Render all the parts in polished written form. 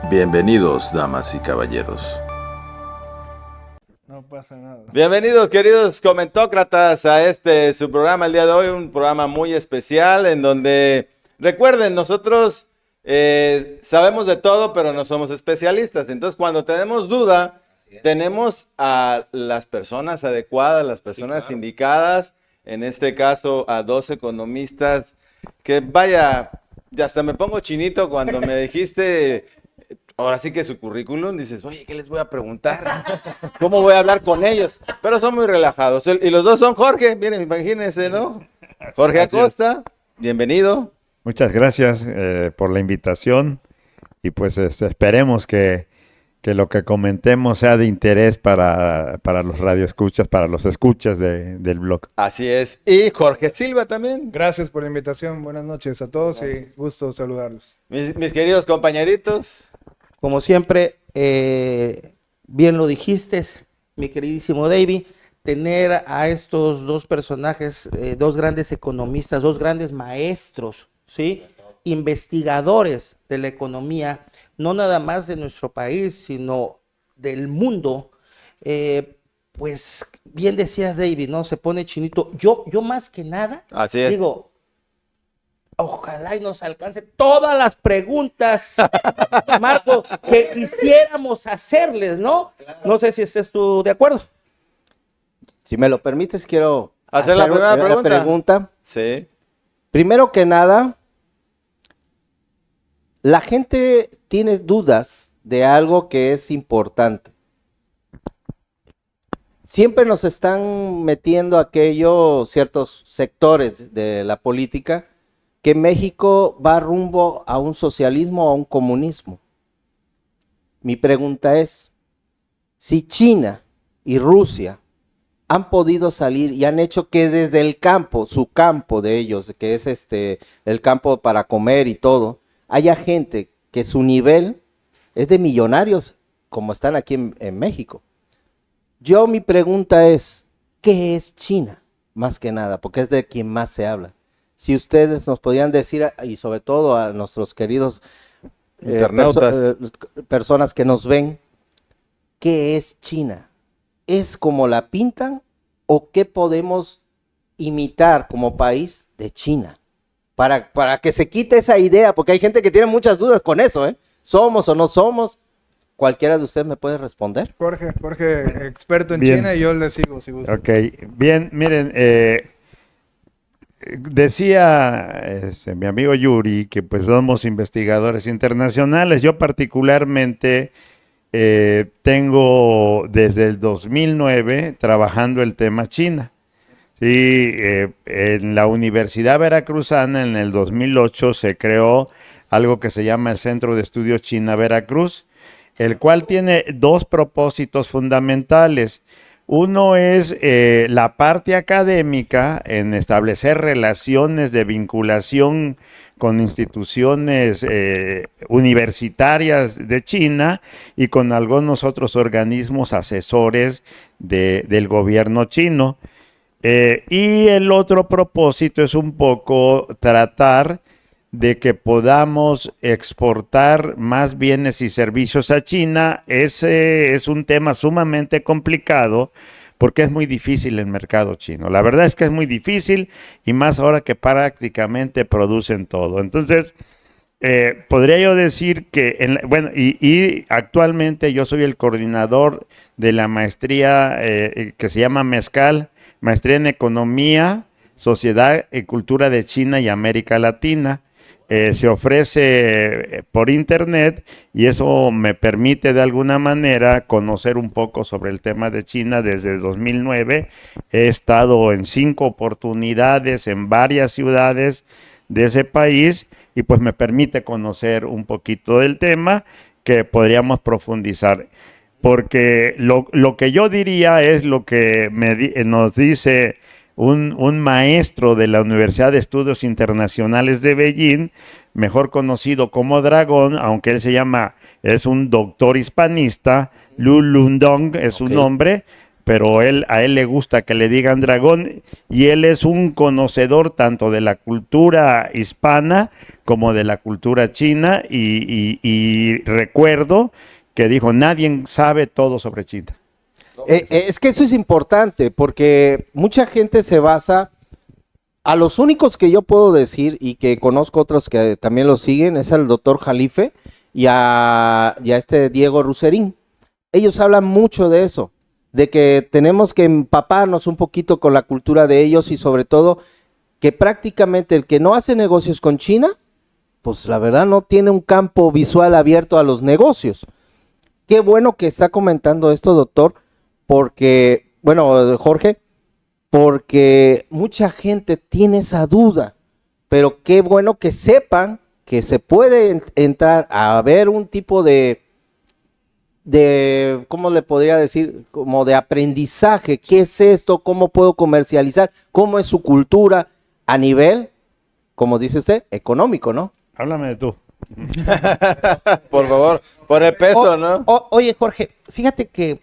Bienvenidos, damas y caballeros. No pasa nada. Bienvenidos, queridos comentócratas, a su programa el día de hoy, un programa muy especial en donde, recuerden, nosotros sabemos de todo, pero no somos especialistas. Entonces, cuando tenemos duda, tenemos a las personas adecuadas, las personas indicadas, en este caso a dos economistas, que vaya, ya hasta me pongo chinito cuando me dijiste... Ahora sí que su currículum, dices, oye, ¿qué les voy a preguntar? ¿Cómo voy a hablar con ellos? Pero son muy relajados. Y los dos son Jorge, miren, imagínense, ¿no? Jorge Acosta, bienvenido. Muchas gracias por la invitación y pues esperemos que lo que comentemos sea de interés para los radioescuchas, para los escuchas del blog. Así es. Y Jorge Silva también. Gracias por la invitación. Buenas noches a todos y gusto saludarlos. Mis queridos compañeritos. Como siempre, bien lo dijiste, mi queridísimo David, tener a estos dos personajes, dos grandes economistas, dos grandes maestros, ¿sí? Investigadores de la economía, no nada más de nuestro país, sino del mundo, pues bien decías, David, ¿no? Se pone chinito. Yo más que nada, Así es. digo, ojalá y nos alcance todas las preguntas, Marco, que quisiéramos hacerles, ¿no? No sé si estés tú de acuerdo. Si me lo permites, quiero hacer la primera pregunta. Sí. Primero que nada, la gente tiene dudas de algo que es importante. Siempre nos están metiendo ciertos sectores de la política, que México va rumbo a un socialismo o a un comunismo. Mi pregunta es, si China y Rusia han podido salir y han hecho que desde el campo, su campo de ellos, que es el campo para comer y todo, haya gente que su nivel es de millonarios, como están aquí en México. Mi pregunta es, ¿qué es China? Más que nada, porque es de quien más se habla. Si ustedes nos podían decir, y sobre todo a nuestros queridos internautas, personas que nos ven, ¿qué es China? ¿Es como la pintan o qué podemos imitar como país de China? Para que se quite esa idea, porque hay gente que tiene muchas dudas con eso, ¿eh? ¿Somos o no somos? ¿Cualquiera de ustedes me puede responder? Jorge, experto en Bien. China, y yo le sigo si gusta. Ok, bien, miren, decía mi amigo Yuri que pues somos investigadores internacionales. Yo particularmente tengo desde el 2009 trabajando el tema China. Sí, en la Universidad Veracruzana en el 2008 se creó algo que se llama el Centro de Estudios China Veracruz, el cual tiene dos propósitos fundamentales. Uno es la parte académica en establecer relaciones de vinculación con instituciones universitarias de China y con algunos otros organismos asesores del gobierno chino. Y el otro propósito es un poco tratar de que podamos exportar más bienes y servicios a China. Ese es un tema sumamente complicado porque es muy difícil el mercado chino. La verdad es que es muy difícil y más ahora que prácticamente producen todo. Entonces, podría yo decir que, y actualmente yo soy el coordinador de la maestría que se llama MESCAL, Maestría en Economía, Sociedad y Cultura de China y América Latina. Se ofrece por internet y eso me permite de alguna manera conocer un poco sobre el tema de China desde 2009. He estado en 5 oportunidades en varias ciudades de ese país y pues me permite conocer un poquito del tema que podríamos profundizar. Porque lo que yo diría es lo que nos dice un maestro de la Universidad de Estudios Internacionales de Beijing, mejor conocido como Dragón, aunque él es un doctor hispanista, Lu Lundong es su nombre, pero a él le gusta que le digan dragón, y él es un conocedor tanto de la cultura hispana como de la cultura china, y recuerdo que dijo, nadie sabe todo sobre China. Es que eso es importante porque mucha gente se basa, a los únicos que yo puedo decir y que conozco otros que también lo siguen es al doctor Jalife y a este Diego Ruserín. Ellos hablan mucho de eso, de que tenemos que empaparnos un poquito con la cultura de ellos y sobre todo que prácticamente el que no hace negocios con China, pues la verdad no tiene un campo visual abierto a los negocios. Qué bueno que está comentando esto, doctor, porque, bueno, Jorge, porque mucha gente tiene esa duda, pero qué bueno que sepan que se puede entrar a ver un tipo de, ¿cómo le podría decir? Como de aprendizaje, ¿qué es esto? ¿Cómo puedo comercializar? ¿Cómo es su cultura a nivel, como dice usted, económico, ¿no? Háblame de tú. Por favor, por el peso, ¿no? Oye, Jorge, fíjate que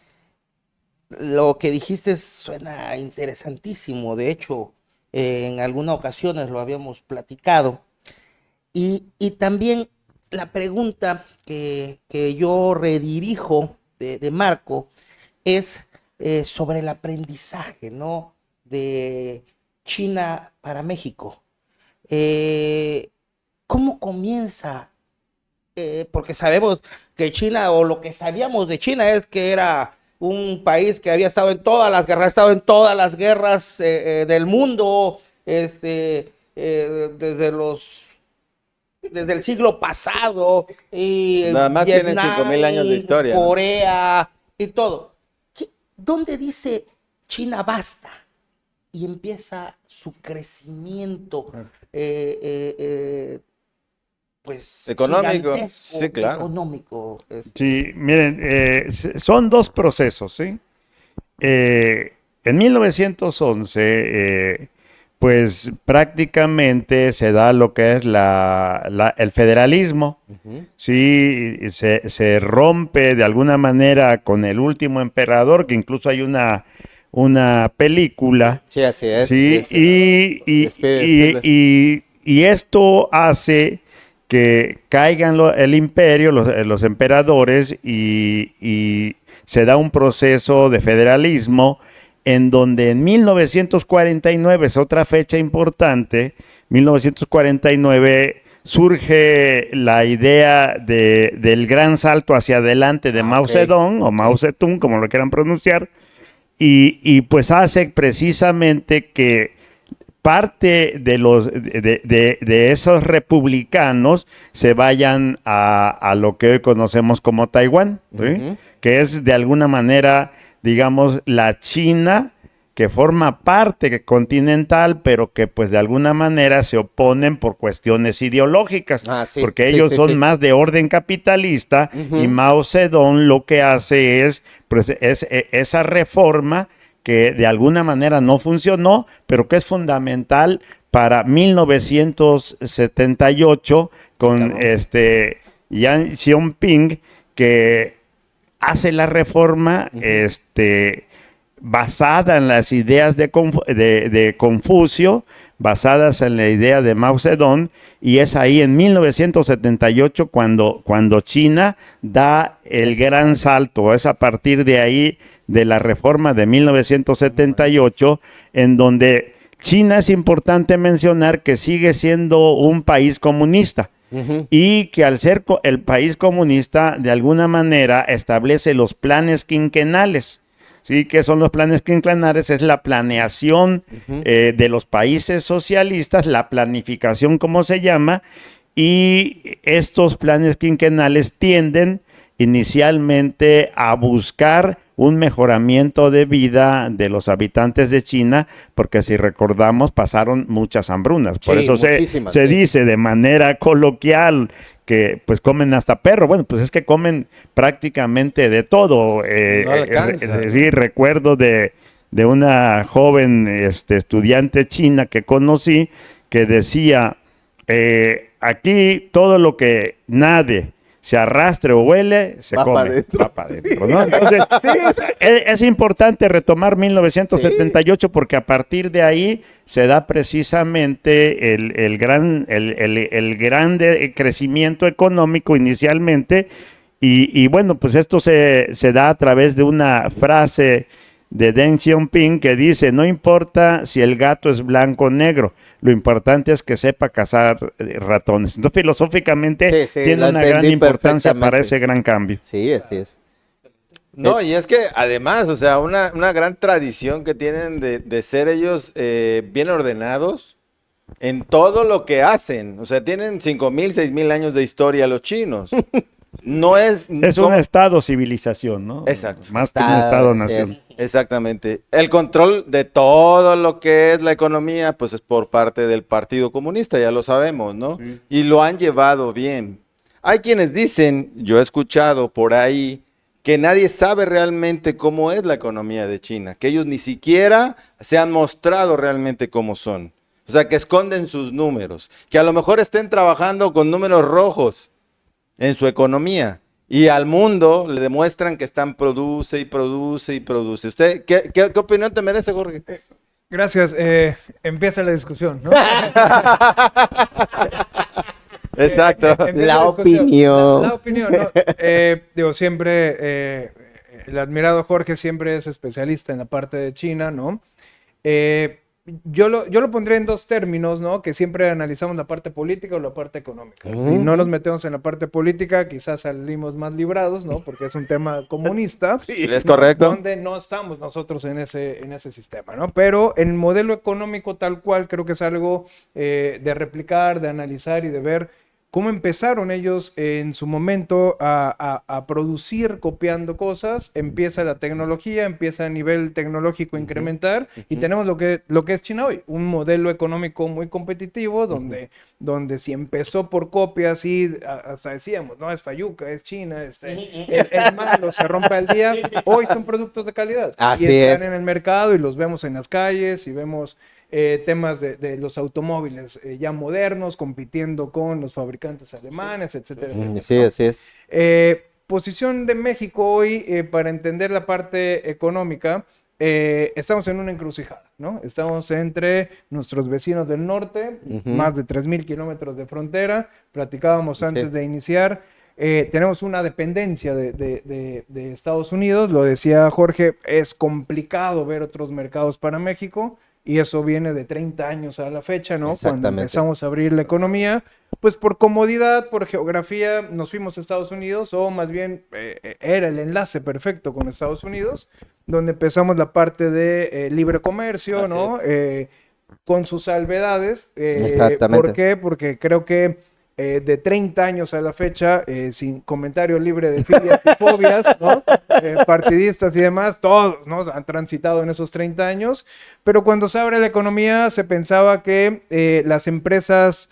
lo que dijiste suena interesantísimo. De hecho, en algunas ocasiones lo habíamos platicado. Y también la pregunta que yo redirijo de Marco es sobre el aprendizaje, ¿no? De China para México. ¿Cómo comienza? Porque sabemos que China, o lo que sabíamos de China es que era un país que había estado en todas las guerras, del mundo, desde el siglo pasado, y Nada más tienen 5,000 años de historia, ¿no? Corea y todo. ¿Dónde dice China basta? Y empieza su crecimiento pues económico, gigantesco, sí, claro. Económico. Sí, miren, son dos procesos, ¿sí? En 1911, pues prácticamente se da lo que es el federalismo, ¿sí? Se rompe de alguna manera con el último emperador, que incluso hay una película. Sí, así es. Sí, y esto hace que caigan el imperio, los emperadores, y se da un proceso de federalismo en donde en 1949, es otra fecha importante, 1949 surge la idea del gran salto hacia adelante de Mao Zedong, o Mao Zedong, como lo quieran pronunciar, y pues hace precisamente que parte de esos republicanos se vayan a lo que hoy conocemos como Taiwán, ¿sí? Que es de alguna manera, digamos, la China que forma parte continental, pero que pues de alguna manera se oponen por cuestiones ideológicas, porque ellos son más de orden capitalista, y Mao Zedong lo que hace es, pues, esa reforma que de alguna manera no funcionó, pero que es fundamental para 1978 con Yang Xiaoping, que hace la reforma basada en las ideas de Confucio, basadas en la idea de Mao Zedong, y es ahí en 1978 cuando China da el gran salto. Es a partir de ahí, de la reforma de 1978, en donde China, es importante mencionar que sigue siendo un país comunista. Y que al ser el país comunista, de alguna manera establece los planes quinquenales. ¿Sí? ¿Qué son los planes quinquenales? Es la planeación de los países socialistas, la planificación, como se llama, y estos planes quinquenales tienden inicialmente a buscar un mejoramiento de vida de los habitantes de China, porque si recordamos pasaron muchas hambrunas. Por eso se dice de manera coloquial que pues comen hasta perro. Bueno, pues es que comen prácticamente de todo. No alcanza. Sí, recuerdo de una joven estudiante china que conocí, que decía, aquí todo lo que nade, se arrastre o huele, se Va pa' come, dentro. va para adentro, ¿no? Entonces, es importante retomar 1978 porque a partir de ahí se da precisamente el grande crecimiento económico inicialmente y bueno, pues esto se da a través de una frase de Deng Xiaoping que dice, no importa si el gato es blanco o negro, lo importante es que sepa cazar ratones. Entonces, filosóficamente, Sí, tiene lo una gran entendí importancia para perfectamente. ese gran cambio. Sí, así es. No, y es que además, o sea, una gran tradición que tienen de ser ellos bien ordenados en todo lo que hacen. O sea, tienen 5.000, 6.000 años de historia los chinos. No es... Es un estado-civilización, ¿no? Exacto. Más que un estado-nación. así es. Exactamente. El control de todo lo que es la economía, pues es por parte del Partido Comunista, ya lo sabemos, ¿no? Y lo han llevado bien. Hay quienes dicen, yo he escuchado por ahí, que nadie sabe realmente cómo es la economía de China, que ellos ni siquiera se han mostrado realmente cómo son. O sea, que esconden sus números, que a lo mejor estén trabajando con números rojos en su economía y al mundo le demuestran que están produce y produce y produce. ¿Usted qué opinión te merece, Jorge? Gracias. Empieza la discusión, ¿no? Exacto. Empieza La discusión. opinión. La opinión, ¿no? Digo, siempre, el admirado Jorge siempre es especialista en la parte de China, ¿no? Yo lo pondría en dos términos, ¿no? Que siempre analizamos la parte política o la parte económica. Si no nos metemos en la parte política, quizás salimos más librados, ¿no? Porque es un tema comunista. Sí, es correcto. Donde no estamos nosotros en ese sistema, ¿no? Pero el modelo económico tal cual creo que es algo de replicar, de analizar y de ver cómo empezaron ellos en su momento a producir copiando cosas. Empieza la tecnología, empieza a nivel tecnológico a incrementar y tenemos lo que es China hoy, un modelo económico muy competitivo donde si empezó por copias y hasta decíamos, no, es Fayuca, es China, es malo, se rompe al día, hoy son productos de calidad. Así y están es. en el mercado y los vemos en las calles y vemos temas de los automóviles ya modernos, compitiendo con los fabricantes alemanes, etcétera, etcétera, Sí, ¿no? así es. Posición de México hoy, para entender la parte económica, estamos en una encrucijada, ¿no? Estamos entre nuestros vecinos del norte, más de 3.000 kilómetros de frontera, platicábamos antes de iniciar. Tenemos una dependencia de Estados Unidos, lo decía Jorge, es complicado ver otros mercados para México. Y eso viene de 30 años a la fecha, ¿no? Cuando empezamos a abrir la economía, pues por comodidad, por geografía, nos fuimos a Estados Unidos, o más bien era el enlace perfecto con Estados Unidos, donde empezamos la parte de libre comercio, Así ¿no? Con sus salvedades. Exactamente. ¿Por qué? Porque creo que de 30 años a la fecha, sin comentario libre de filias y fobias, ¿no? Partidistas y demás, todos, ¿no? Han transitado en esos 30 años, pero cuando se abre la economía se pensaba que las empresas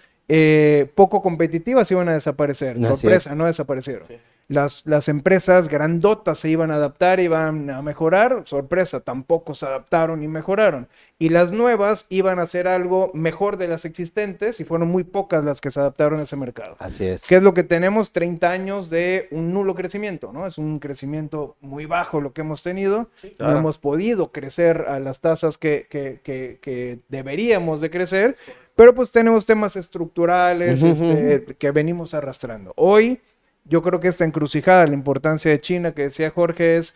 poco competitivas iban a desaparecer. Así Sorpresa, es. no desaparecieron. Las empresas grandotas se iban a adaptar, iban a mejorar. Sorpresa, tampoco se adaptaron y mejoraron. Y las nuevas iban a hacer algo mejor de las existentes y fueron muy pocas las que se adaptaron a ese mercado. Así es. ¿Qué es lo que tenemos? 30 años de un nulo crecimiento, ¿no? Es un crecimiento muy bajo lo que hemos tenido. claro. No hemos podido crecer a las tasas que deberíamos de crecer, pero pues tenemos temas estructurales que venimos arrastrando. Hoy, yo creo que esta encrucijada, la importancia de China que decía Jorge es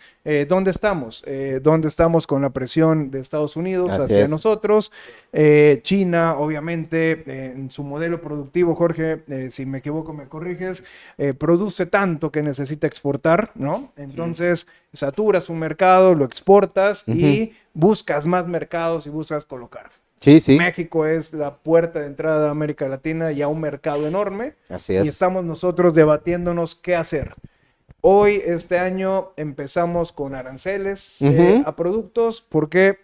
¿dónde estamos? ¿Dónde estamos con la presión de Estados Unidos Así hacia es. nosotros? China, obviamente, en su modelo productivo, Jorge, si me equivoco me corriges, produce tanto que necesita exportar, ¿no? Entonces, saturas un mercado, lo exportas y buscas más mercados y buscas colocar. Sí, sí. México es la puerta de entrada de América Latina y a un mercado enorme. Así Y es. estamos nosotros debatiéndonos qué hacer. Hoy, este año, empezamos con aranceles a productos porque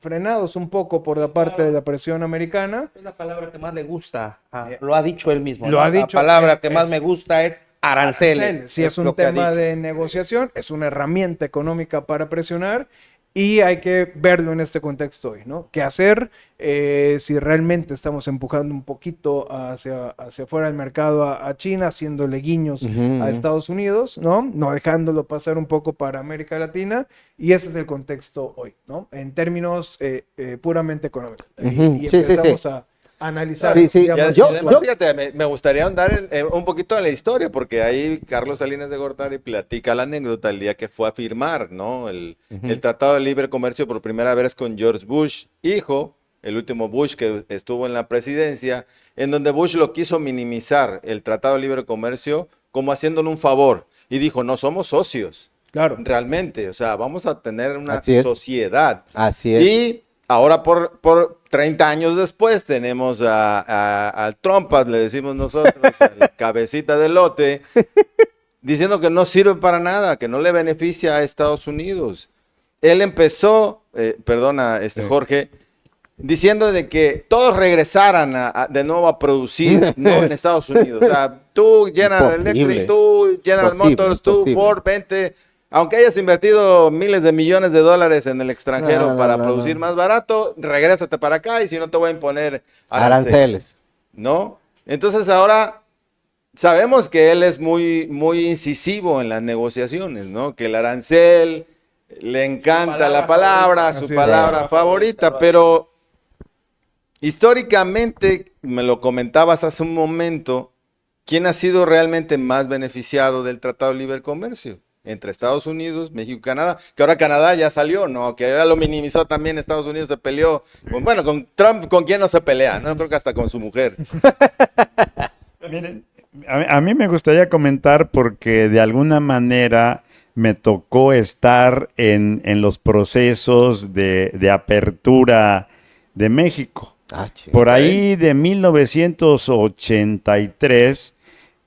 frenados un poco por la parte de la presión americana. Es la palabra que más le gusta. Lo ha dicho él mismo. Lo ¿no? ha dicho, La palabra que más me gusta es aranceles. Sí, es un lo que ha tema dicho. de negociación, es una herramienta económica para presionar. Y hay que verlo en este contexto hoy, ¿no? ¿Qué hacer si realmente estamos empujando un poquito hacia afuera del mercado a China, haciéndole guiños a Estados Unidos, ¿no? No dejándolo pasar un poco para América Latina. Y ese es el contexto hoy, ¿no? En términos puramente económicos. Y Sí, sí, sí. empezamos a analizar. Sí, sí. digamos, Además, fíjate, me gustaría ahondar un poquito en la historia, porque ahí Carlos Salinas de Gortari platica la anécdota el día que fue a firmar, ¿no? El Tratado de Libre Comercio por primera vez con George Bush, hijo, el último Bush que estuvo en la presidencia, en donde Bush lo quiso minimizar el Tratado de Libre Comercio como haciéndole un favor. Y dijo, no somos socios. Claro. Realmente, o sea, vamos a tener una Así es. sociedad. Así es. Y ahora por 30 años después tenemos al Trumpas, le decimos nosotros, la cabecita de lote, diciendo que no sirve para nada, que no le beneficia a Estados Unidos. Él empezó, Jorge, diciendo de que todos regresaran de nuevo a producir, no en Estados Unidos. O sea, tú General Electric, tú General Motors, tú Ford, vente. Aunque hayas invertido miles de millones de dólares en el extranjero para producir más barato, regrésate para acá y si no te voy a imponer aranceles. ¿No? Entonces ahora sabemos que él es muy, muy incisivo en las negociaciones, ¿no? Que el arancel le encanta la palabra, su palabra favorita, pero históricamente, me lo comentabas hace un momento, ¿quién ha sido realmente más beneficiado del Tratado de Libre Comercio? Entre Estados Unidos, México y Canadá, que ahora Canadá ya salió, ¿no? Que ya lo minimizó también, Estados Unidos se peleó, bueno, con Trump, ¿con quién no se pelea? No, creo que hasta con su mujer. Miren, a mí me gustaría comentar porque de alguna manera me tocó estar en los procesos de apertura de México. Por ahí de 1983,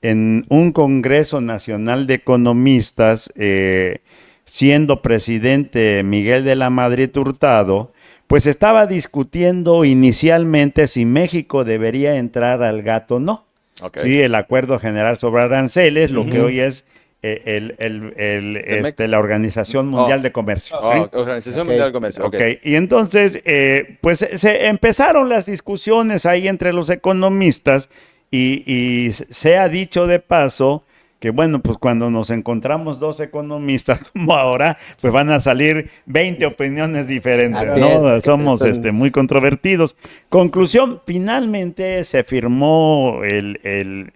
en un Congreso Nacional de Economistas, siendo presidente Miguel de la Madrid Hurtado, pues estaba discutiendo inicialmente si México debería entrar al GATT o no. Okay. Sí, el Acuerdo General sobre Aranceles, lo que hoy es la Organización Mundial de Comercio. ¿sí? Organización Mundial de Comercio. Okay. Y entonces, pues se empezaron las discusiones ahí entre los economistas y se ha dicho de paso que, bueno, pues cuando nos encontramos dos economistas como ahora, pues van a salir 20 opiniones diferentes, ¿no? Somos muy controvertidos. Conclusión, finalmente se firmó el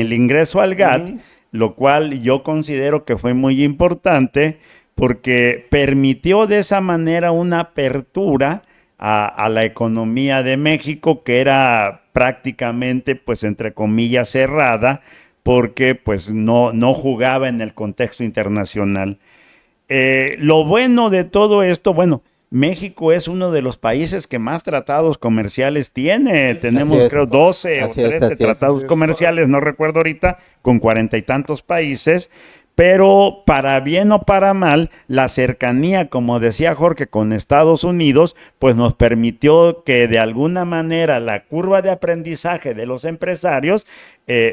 ingreso al GATT, lo cual yo considero que fue muy importante porque permitió de esa manera una apertura a la economía de México, que era prácticamente, pues entre comillas, cerrada, porque pues no jugaba en el contexto internacional. Lo bueno de todo esto, bueno, México es uno de los países que más tratados comerciales tiene. Tenemos, creo, 12 o 13 tratados comerciales, no recuerdo ahorita, con 40 y tantos países. Pero para bien o para mal, la cercanía, como decía Jorge, con Estados Unidos, pues nos permitió que de alguna manera la curva de aprendizaje de los empresarios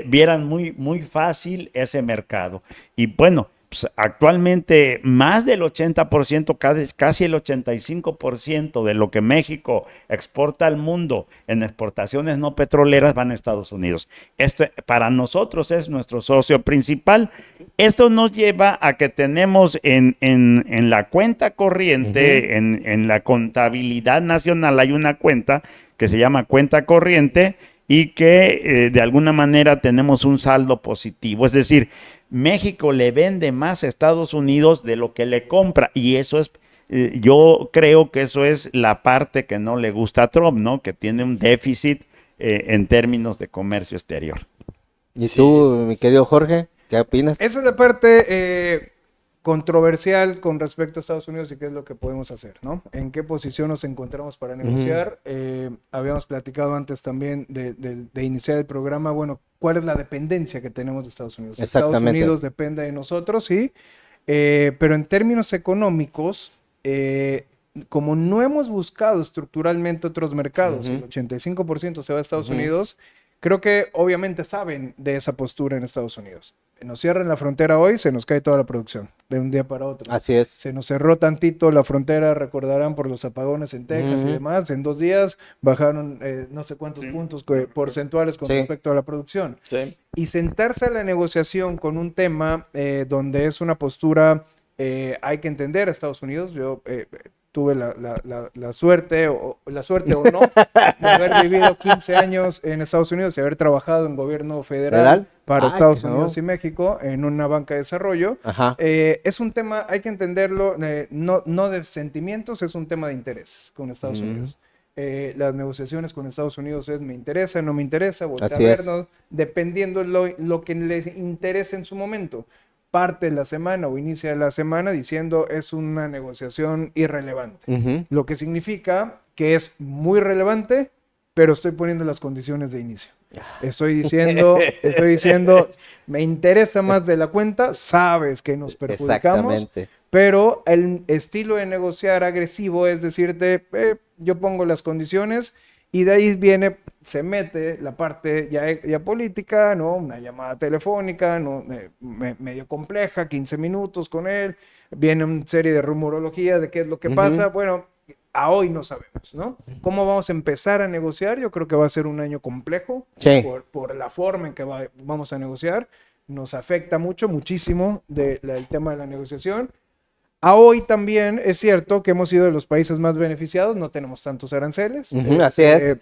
vieran muy, muy fácil ese mercado. Y bueno, pues actualmente más del 80%, casi el 85% de lo que México exporta al mundo en exportaciones no petroleras van a Estados Unidos. Esto para nosotros es nuestro socio principal. Esto nos lleva a que tenemos en la cuenta corriente, en la contabilidad nacional, hay una cuenta que se llama cuenta corriente y que de alguna manera tenemos un saldo positivo. Es decir, México le vende más a Estados Unidos de lo que le compra y eso es, yo creo que eso es la parte que no le gusta a Trump, ¿no? Que tiene un déficit en términos de comercio exterior. ¿Y tú, mi querido Jorge, qué opinas? Esa es la parte controversial con respecto a Estados Unidos y qué es lo que podemos hacer, ¿no? En qué posición nos encontramos para negociar. Habíamos platicado antes también de iniciar el programa, bueno, ¿cuál es la dependencia que tenemos de Estados Unidos? Estados Unidos depende de nosotros, sí, pero en términos económicos, como no hemos buscado estructuralmente otros mercados, el 85% se va a Estados Unidos, creo que obviamente saben de esa postura en Estados Unidos. nos cierran la frontera hoy, se nos cae toda la producción de un día para otro. Así es. Se nos cerró tantito la frontera, recordarán, por los apagones en Texas y demás. En 2 días bajaron no sé cuántos puntos porcentuales con Sí. respecto a la producción. Sí. Y sentarse a la negociación con un tema donde es una postura, hay que entender a Estados Unidos. Yo tuve la suerte, o no, de haber vivido 15 años en Estados Unidos y haber trabajado en gobierno federal ¿Federal? para Ay, Estados no. Unidos y México en una banca de desarrollo. Ajá. Es un tema, hay que entenderlo, no de sentimientos, es un tema de intereses con Estados Unidos. Las negociaciones con Estados Unidos es me interesa, no me interesa, voltear Así a es. vernos, dependiendo lo que les interese en su momento. Parte la semana o inicia la semana diciendo es una negociación irrelevante. Ujú. Lo que significa que es muy relevante, pero estoy poniendo las condiciones de inicio. Estoy diciendo, me interesa más de la cuenta, sabes que nos perjudicamos, Exactamente. pero el estilo de negociar agresivo es decirte, yo pongo las condiciones y de ahí viene, se mete la parte ya política, ¿no? Una llamada telefónica, ¿no? Medio compleja, 15 minutos con él, viene una serie de rumorología de qué es lo que pasa. Bueno, a hoy no sabemos, ¿no? ¿Cómo vamos a empezar a negociar? Yo creo que va a ser un año complejo Sí. por la forma en que vamos a negociar. Nos afecta muchísimo el tema de la negociación. A hoy también es cierto que hemos sido de los países más beneficiados, no tenemos tantos aranceles. Ujú, así es.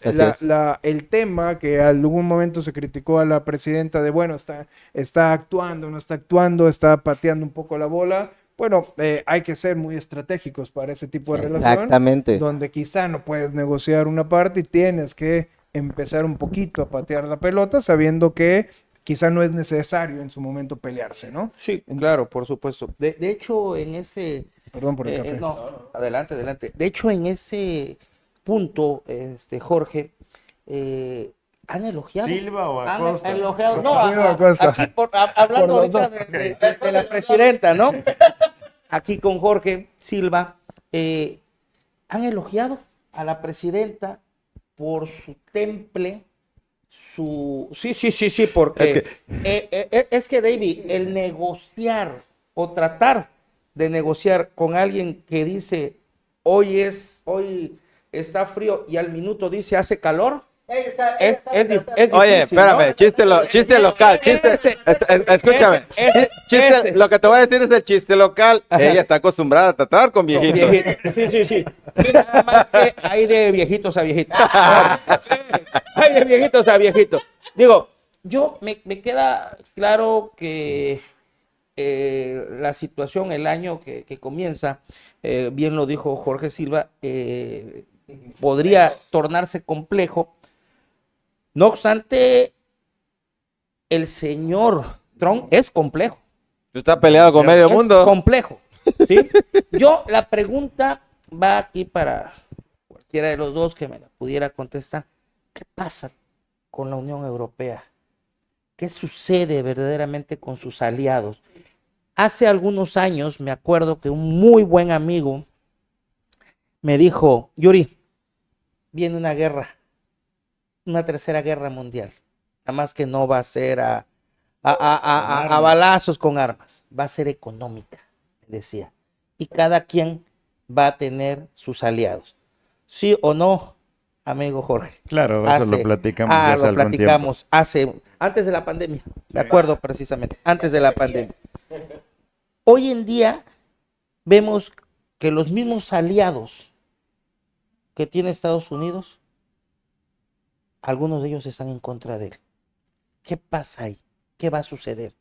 Así es. El tema que en algún momento se criticó a la presidenta de, bueno, está actuando, no está actuando, está pateando un poco la bola. Bueno, hay que ser muy estratégicos para ese tipo de relación. Exactamente. Donde quizá no puedes negociar una parte y tienes que empezar un poquito a patear la pelota sabiendo que quizá no es necesario en su momento pelearse, ¿no? Sí, claro, por supuesto. De hecho, en ese... Perdón por el café. no, adelante, adelante. De hecho, en ese punto, Jorge, han elogiado. ¿Silva o Acosta? Han elogiado, no, Silva o Acosta. aquí hablando Por los ahorita dos. de la presidenta, ¿no? Aquí con Jorge Silva, han elogiado a la presidenta por su temple, sí, porque es que David, el negociar o tratar de negociar con alguien que dice hoy está frío y al minuto dice hace calor, es Oye, difícil, ¿no? espérame, chiste local, escúchame. Chiste, lo que te voy a decir es el chiste local. Ella está acostumbrada a tratar con viejitos. Sí. Y nada más que hay de viejitos a viejitos. Hay de viejitos a viejitos. Digo, me queda claro que la situación, el año que comienza, bien lo dijo Jorge Silva, podría tornarse complejo. No obstante, el señor Trump es complejo. Está peleado con medio mundo. Complejo. ¿Sí? La pregunta va aquí para cualquiera de los dos que me la pudiera contestar. ¿Qué pasa con la Unión Europea? ¿Qué sucede verdaderamente con sus aliados? Hace algunos años me acuerdo que un muy buen amigo me dijo, Yuri, viene una guerra, una tercera guerra mundial. Nada más que no va a ser a balazos con armas, va a ser económica, decía. Y cada quien va a tener sus aliados. ¿Sí o no, amigo Jorge? Claro, eso lo platicamos ya hace algún tiempo. Antes de la pandemia, me acuerdo precisamente, antes de la pandemia. Hoy en día vemos que los mismos aliados que tiene Estados Unidos, algunos de ellos están en contra de él. ¿Qué pasa ahí? ¿Qué va a suceder?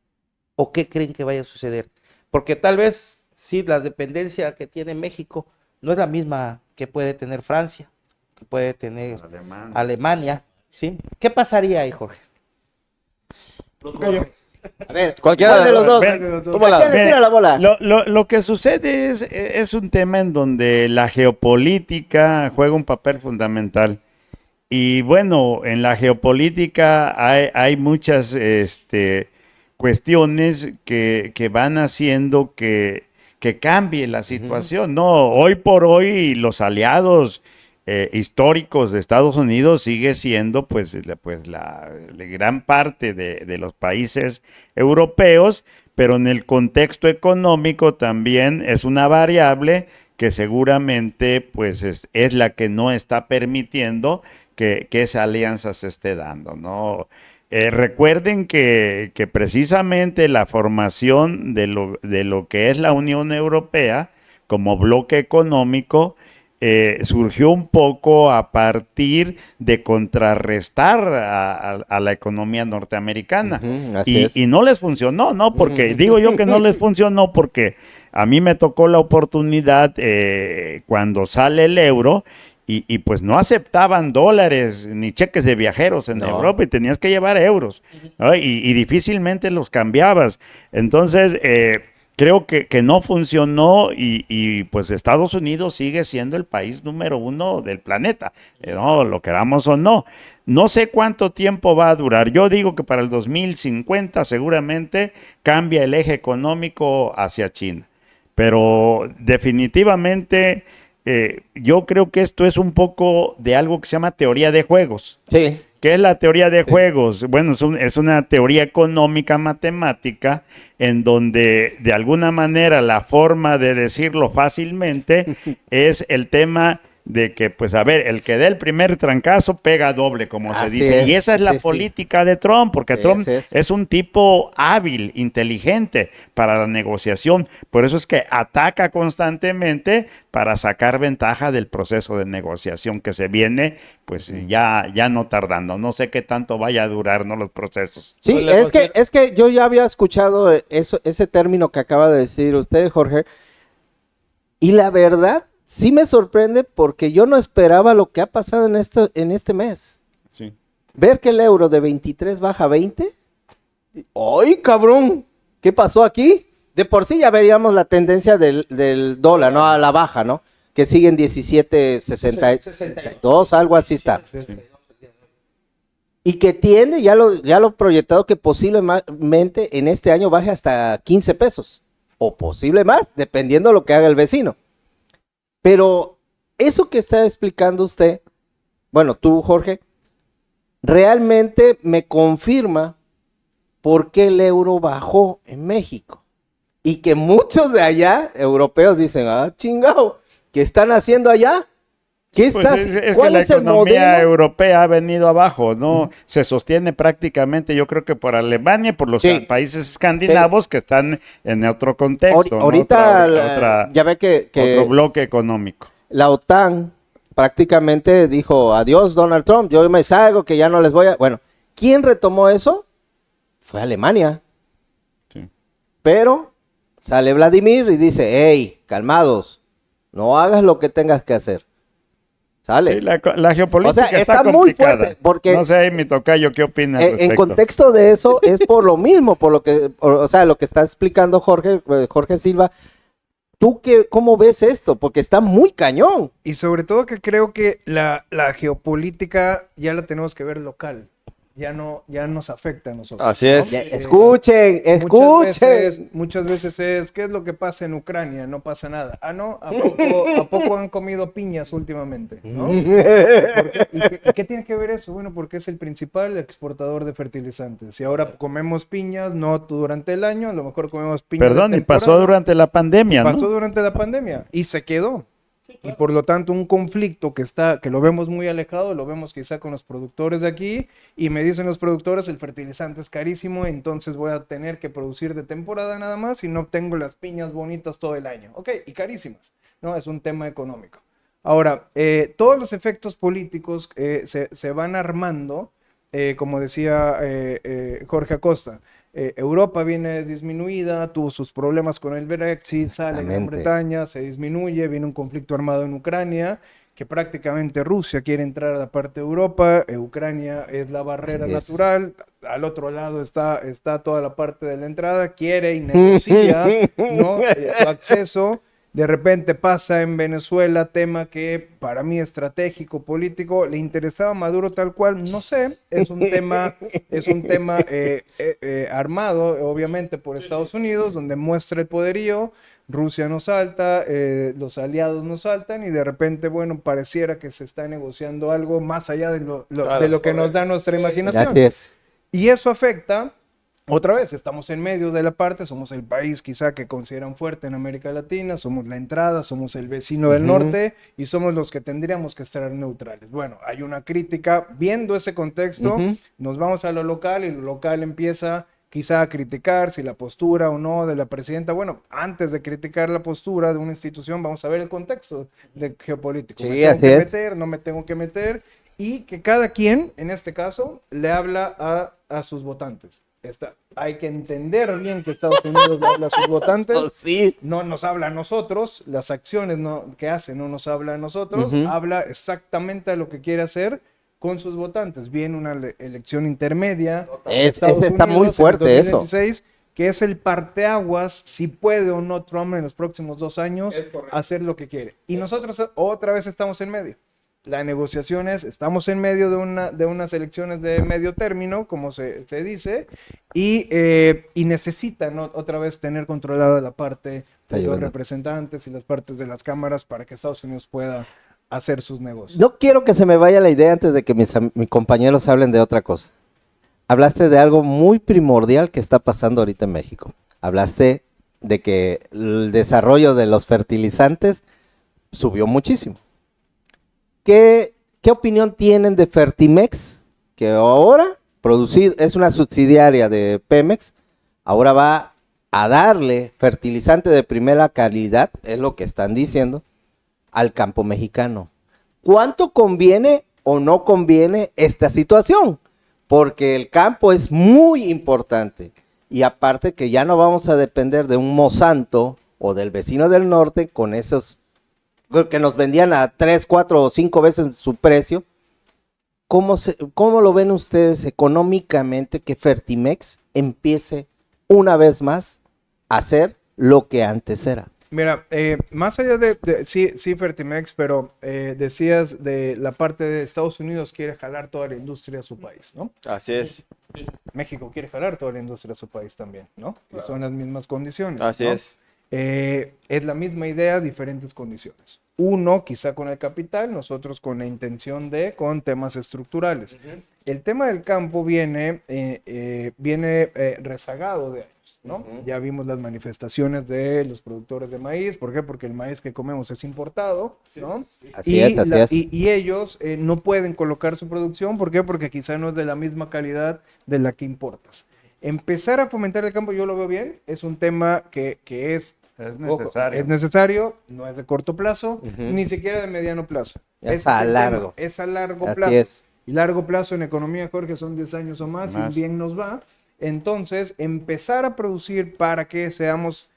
¿O qué creen que vaya a suceder? Porque tal vez, sí, la dependencia que tiene México no es la misma que puede tener Francia, que puede tener Alemania, ¿sí? ¿Qué pasaría ahí, Jorge? A ver, Cualquiera ¿cuál de los dos? ¿Cómo la- ¿A quién le tira la bola? Lo que sucede es un tema en donde la geopolítica juega un papel fundamental. Y bueno, en la geopolítica hay muchas cuestiones que van haciendo que cambie la situación. No, hoy por hoy los aliados históricos de Estados Unidos sigue siendo la gran parte de los países europeos, pero en el contexto económico también es una variable que seguramente pues es la que no está permitiendo que esa alianza se esté dando, ¿no? Recuerden que precisamente la formación de lo que es la Unión Europea como bloque económico surgió un poco a partir de contrarrestar a la economía norteamericana. Así es. Y no les funcionó, ¿no? Porque digo yo que no les funcionó porque a mí me tocó la oportunidad cuando sale el euro y pues no aceptaban dólares ni cheques de viajeros en Europa y tenías que llevar euros, ¿no? Y difícilmente los cambiabas. Entonces, creo que no funcionó y pues Estados Unidos sigue siendo el país número 1 del planeta, ¿no? Lo queramos o no. No sé cuánto tiempo va a durar. Yo digo que para el 2050 seguramente cambia el eje económico hacia China. Pero definitivamente yo creo que esto es un poco de algo que se llama teoría de juegos. Sí. ¿Qué es la teoría de juegos? Bueno, es una teoría económica matemática en donde de alguna manera la forma de decirlo fácilmente es el tema de que, pues a ver, el que dé el primer trancazo pega doble, como se dice. Y esa es la política de Trump, porque Trump es un tipo hábil, inteligente para la negociación. Por eso es que ataca constantemente para sacar ventaja del proceso de negociación que se viene, pues ya no tardando. No sé qué tanto vaya a durar, ¿no? Los procesos. Sí, es que yo ya había escuchado ese término que acaba de decir usted, Jorge, y la verdad sí me sorprende porque yo no esperaba lo que ha pasado en este mes. Sí. Ver que el euro de 23 baja a 20. ¡Ay, cabrón! ¿Qué pasó aquí? De por sí ya veríamos la tendencia del dólar, ¿no? A la baja, ¿no? Que sigue en 17.62, algo así está. Sí. Y que tiende, ya lo proyectado, que posiblemente en este año baje hasta 15 pesos. O posible más, dependiendo de lo que haga el vecino. Pero eso que está explicando usted, bueno, tú, Jorge, realmente me confirma por qué el euro bajó en México. Y que muchos de allá, europeos, dicen, chingado, ¿qué están haciendo allá? ¿Qué estás? Es ¿Cuál que la es el economía modelo? europea ha venido abajo, ¿no? Se sostiene prácticamente, yo creo que por Alemania y por los países escandinavos que están en otro contexto, Ahorita, ¿no? ya ve que otro bloque económico. La OTAN prácticamente dijo, adiós Donald Trump, yo me salgo, que ya no les voy a... Bueno, ¿quién retomó eso? Fue Alemania. Sí. Pero sale Vladimir y dice, hey, calmados, no hagas lo que tengas que hacer. Sale. Sí, la geopolítica está complicada. muy fuerte. Porque no sé, mi tocayo, ¿qué opinas al respecto? En contexto de eso, es por lo mismo, lo que está explicando Jorge Silva. ¿Tú cómo ves esto? Porque está muy cañón. Y sobre todo que creo que la geopolítica ya la tenemos que ver local. Ya nos afecta a nosotros. Así es. ¿no? Escuchen. Muchas veces es, ¿qué es lo que pasa en Ucrania? No pasa nada. ¿No? ¿A poco han comido piñas últimamente? ¿No? ¿Y qué tiene que ver eso? Bueno, porque es el principal exportador de fertilizantes. Y ahora comemos piñas, no durante el año, a lo mejor comemos piñas. Perdón, y pasó durante la pandemia, ¿no? Pasó durante la pandemia y se quedó. Y por lo tanto un conflicto que lo vemos muy alejado, lo vemos quizá con los productores de aquí, y me dicen los productores, el fertilizante es carísimo, entonces voy a tener que producir de temporada nada más y no tengo las piñas bonitas todo el año. Ok, y carísimas, ¿no? Es un tema económico. Ahora, todos los efectos políticos se van armando, como decía Jorge Acosta. Europa viene disminuida, tuvo sus problemas con el Brexit, sale Gran Bretaña, se disminuye, viene un conflicto armado en Ucrania, que prácticamente Rusia quiere entrar a la parte de Europa, Ucrania es la barrera natural, al otro lado está toda la parte de la entrada, quiere y negocia, ¿no? Su acceso. De repente pasa en Venezuela, tema que para mí estratégico, político, le interesaba a Maduro tal cual, no sé, es un tema armado, obviamente, por Estados Unidos, donde muestra el poderío, Rusia no salta, los aliados no saltan, y de repente, bueno, pareciera que se está negociando algo más allá de lo que nos da nuestra imaginación. Así es. Y eso afecta, otra vez, estamos en medio de la parte, somos el país quizá que consideran fuerte en América Latina, somos la entrada, somos el vecino del norte y somos los que tendríamos que estar neutrales. Bueno, hay una crítica, viendo ese contexto, nos vamos a lo local y lo local empieza quizá a criticar si la postura o no de la presidenta. Bueno, antes de criticar la postura de una institución, vamos a ver el contexto geopolítico. Sí, ¿Me tengo así que es. meter? ¿No me tengo que meter? Y que cada quien, en este caso, le habla a sus votantes. Hay que entender bien que Estados Unidos le habla a sus votantes. Sí. No nos habla a nosotros, las acciones que hace no nos habla a nosotros, habla exactamente a lo que quiere hacer con sus votantes. Viene una elección intermedia. Está muy fuerte eso. Que es el parteaguas, si puede o no Trump en los próximos 2 años hacer lo que quiere. Y nosotros otra vez estamos en medio. Las negociaciones, estamos en medio de unas elecciones de medio término, como se dice, y necesitan otra vez tener controlada la parte de los representantes y las partes de las cámaras para que Estados Unidos pueda hacer sus negocios. No quiero que se me vaya la idea antes de que mis compañeros hablen de otra cosa. Hablaste de algo muy primordial que está pasando ahorita en México. Hablaste de que el desarrollo de los fertilizantes subió muchísimo. ¿Qué opinión tienen de Fertimex? Que ahora es una subsidiaria de Pemex, ahora va a darle fertilizante de primera calidad, es lo que están diciendo, al campo mexicano. ¿Cuánto conviene o no conviene esta situación? Porque el campo es muy importante. Y aparte que ya no vamos a depender de un Monsanto o del vecino del norte con esos que nos vendían a 3, 4 o 5 veces su precio. ¿Cómo lo ven ustedes económicamente que Fertimex empiece una vez más a hacer lo que antes era? Mira, más allá sí, Fertimex, pero decías de la parte de Estados Unidos quiere jalar toda la industria a su país, ¿no? Así es. México quiere jalar toda la industria a su país también, ¿no? Que son las mismas condiciones. Así ¿no? es. Es la misma idea, diferentes condiciones. Uno, quizá con el capital, nosotros con la intención con temas estructurales. El tema del campo viene rezagado de años, ¿no? Ya vimos las manifestaciones de los productores de maíz. ¿Por qué? Porque el maíz que comemos es importado, ¿no? Así es. Y ellos no pueden colocar su producción. ¿Por qué? Porque quizá no es de la misma calidad de la que importas. Empezar a fomentar el campo, yo lo veo bien, es un tema que es necesario. Es necesario, no es de corto plazo, ni siquiera de mediano plazo. Es a largo. Es a largo Así plazo. es. Y largo plazo en economía, Jorge, son 10 años o más, y bien nos va. Entonces, empezar a producir para que seamos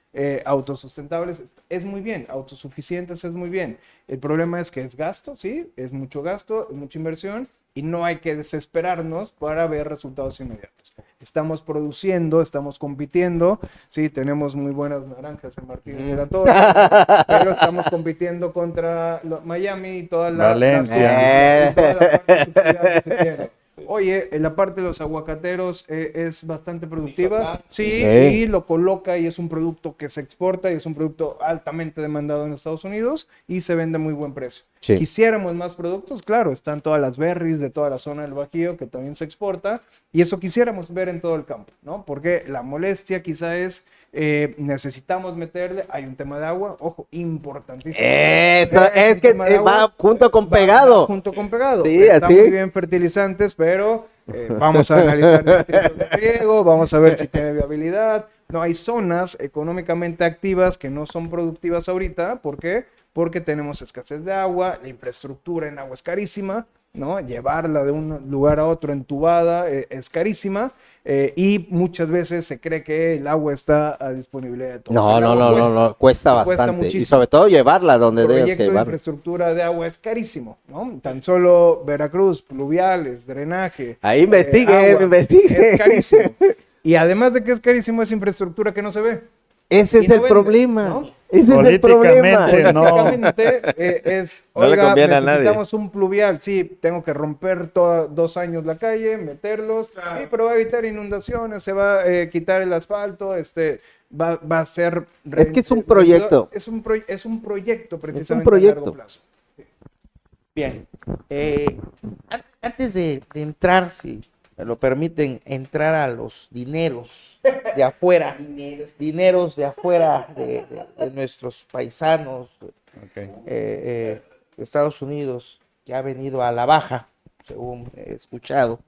autosustentables es muy bien, autosuficientes es muy bien. El problema es que es gasto, sí, es mucho gasto, es mucha inversión, y no hay que desesperarnos para ver resultados inmediatos. Estamos produciendo, estamos compitiendo, sí, tenemos muy buenas naranjas en Martínez de la Torre, pero estamos compitiendo contra Miami y toda la Valencia. y toda la parte subsidiaria que se tiene. Oye, la parte de los aguacateros es bastante productiva, sí, y lo coloca y es un producto que se exporta y es un producto altamente demandado en Estados Unidos y se vende a muy buen precio. Sí. Quisiéramos más productos, claro, están todas las berries de toda la zona del Bajío que también se exporta, y eso quisiéramos ver en todo el campo, ¿no? Porque la molestia quizá es, necesitamos meterle, hay un tema de agua, ojo, importantísimo. Esto es que va junto con pegado. Va junto con pegado. Sí, Está así. muy bien fertilizantes, pero vamos a analizar el tipo de riego, vamos a ver si tiene viabilidad. No, hay zonas económicamente activas que no son productivas ahorita. ¿Por qué? Porque tenemos escasez de agua, la infraestructura en agua es carísima, ¿no? Llevarla de un lugar a otro entubada es carísima, y muchas veces se cree que el agua está a disponibilidad de todos. No, cuesta bastante. muchísimo. Y sobre todo llevarla donde El debes proyecto que de llevarla. infraestructura de agua es carísimo, ¿no? Tan solo Veracruz, pluviales, drenaje. Ahí investiguen, agua, investiguen. Es carísimo. Y además de que es carísimo, es infraestructura que no se ve. Ese Y es no el vende, problema. ¿no? Ese es el problema. Políticamente, no. Políticamente, No le oiga, conviene a nadie. necesitamos un pluvial, sí, tengo que romper 2 años la calle, meterlos, sí, pero va a evitar inundaciones, se va a quitar el asfalto, va a ser... Es que es un proyecto. Es un proyecto precisamente proyecto. a largo plazo. Bien. Antes de entrar, si me lo permiten, entrar a los dineros de afuera, dineros de afuera de nuestros paisanos de Estados Unidos, que ha venido a la baja, según he escuchado.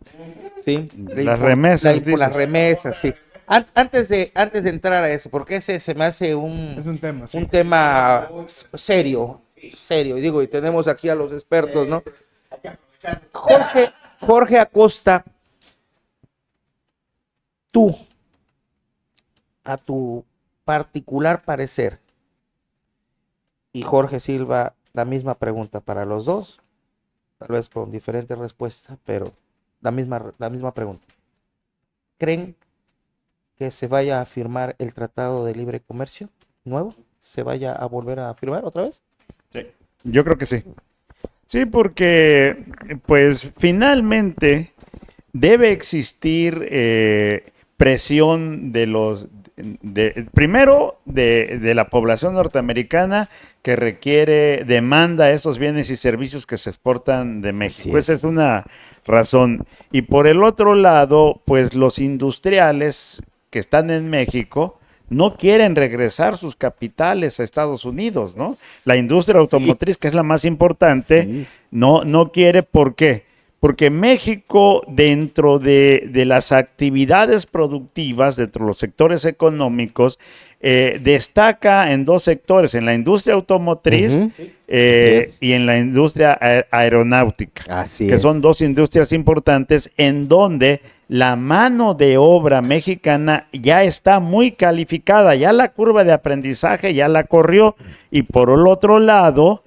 ¿Sí? Las remesas, Las dices. remesas, sí. Antes de entrar a eso, porque ese se me hace Es un tema, sí. un tema serio, serio. Y digo, y tenemos aquí a los expertos, ¿no? Jorge Acosta, tú, a tu particular parecer, y Jorge Silva, la misma pregunta para los dos, tal vez con diferentes respuestas, pero la misma pregunta. ¿Creen que se vaya a firmar el Tratado de Libre Comercio nuevo? ¿Se vaya a volver a firmar otra vez? Sí, yo creo que sí. Sí, porque pues finalmente debe existir presión primero de la población norteamericana que demanda estos bienes y servicios que se exportan de México. Esa es una razón. Y por el otro lado, pues los industriales que están en México no quieren regresar sus capitales a Estados Unidos, ¿no? La industria automotriz, que es la más importante, no quiere. ¿Por qué? Porque México, dentro de las actividades productivas, dentro de los sectores económicos, destaca en 2 sectores, en la industria automotriz y en la industria aeronáutica, que son 2 industrias importantes en donde la mano de obra mexicana ya está muy calificada, ya la curva de aprendizaje ya la corrió. Y por el otro lado,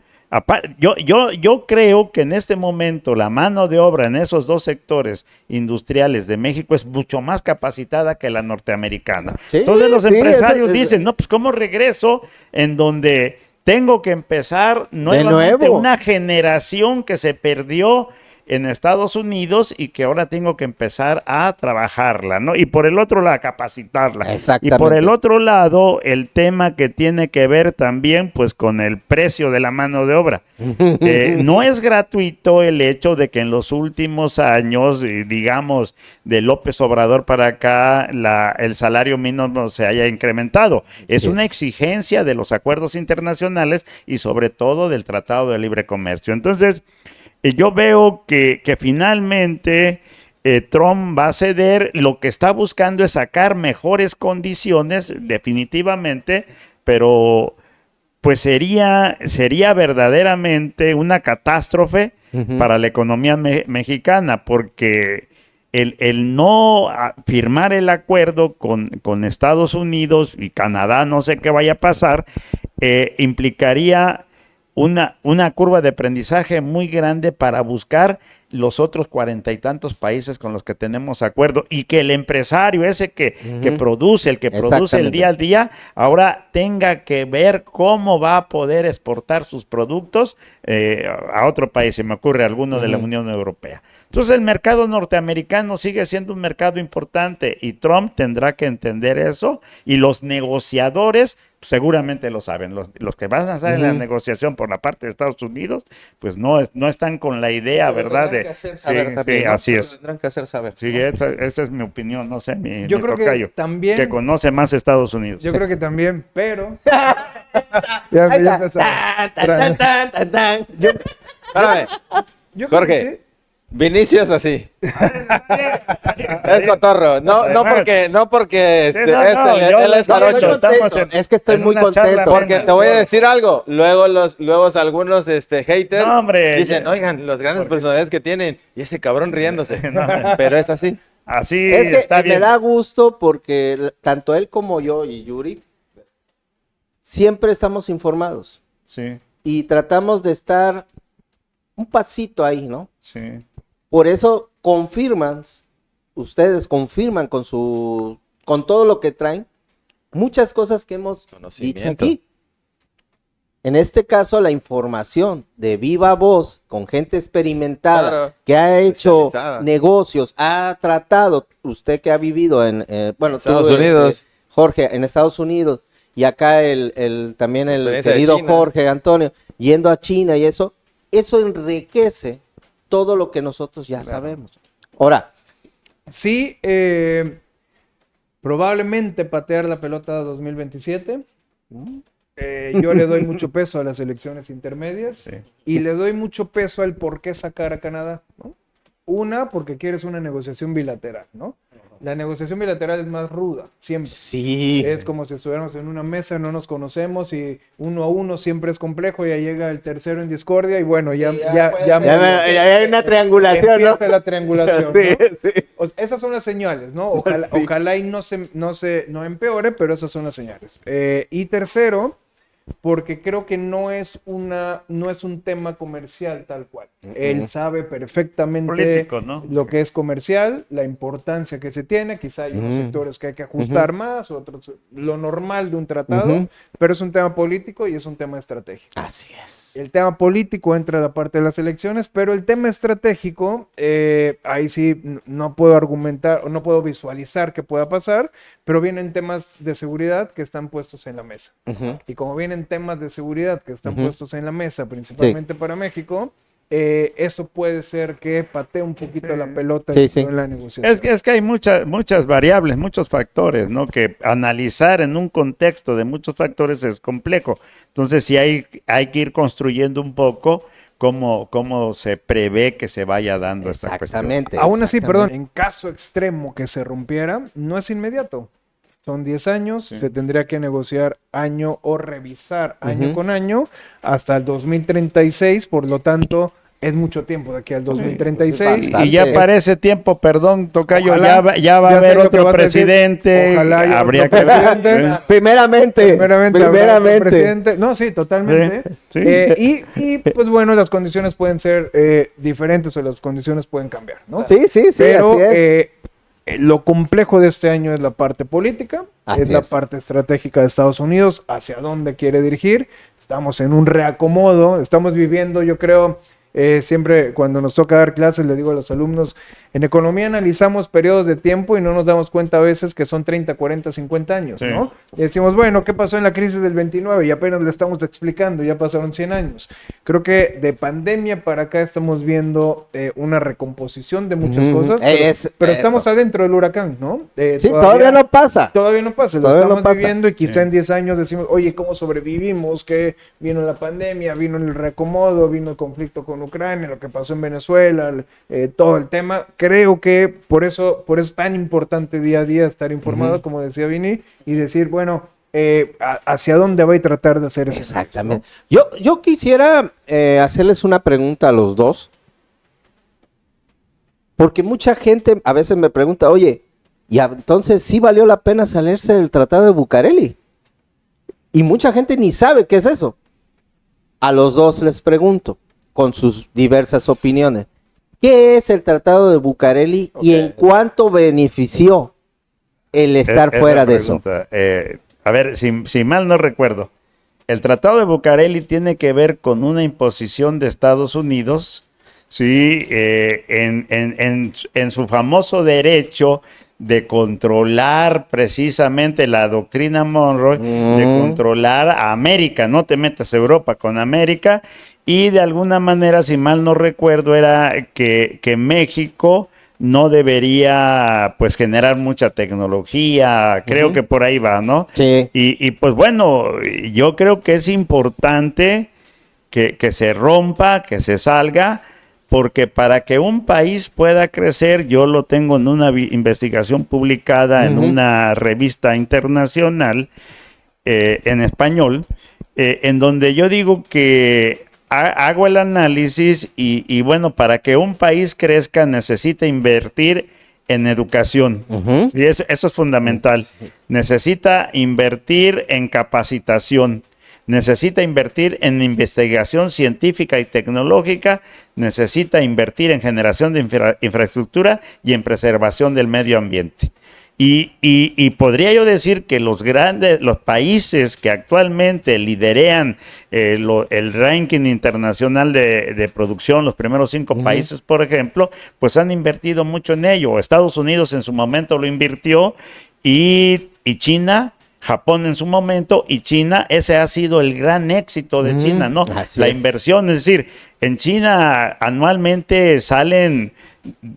yo creo que en este momento la mano de obra en esos 2 sectores industriales de México es mucho más capacitada que la norteamericana. Sí, Entonces los sí, empresarios dicen, no, pues ¿cómo regreso en donde tengo que empezar nuevamente nuevo. una generación que se perdió en Estados Unidos y que ahora tengo que empezar a trabajarla, ¿no? Y por el otro lado, capacitarla. Exactamente. Y por el otro lado, el tema que tiene que ver también, pues, con el precio de la mano de obra. No es gratuito el hecho de que en los últimos años, digamos, de López Obrador para acá, el salario mínimo se haya incrementado. Es una exigencia de los acuerdos internacionales y sobre todo del Tratado de Libre Comercio. Entonces, yo veo que finalmente Trump va a ceder. Lo que está buscando es sacar mejores condiciones, definitivamente, pero pues sería verdaderamente una catástrofe para la economía mexicana, porque el no firmar el acuerdo con Estados Unidos y Canadá, no sé qué vaya a pasar, implicaría una curva de aprendizaje muy grande para buscar los otros 40 y tantos países con los que tenemos acuerdo, y que el empresario ese que produce, el que produce el día a día, ahora tenga que ver cómo va a poder exportar sus productos a otro país. Se me ocurre alguno de la Unión Europea. Entonces el mercado norteamericano sigue siendo un mercado importante y Trump tendrá que entender eso, y los negociadores seguramente lo saben. Los que van a estar en la negociación por la parte de Estados Unidos, pues no están con la idea, ¿verdad? Tendrán que hacer saber también, ¿no? Así es. Tendrán que hacer saber. Sí, esa es mi opinión, no sé, Yo creo que tocayo, también- que conoce más Estados Unidos. Yo creo que también, pero... Ahí ya está. empezamos. Espérame, Yo creo Jorge. que sí. Vinicio es así. Es cotorro. No porque Sí, no, él es No, jarocho. estoy contento. Es que estoy muy una charla contento. Porque te voy a decir algo. Luego algunos haters No, hombre, dicen, ya- oigan, los grandes personalidades que tienen, y ese cabrón riéndose. Pero es así. Así Es que está bien. me da gusto porque tanto él como yo y Yuri siempre estamos informados Sí, y tratamos de estar un pasito ahí, ¿no? sí. Por eso ustedes confirman con todo lo que traen, muchas cosas que hemos dicho Conocimiento. aquí. En este caso, la información de viva voz, con gente experimentada, Claro, que ha hecho especializada. negocios, ha tratado, usted que ha vivido en, bueno, Estados tú, Unidos. Jorge, en Estados Unidos, y acá también el Experiencia de querido China. Jorge Antonio, yendo a China y eso enriquece todo lo que nosotros ya sabemos. Ahora, Sí, probablemente patear la pelota 2027. Yo le doy mucho peso a las elecciones intermedias y le doy mucho peso al por qué sacar a Canadá, ¿no? Una, porque quieres una negociación bilateral, ¿no? La negociación bilateral es más ruda, siempre. sí. Es como si estuviéramos en una mesa, no nos conocemos y 1 a 1 siempre es complejo, ya llega el tercero en discordia y bueno, ya hay una triangulación, ¿no? empieza la triangulación, Sí, ¿no? sí. Esas son las señales, ¿no? Ojalá y no empeore, pero esas son las señales. Y tercero, porque creo que no es un tema comercial tal cual. Él sabe perfectamente Político, ¿no? lo que es comercial, la importancia que se tiene, quizá hay unos sectores que hay que ajustar más, otros lo normal de un tratado, pero es un tema político y es un tema estratégico. Así es. El tema político entra a la parte de las elecciones, pero el tema estratégico, ahí sí no puedo argumentar o no puedo visualizar que pueda pasar, pero vienen temas de seguridad que están puestos en la mesa. Y como vienen temas de seguridad que están puestos en la mesa, principalmente para México, eso puede ser que patee un poquito la pelota en la negociación. Es que hay muchas variables, muchos factores, ¿no? Que analizar en un contexto de muchos factores es complejo. Entonces sí hay que ir construyendo un poco cómo se prevé que se vaya dando esta cuestión. Exactamente. Aún así, perdón, exactamente. en caso extremo que se rompiera, no es inmediato. Son 10 años, se tendría que negociar año o revisar año con año hasta el 2036, por lo tanto, es mucho tiempo de aquí al 2036. bastante. Y ya para ese tiempo, perdón, tocayo, Ojalá, ya va a ya sé haber lo que otro vas a decir. presidente. Ojalá haya Habría otro que ver. presidente. Primeramente. Habrá otro presidente. No, sí, totalmente. Sí, Y pues bueno, las condiciones pueden ser diferentes o las condiciones pueden cambiar, ¿no? Sí, Pero así es. lo complejo de este año es la parte política, Así es la es. parte estratégica de Estados Unidos, hacia dónde quiere dirigir. Estamos en un reacomodo, estamos viviendo, yo creo, siempre cuando nos toca dar clases, le digo a los alumnos, en economía analizamos periodos de tiempo y no nos damos cuenta a veces que son 30, 40, 50 años, Sí. ¿no? Y decimos, bueno, ¿qué pasó en la crisis del 29? Y apenas le estamos explicando, ya pasaron 100 años. Creo que de pandemia para acá estamos viendo una recomposición de muchas cosas, pero estamos adentro del huracán, ¿no? Sí, todavía no pasa. Todavía no pasa, lo Todavía no estamos pasa. viviendo y quizá en 10 años decimos, oye, ¿cómo sobrevivimos? Que vino la pandemia, vino el reacomodo, vino el conflicto con Ucrania, lo que pasó en Venezuela, todo el tema. Creo que por eso es tan importante día a día estar informado, como decía Vini, y decir, bueno, hacia dónde va y tratar de hacer ese Exactamente. Yo quisiera hacerles una pregunta a los dos. Porque mucha gente a veces me pregunta, oye, ¿y entonces sí valió la pena salirse del Tratado de Bucareli? Y mucha gente ni sabe qué es eso. A los dos les pregunto, con sus diversas opiniones, ¿qué es el Tratado de Bucareli y en cuánto benefició el estar Esa fuera de eso? pregunta, a ver, si mal no recuerdo, el Tratado de Bucareli tiene que ver con una imposición de Estados Unidos, sí, en su famoso derecho de controlar precisamente la doctrina Monroe, de controlar a América, no te metas a Europa con América, y de alguna manera, si mal no recuerdo, era que México no debería pues generar mucha tecnología, creo que por ahí va, ¿no? Sí. Y pues bueno, yo creo que es importante que se rompa, que se salga, porque para que un país pueda crecer, yo lo tengo en una investigación publicada en una revista internacional en español, en donde yo digo que hago el análisis y bueno, para que un país crezca necesita invertir en educación. Y eso es fundamental. Necesita invertir en capacitación. Necesita invertir en investigación científica y tecnológica, necesita invertir en generación de infraestructura y en preservación del medio ambiente. Y podría yo decir que los países que actualmente liderean el ranking internacional de producción, los primeros 5 países, por ejemplo, pues han invertido mucho en ello. Estados Unidos en su momento lo invirtió y China, Japón en su momento, y China, ese ha sido el gran éxito de China, ¿no? La inversión, es decir, en China anualmente salen,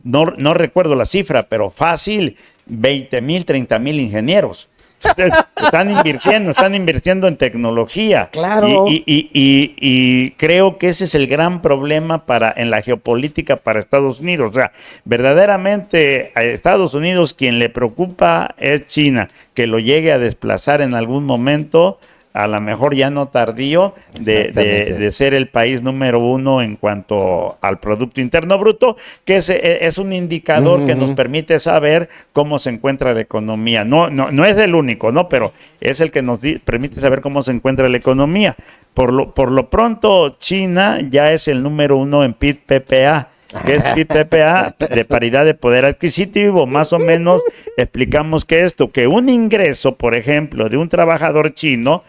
no recuerdo la cifra, pero fácil, 20,000, 30,000 ingenieros. Entonces, están invirtiendo en tecnología. Claro. Y creo que ese es el gran problema en la geopolítica para Estados Unidos. O sea, verdaderamente a Estados Unidos quien le preocupa es China, que lo llegue a desplazar en algún momento, a lo mejor ya no tardío, de ser el país número 1 en cuanto al Producto Interno Bruto, que es un indicador que nos permite saber cómo se encuentra la economía. No es el único, ¿no? Pero es el que nos permite saber cómo se encuentra la economía. Por lo pronto, China ya es el número 1 en PIB-PPA. Que es PIB-PPA de paridad de poder adquisitivo. Más o menos explicamos que un ingreso, por ejemplo, de un trabajador chino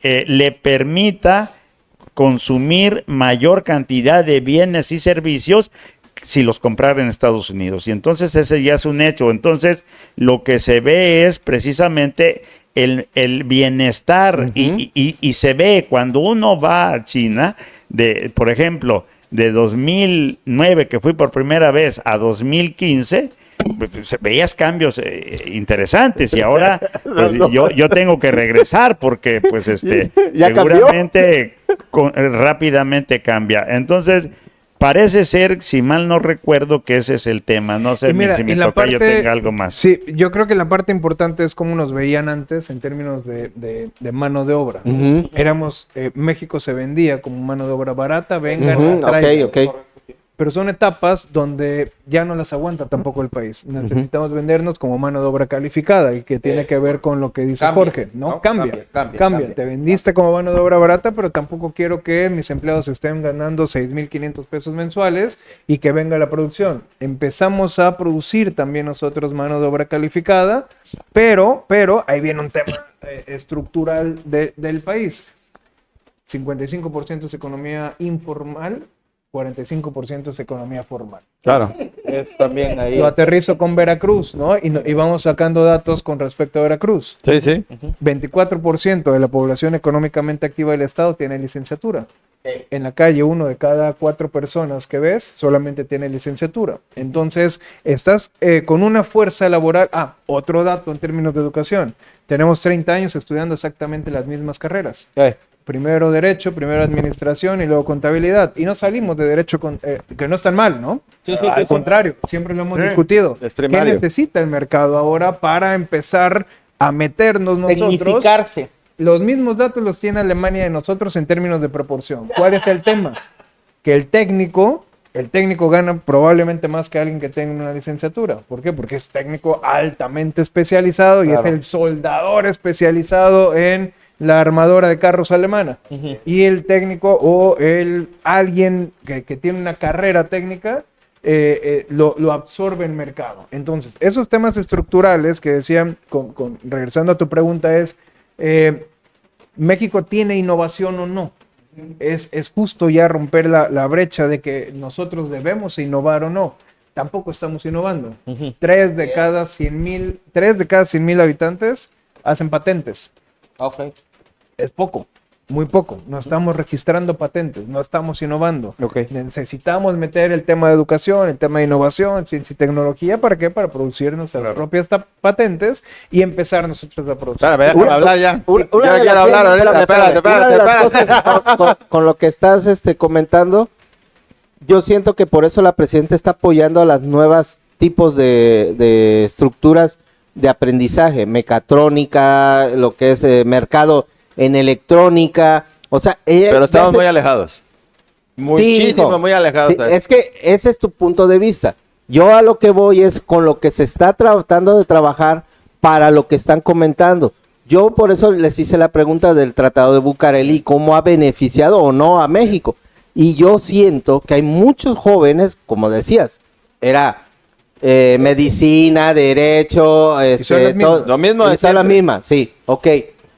le permita consumir mayor cantidad de bienes y servicios si los comprara en Estados Unidos. Y entonces ese ya es un hecho. Entonces lo que se ve es precisamente el bienestar y se ve cuando uno va a China, por ejemplo, de 2009, que fui por primera vez, a 2015, veías cambios interesantes, y ahora pues, yo tengo que regresar porque pues seguramente rápidamente cambia. Entonces, parece ser, si mal no recuerdo, que ese es el tema. No sé si mi tocayo tenga algo más. Sí, yo creo que la parte importante es cómo nos veían antes en términos de mano de obra. Éramos, México se vendía como mano de obra barata, vengan, traigan. Pero son etapas donde ya no las aguanta tampoco el país. Necesitamos vendernos como mano de obra calificada, y que tiene que ver con lo que dice Jorge, ¿no? Cambia. Te vendiste como mano de obra barata, pero tampoco quiero que mis empleados estén ganando 6,500 pesos mensuales y que venga la producción. Empezamos a producir también nosotros mano de obra calificada, pero ahí viene un tema estructural del país. 55% es economía informal, 45% es economía formal. Claro. Es también ahí. Lo aterrizo con Veracruz, ¿no? Y vamos sacando datos con respecto a Veracruz. Sí, sí. 24% de la población económicamente activa del estado tiene licenciatura. En la calle, 1 de cada 4 personas que ves solamente tiene licenciatura. Entonces, estás con una fuerza laboral. Otro dato en términos de educación. Tenemos 30 años estudiando exactamente las mismas carreras. Primero Derecho, primero Administración y luego Contabilidad. Y no salimos de Derecho, que no es tan mal, ¿no? Al contrario, siempre lo hemos discutido. ¿Qué necesita el mercado ahora para empezar a meternos nosotros? Tecnificarse. Los mismos datos los tiene Alemania de nosotros en términos de proporción. ¿Cuál es el tema? Que el técnico gana probablemente más que alguien que tenga una licenciatura. ¿Por qué? Porque es técnico altamente especializado y es el soldador especializado en la armadora de carros alemana. Y el técnico o alguien que tiene una carrera técnica lo absorbe el mercado. Entonces, esos temas estructurales que decían, regresando a tu pregunta, es ¿México tiene innovación o no? Es justo ya romper la brecha de que nosotros debemos innovar o no. Tampoco estamos innovando. 3 de cada 100,000 habitantes hacen patentes. Es poco, muy poco. No estamos registrando patentes, no estamos innovando. Necesitamos meter el tema de educación, el tema de innovación, ciencia y tecnología. ¿Para qué? Para producir nuestras propias patentes y empezar nosotros a producir. Hablar ya. Espérate. Con lo que estás comentando, yo siento que por eso la presidenta está apoyando a las nuevas tipos de estructuras de aprendizaje, mecatrónica, lo que es mercado en electrónica, o sea... Pero estamos muy alejados. Muchísimo, muy alejados. Sí, es que ese es tu punto de vista. Yo a lo que voy es con lo que se está tratando de trabajar para lo que están comentando. Yo por eso les hice la pregunta del Tratado de Bucareli, cómo ha beneficiado o no a México. Y yo siento que hay muchos jóvenes, como decías, era medicina, derecho, son las mismas. Lo mismo de y son la siempre. misma, sí, ok.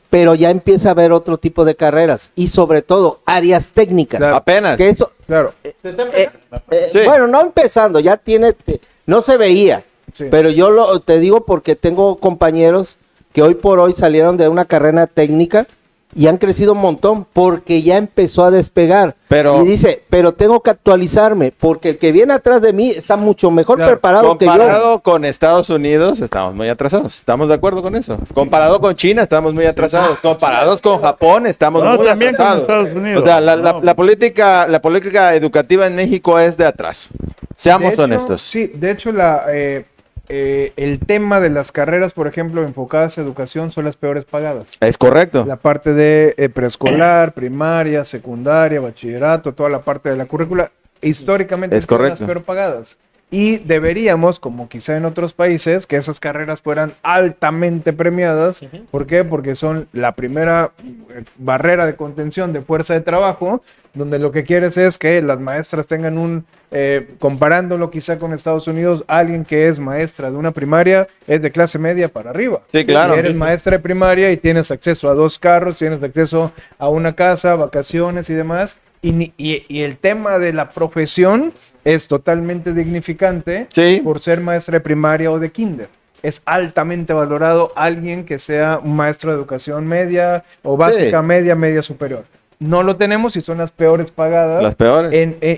Pero ya empieza a haber otro tipo de carreras y sobre todo áreas técnicas. Claro. Apenas. Que eso, Claro. Sí. bueno, no empezando, ya no se veía, Sí. pero yo te digo porque tengo compañeros que hoy por hoy salieron de una carrera técnica y han crecido un montón porque ya empezó a despegar. Pero- y dice, pero tengo que actualizarme porque el que viene atrás de mí está mucho mejor Claro, preparado que yo. Comparado con Estados Unidos, estamos muy atrasados. ¿Estamos de acuerdo con eso? Comparado con China, estamos muy atrasados. Comparados con Japón, estamos No, muy también con atrasados. Estados Unidos. O sea, No. la política educativa en México es de atraso. Seamos De hecho, honestos. Sí, de hecho, el tema de las carreras, por ejemplo, enfocadas a educación, son las peores pagadas. Es correcto. La parte de preescolar, primaria, secundaria, bachillerato, toda la parte de la currícula, históricamente Es han sido las correcto. peor pagadas. Y deberíamos, como quizá en otros países, que esas carreras fueran altamente premiadas. ¿Por qué? Porque son la primera barrera de contención de fuerza de trabajo, donde lo que quieres es que las maestras tengan comparándolo quizá con Estados Unidos, alguien que es maestra de una primaria es de clase media para arriba. Sí, claro. Y eres maestra de primaria y tienes acceso a 2 carros, tienes acceso a una casa, vacaciones y demás. Y el tema de la profesión es totalmente dignificante Sí. por ser maestra de primaria o de kinder. Es altamente valorado alguien que sea un maestro de educación media o básica, Sí. media superior. No lo tenemos y son las peores pagadas. Las peores.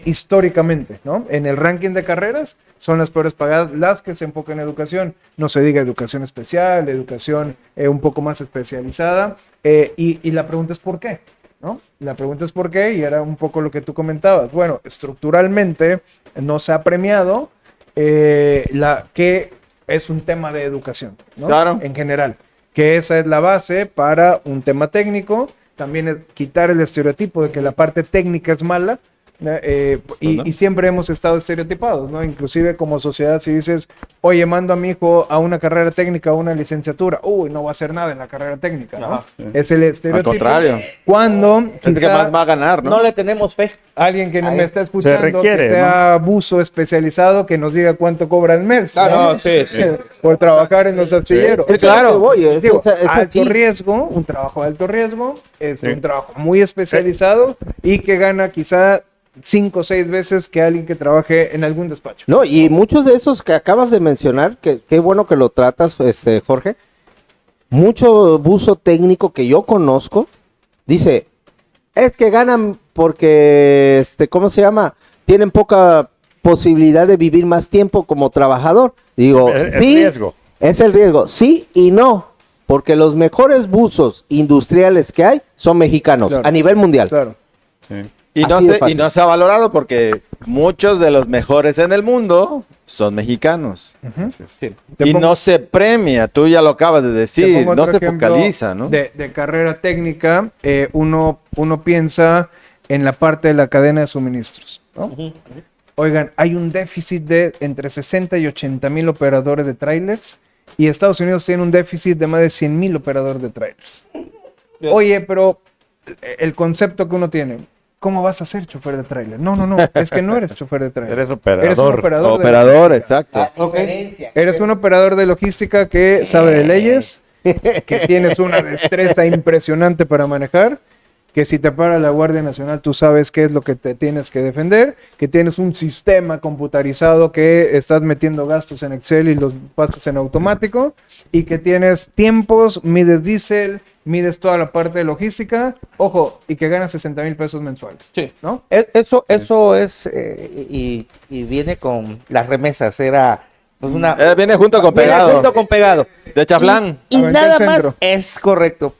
Históricamente, ¿no? En el ranking de carreras son las peores pagadas las que se enfocan en educación. No se diga educación especial, educación un poco más especializada. Y la pregunta es ¿por qué? ¿No? La pregunta es por qué, y era un poco lo que tú comentabas. Bueno, estructuralmente no se ha premiado que es un tema de educación, ¿no? Claro. En general, que esa es la base para un tema técnico. También es quitar el estereotipo de que la parte técnica es mala. Y siempre hemos estado estereotipados, ¿no? Inclusive como sociedad, si dices, oye, mando a mi hijo a una carrera técnica, a una licenciatura, uy, no va a hacer nada en la carrera técnica, ¿no? Ajá. Es el estereotipo. Al contrario. Cuando Es el que quizá más va a ganar, ¿no? No le tenemos fe. alguien que no me está escuchando, requiere, que sea buzo especializado, que nos diga cuánto cobra al mes, Ah, ¿no? no, sí, sí. Por trabajar en los astilleros. Sí, claro. Digo, Es alto así. riesgo, un trabajo de alto riesgo, es Sí. un trabajo muy especializado y que gana quizá 5 o 6 veces que alguien que trabaje en algún despacho. No, y muchos de esos que acabas de mencionar, que qué bueno que lo tratas, Jorge. Mucho buzo técnico que yo conozco dice, es que ganan porque, ¿cómo se llama? Tienen poca posibilidad de vivir más tiempo como trabajador. Digo, Es sí, riesgo. es el riesgo, sí y no, porque los mejores buzos industriales que hay son mexicanos Claro. a nivel mundial. Claro. Y no, Así de y fácil. no se ha valorado porque muchos de los mejores en el mundo son mexicanos. Sí. Te Y pongo- no se premia, tú ya lo acabas de Te decir, pongo no otro se ejemplo focaliza, ¿no? De carrera técnica, uno piensa en la parte de la cadena de suministros, ¿no? Oigan, hay un déficit de entre 60 y 80 mil operadores de trailers y Estados Unidos tiene un déficit de más de 100 mil operadores de trailers. Oye, pero el concepto que uno tiene, ¿cómo vas a ser chofer de trailer? No, es que no eres chofer de trailer. Eres operador. Eres un operador. de Operador, logística. exacto. Eres un operador de logística que sabe de leyes, que tienes una destreza impresionante para manejar, que si te para la Guardia Nacional tú sabes qué es lo que te tienes que defender, que tienes un sistema computarizado que estás metiendo gastos en Excel y los pasas en automático, y que tienes tiempos, mides diésel, mides toda la parte de logística, ojo, y que ganas 60 mil pesos mensuales. Sí. ¿No? Eso es, y viene con las remesas, era pues, una... Viene junto con viene pegado. junto con pegado. De chaflán. Y Aventé nada el más centro. es correcto.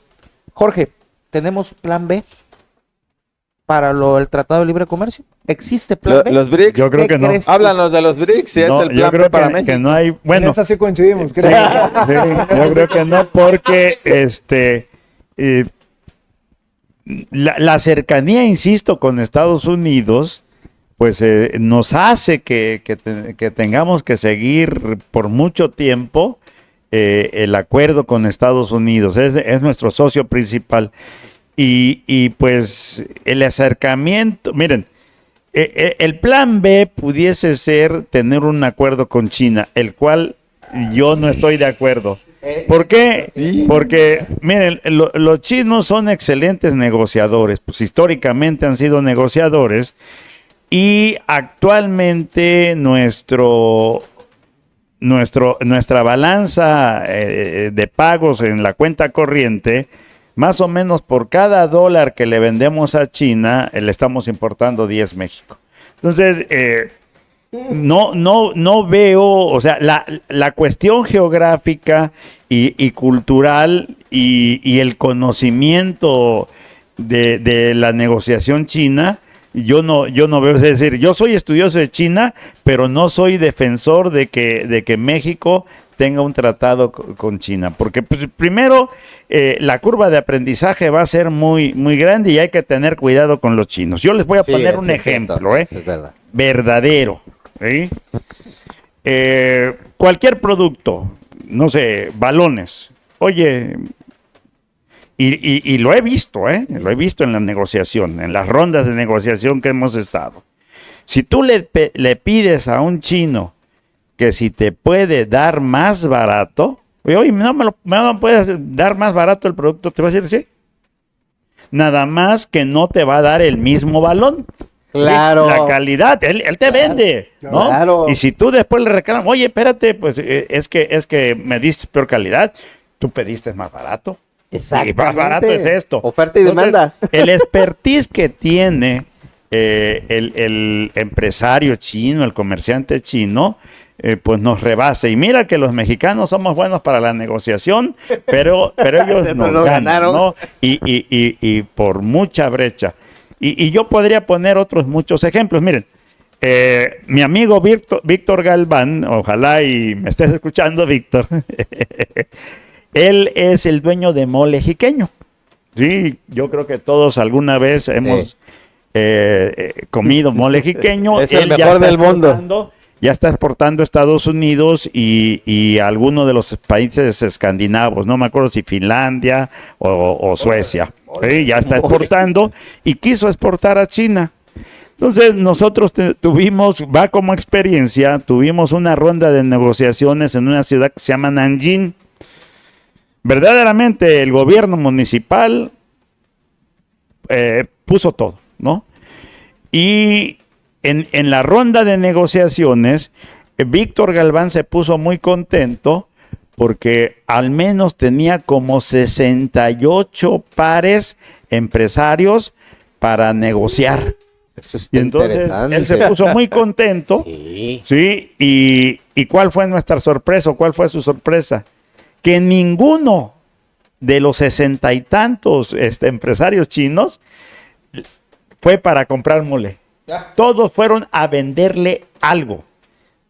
Jorge, ¿tenemos plan B para el Tratado de Libre Comercio? ¿Existe plan B? Los BRICS. Yo creo ¿Qué que no. crees? Háblanos de los BRICS, si No, es el yo plan creo B para que México. no hay. En Bueno, esa sí coincidimos, creo. yo creo que no, porque la cercanía, insisto, con Estados Unidos, pues nos hace que tengamos que seguir por mucho tiempo el acuerdo con Estados Unidos. Es nuestro socio principal. Y pues el acercamiento, miren, El plan B pudiese ser tener un acuerdo con China, el cual yo no estoy de acuerdo. ¿Por qué? Porque, miren, los chinos son excelentes negociadores, pues históricamente han sido negociadores y actualmente nuestra balanza de pagos en la cuenta corriente, más o menos por cada dólar que le vendemos a China, le estamos importando 10 México. Entonces, no veo, o sea, la cuestión geográfica y cultural y el conocimiento de la negociación china, yo no veo, es decir, yo soy estudioso de China, pero no soy defensor de que México tenga un tratado con China, porque pues, primero la curva de aprendizaje va a ser muy, muy grande y hay que tener cuidado con los chinos. Yo les voy a poner un ejemplo, es verdad. verdadero. ¿Sí? Cualquier producto, no sé, balones. Oye, y lo he visto, lo he visto en la negociación, en las rondas de negociación que hemos estado. Si tú le pides a un chino que si te puede dar más barato, oye, no me puedes dar más barato el producto, te va a decir sí. Nada más que no te va a dar el mismo balón. Claro. La calidad, él te vende, ¿no? Claro. Y si tú después le reclamas, oye, espérate, pues es que me diste peor calidad, tú pediste más barato. Exactamente. Y más barato es esto. Oferta y demanda. El expertise que tiene el empresario chino, el comerciante chino, pues nos rebasa. Y mira que los mexicanos somos buenos para la negociación, pero ellos nos ganan, ¿no? Y por mucha brecha. Y yo podría poner otros muchos ejemplos. Miren, mi amigo Víctor Galván, ojalá y me estés escuchando, Víctor, él es el dueño de Mole Jiqueño. Sí, yo creo que todos alguna vez hemos comido mole jiqueño. Es el mejor del mundo. Ya está exportando a Estados Unidos y a algunos de los países escandinavos, no me acuerdo si Finlandia o Suecia. ¿Sí? Ya está exportando y quiso exportar a China. Entonces nosotros va como experiencia, tuvimos una ronda de negociaciones en una ciudad que se llama Nanjing. Verdaderamente el gobierno municipal puso todo, ¿no? Y en la ronda de negociaciones, Víctor Galván se puso muy contento porque al menos tenía como 68 pares empresarios para negociar. Eso está Y entonces interesante. él se puso muy contento. Sí. ¿Sí? ¿Y cuál fue nuestra sorpresa? ¿Cuál fue su sorpresa? Que ninguno de los 60 y tantos empresarios chinos fue para comprar mole. Todos fueron a venderle algo.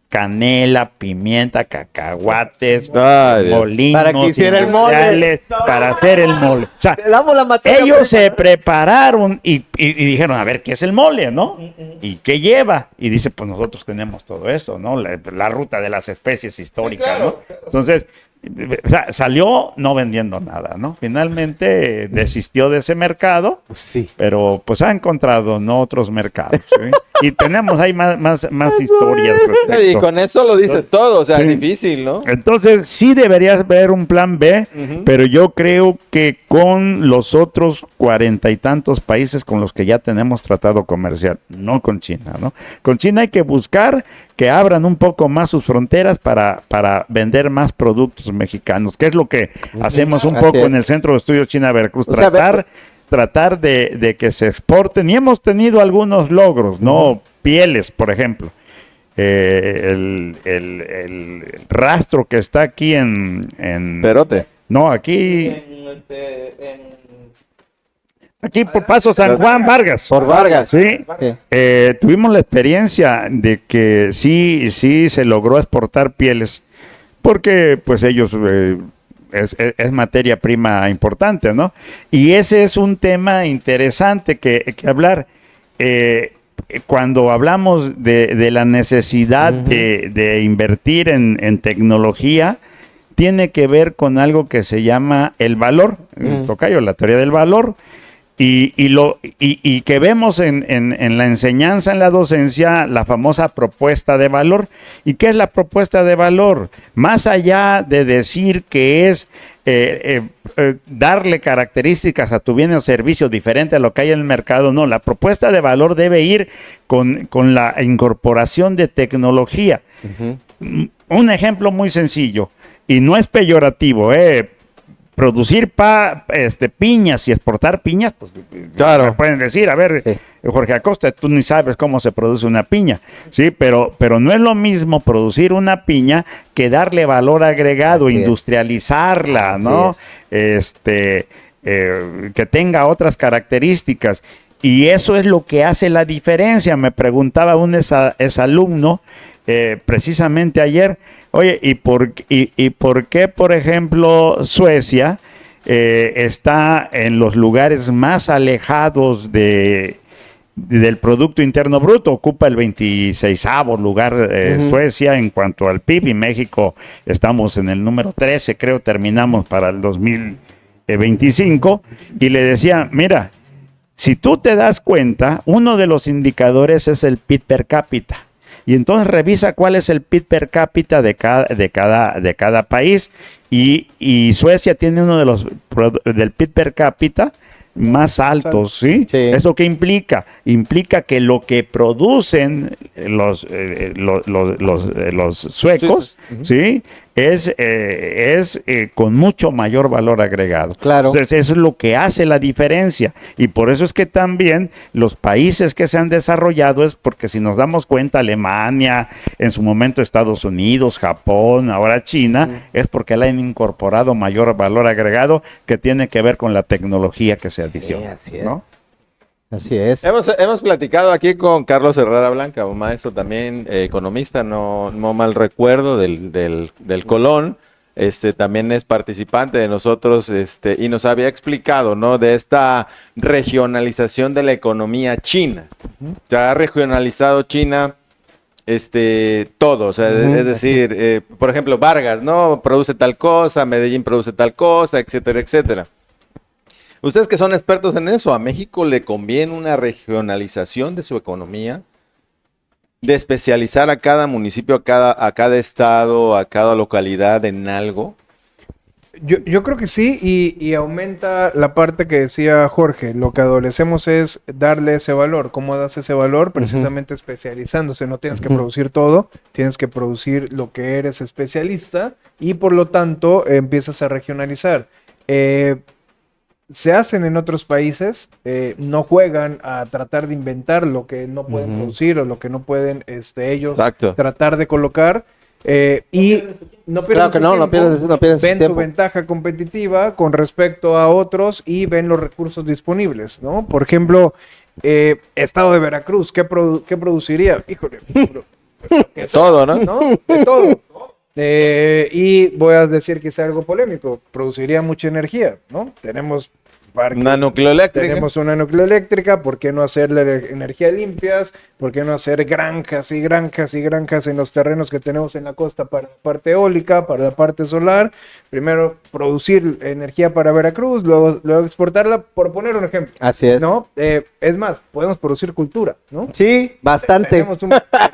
Canela, pimienta, cacahuates, Ay, Dios. molinos, Para que hiciera el mole. industriales, para hacer el mole. O sea, Te damos la materia ellos se prepararon y dijeron, a ver, ¿qué es el mole, no? ¿Y qué lleva? Y dice, pues nosotros tenemos todo eso, ¿no? La ruta de las especies históricas, ¿no? Entonces, salió no vendiendo nada, ¿no? Finalmente desistió de ese mercado, Pues sí. pero pues ha encontrado, ¿no? Otros mercados, ¿sí? Y tenemos ahí más historias. Y respecto. con eso lo dices todo, o sea, Sí. es difícil, ¿no? Entonces, sí deberías ver un plan B, pero yo creo que con los otros 40 y tantos países con los que ya tenemos tratado comercial, no con China, ¿no? Con China hay que buscar que abran un poco más sus fronteras para vender más productos mexicanos, que es lo que hacemos un Así poco es. en el Centro de Estudios China Veracruz, O sea, tratar de que se exporten, y hemos tenido algunos logros, ¿no? Pieles, por ejemplo. El rastro que está aquí en Perote. no, aquí por Paso San Juan Vargas. Por Vargas. Sí. Sí. Tuvimos la experiencia de que sí se logró exportar pieles, porque pues ellos es materia prima importante, ¿no? Y ese es un tema interesante que hablar. Cuando hablamos de la necesidad de invertir en tecnología, tiene que ver con algo que se llama el valor, tocayo, la teoría del valor. Y que vemos en la enseñanza, en la docencia, la famosa propuesta de valor. ¿Y qué es la propuesta de valor? Más allá de decir que es darle características a tu bien o servicio diferente a lo que hay en el mercado, no, la propuesta de valor debe ir con la incorporación de tecnología. Un ejemplo muy sencillo, y no es peyorativo, producir piñas y exportar piñas, pues Claro. me pueden decir, a ver, Sí. Jorge Acosta, tú ni sabes cómo se produce una piña, ¿sí? Pero no es lo mismo producir una piña que darle valor agregado, Así es. industrializarla, Así ¿no? es. Que tenga otras características. Y eso es lo que hace la diferencia. Me preguntaba un exalumno precisamente ayer, oye, ¿y por qué, por ejemplo, Suecia está en los lugares más alejados del Producto Interno Bruto? Ocupa el 26º lugar Suecia en cuanto al PIB, y México estamos en el número 13, creo, terminamos para el 2025, y le decía, mira, si tú te das cuenta, uno de los indicadores es el PIB per cápita. Y entonces revisa cuál es el PIB per cápita de cada país. Y Suecia tiene uno de los del PIB per cápita más altos, ¿sí? Sí. ¿Eso qué implica? Implica que lo que producen los suecos, ¿sí? Es con mucho mayor valor agregado. Claro. Entonces, eso es lo que hace la diferencia. Y por eso es que también los países que se han desarrollado, es porque si nos damos cuenta, Alemania, en su momento Estados Unidos, Japón, ahora China, es porque le han incorporado mayor valor agregado que tiene que ver con la tecnología que se adiciona. así es. ¿no? Así es. Hemos platicado aquí con Carlos Herrera Blanca, un maestro también economista, no mal recuerdo, del Colón. También es participante de nosotros y nos había explicado, ¿no?, de esta regionalización de la economía china. Ya ha regionalizado China todo, o sea, es decir, por ejemplo, Vargas, ¿no?, produce tal cosa, Medellín produce tal cosa, etcétera, etcétera. Ustedes que son expertos en eso, ¿a México le conviene una regionalización de su economía? ¿De especializar a cada municipio, a cada estado, a cada localidad en algo? Yo creo que sí, y aumenta la parte que decía Jorge. Lo que adolecemos es darle ese valor. ¿Cómo das ese valor? Precisamente especializándose. No tienes que producir todo, tienes que producir lo que eres especialista, y por lo tanto empiezas a regionalizar. Se hacen en otros países, no juegan a tratar de inventar lo que no pueden producir o lo que no pueden ellos Exacto. tratar de colocar, y no pierden Claro que su no tiempo, pierden su ven su tiempo. ventaja competitiva con respecto a otros y ven los recursos disponibles, ¿no? Por ejemplo, estado de Veracruz, ¿qué produciría? Híjole, Todo, ¿no? ¿no? De todo. Y voy a decir quizá algo polémico, produciría mucha energía, ¿no? Tenemos parques, Una nucleoeléctrica. tenemos una nucleoeléctrica, ¿por qué no hacerle energía limpias? ¿Por qué no hacer granjas y granjas y granjas en los terrenos que tenemos en la costa para la parte eólica, para la parte solar? Primero producir energía para Veracruz, luego exportarla, por poner un ejemplo. Así es. ¿No? Es más, podemos producir cultura, ¿no? Sí, bastante. Tenemos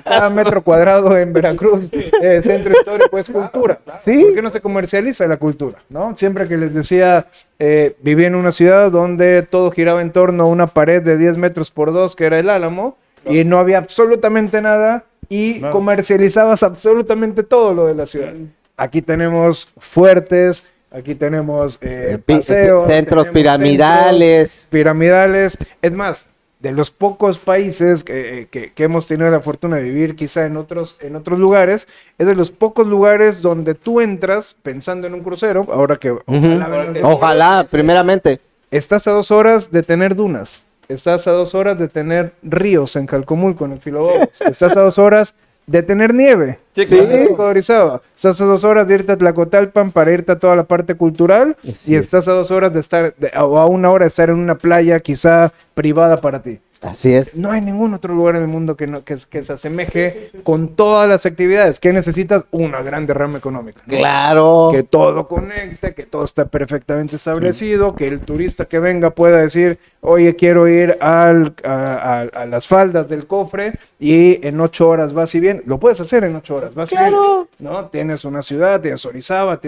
cada metro cuadrado en Veracruz, centro histórico es cultura. Sí. ¿Por qué no se comercializa la cultura? ¿No? Siempre que les decía, viví en una ciudad donde todo giraba en torno a una pared de 10 metros por 2, que era el Álamo, y no había absolutamente nada, y comercializabas absolutamente todo lo de la ciudad. Aquí tenemos fuertes, aquí tenemos paseos, Centros tenemos piramidales. centros piramidales. Es más, de los pocos países que hemos tenido la fortuna de vivir quizá en otros lugares, es de los pocos lugares donde tú entras pensando en un crucero, ahora que Ojalá, primeramente. estás a 2 horas de tener dunas, estás a 2 horas de tener ríos en Calcomulco, en el Filobobos, estás a 2 horas de tener nieve. Sí, Sí, claro. en Orizaba. Estás a 2 horas de irte a Tlacotalpan para irte a toda la parte cultural, Así y es. estás a 2 horas de estar, o a 1 hora de estar en una playa quizá privada para ti. Así es. No hay ningún otro lugar en el mundo que se asemeje con todas las actividades. ¿Qué necesitas? Una gran derrama económica, ¿no? Claro. Que todo conecte, que todo está perfectamente establecido, que el turista que venga pueda decir, oye, quiero ir a las faldas del Cofre y en 8 horas vas y bien. Lo puedes hacer en 8 horas, vas y vienes, ¿no? Tienes una ciudad, tienes Orizaba,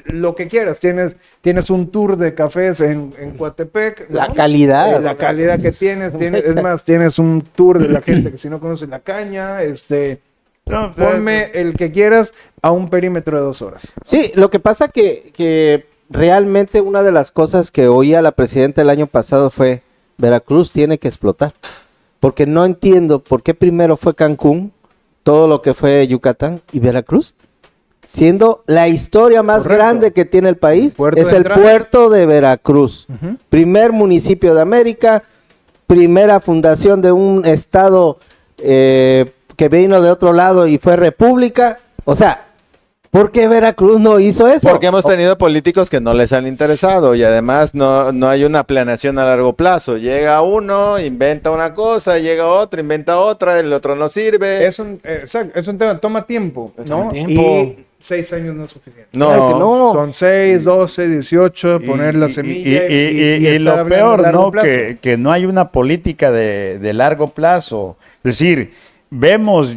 lo que quieras, tienes un tour de cafés en Coatepec, ¿no? La calidad. La calidad que tienes, es más, tienes un tour de la gente que si no conoce la caña, No, ponme el que quieras a un perímetro de 2 horas. Sí, lo que pasa que realmente una de las cosas que oía la presidenta el año pasado fue, Veracruz tiene que explotar, porque no entiendo por qué primero fue Cancún, todo lo que fue Yucatán y Veracruz, siendo la historia más Correcto. grande que tiene el país, Puerto es de el entrada. puerto de Veracruz, primer municipio de América, primera fundación de un estado que vino de otro lado y fue república, o sea, ¿por qué Veracruz no hizo eso? Porque hemos tenido políticos que no les han interesado y además no hay una planeación a largo plazo. Llega uno, inventa una cosa, llega otro, inventa otra, el otro no sirve. Exacto, es un tema, toma tiempo, ¿no? Toma tiempo. Y 6 años no es suficiente. No. Claro que no. Son 6, 12, 18, poner la semilla y y estar lo hablando a peor, largo ¿no? plazo. Que no hay una política de largo plazo. Es decir,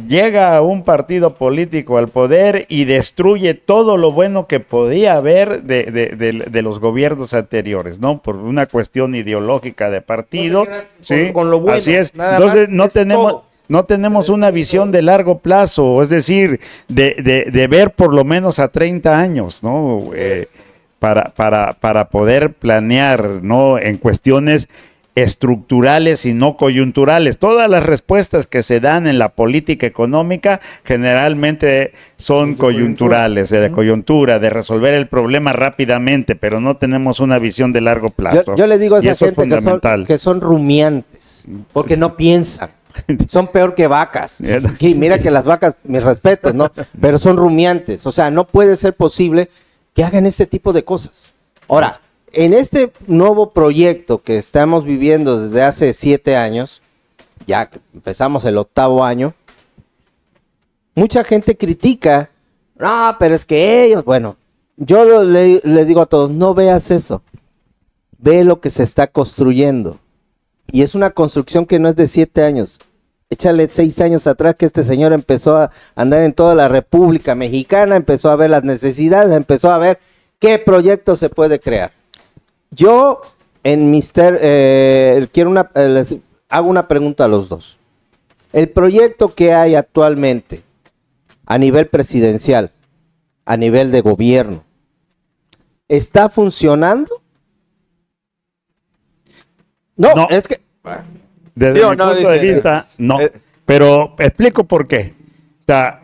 llega un partido político al poder y destruye todo lo bueno que podía haber de los gobiernos anteriores, ¿no? Por una cuestión ideológica de partido. No se quedan ¿sí? con lo bueno, Así es. nada Entonces, más es todo. no tenemos una visión de largo plazo, es decir, de ver por lo menos a 30 años, ¿no? Para poder planear, ¿no? En cuestiones estructurales y no coyunturales. Todas las respuestas que se dan en la política económica generalmente son coyunturales, de coyuntura, de resolver el problema rápidamente, pero no tenemos una visión de largo plazo. Yo le digo a Y esa eso es gente fundamental. que son rumiantes, porque no piensan. Son peor que vacas. Y mira que las vacas, mis respetos, ¿no? Pero son rumiantes. O sea, no puede ser posible que hagan este tipo de cosas. Ahora, en este nuevo proyecto que estamos viviendo desde hace 7 años, ya que empezamos el 8º año, mucha gente critica, no, pero es que ellos, bueno, yo les digo a todos, no veas eso, ve lo que se está construyendo. Y es una construcción que no es de 7 años. Échale 6 años atrás que este señor empezó a andar en toda la República Mexicana, empezó a ver las necesidades, empezó a ver qué proyecto se puede crear. Yo, en les hago una pregunta a los dos. El proyecto que hay actualmente a nivel presidencial, a nivel de gobierno, ¿está funcionando? No, es que... Desde ¿Sí o mi no, punto de dice? vista, no. Eh. Pero explico por qué. O sea,